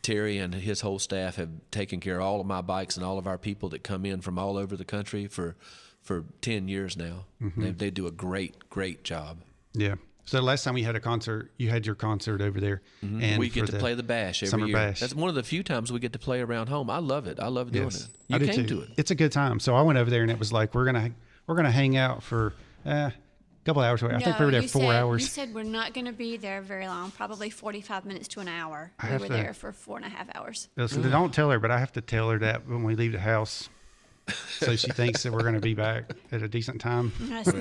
Speaker 5: Terry and his whole staff have taken care of all of my bikes and all of our people that come in from all over the country for 10 years now. Mm-hmm. They do a great job.
Speaker 2: Yeah. So the last time we had a concert, you had your concert over there.
Speaker 5: Mm-hmm.
Speaker 2: And
Speaker 5: we get to play the bash every
Speaker 2: summer
Speaker 5: year.
Speaker 2: bash.
Speaker 5: That's one of the few times we get to play around home. I love it. I love doing it.
Speaker 2: I
Speaker 5: You
Speaker 2: do
Speaker 5: came
Speaker 2: too.
Speaker 5: to it.
Speaker 2: It's a good time. So I went over there, and it was like we're gonna hang out for a couple hours. I think we were there 4 hours.
Speaker 4: You said we're not going to be there very long, probably 45 minutes to an hour.
Speaker 2: I
Speaker 4: We
Speaker 2: have
Speaker 4: were
Speaker 2: to-
Speaker 4: there for 4.5 hours.
Speaker 2: Listen, don't tell her, but I have to tell her that when we leave the house, so she thinks that we're going to be back at a decent time.
Speaker 4: That's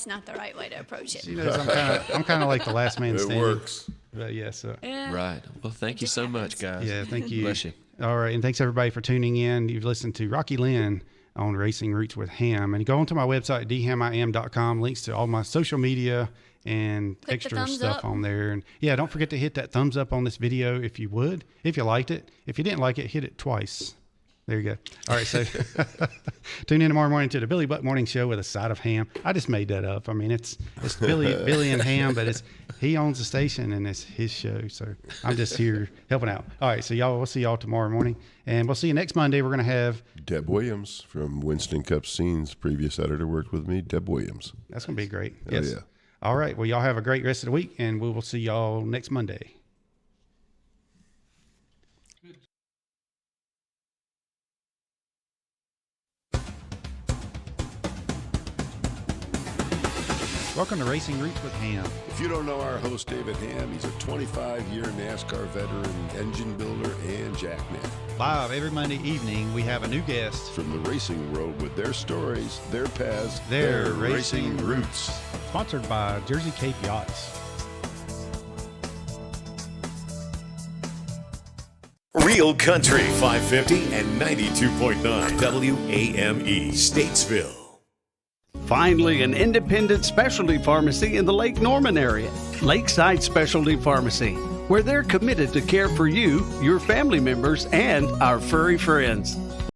Speaker 4: not the right way to approach it.
Speaker 2: She knows I'm kind of like the last man
Speaker 3: It
Speaker 2: standing.
Speaker 3: works.
Speaker 2: But yeah, so
Speaker 5: Right. Well, thank you so much, guys.
Speaker 2: yeah, thank you.
Speaker 5: Bless you.
Speaker 2: All right, and thanks everybody for tuning in. You've listened to Rockie Lynne on Racing Roots with Hamm, and go onto my website DHammiam.com. Links to all my social media and
Speaker 4: Click the
Speaker 2: extra
Speaker 4: thumbs
Speaker 2: stuff
Speaker 4: up.
Speaker 2: on there. And yeah, don't forget to hit that thumbs up on this video if you liked it. If you didn't like it, hit it twice. There you go. All right, so tune in tomorrow morning to the Billy Buck Morning Show with a side of ham. I just made that up. I mean, it's Billy and Hamm, but he owns the station and it's his show. So I'm just here helping out. All right, so we'll see y'all tomorrow morning, and we'll see you next Monday. We're going to have
Speaker 3: Deb Williams from Winston Cup Scenes. Previous editor worked with me, Deb Williams.
Speaker 2: That's going to be great.
Speaker 3: Oh,
Speaker 2: Yes.
Speaker 3: yeah.
Speaker 2: All right. Well, y'all have a great rest of the week, and we will see y'all next Monday. Welcome to Racing Roots with Hamm.
Speaker 3: If you don't know our host, David Hamm, he's a 25-year NASCAR veteran, engine builder, and jackman.
Speaker 11: Live every Monday evening, we have a new guest
Speaker 3: From the racing world with their stories, their paths,
Speaker 2: Their
Speaker 3: racing roots.
Speaker 11: sponsored by Jersey Cape Yachts.
Speaker 1: Real Country 550 and 92.9 WAME Statesville.
Speaker 7: Finally, an independent specialty pharmacy in the Lake Norman area, Lakeside Specialty Pharmacy, where they're committed to care for you, your family members, and our furry friends.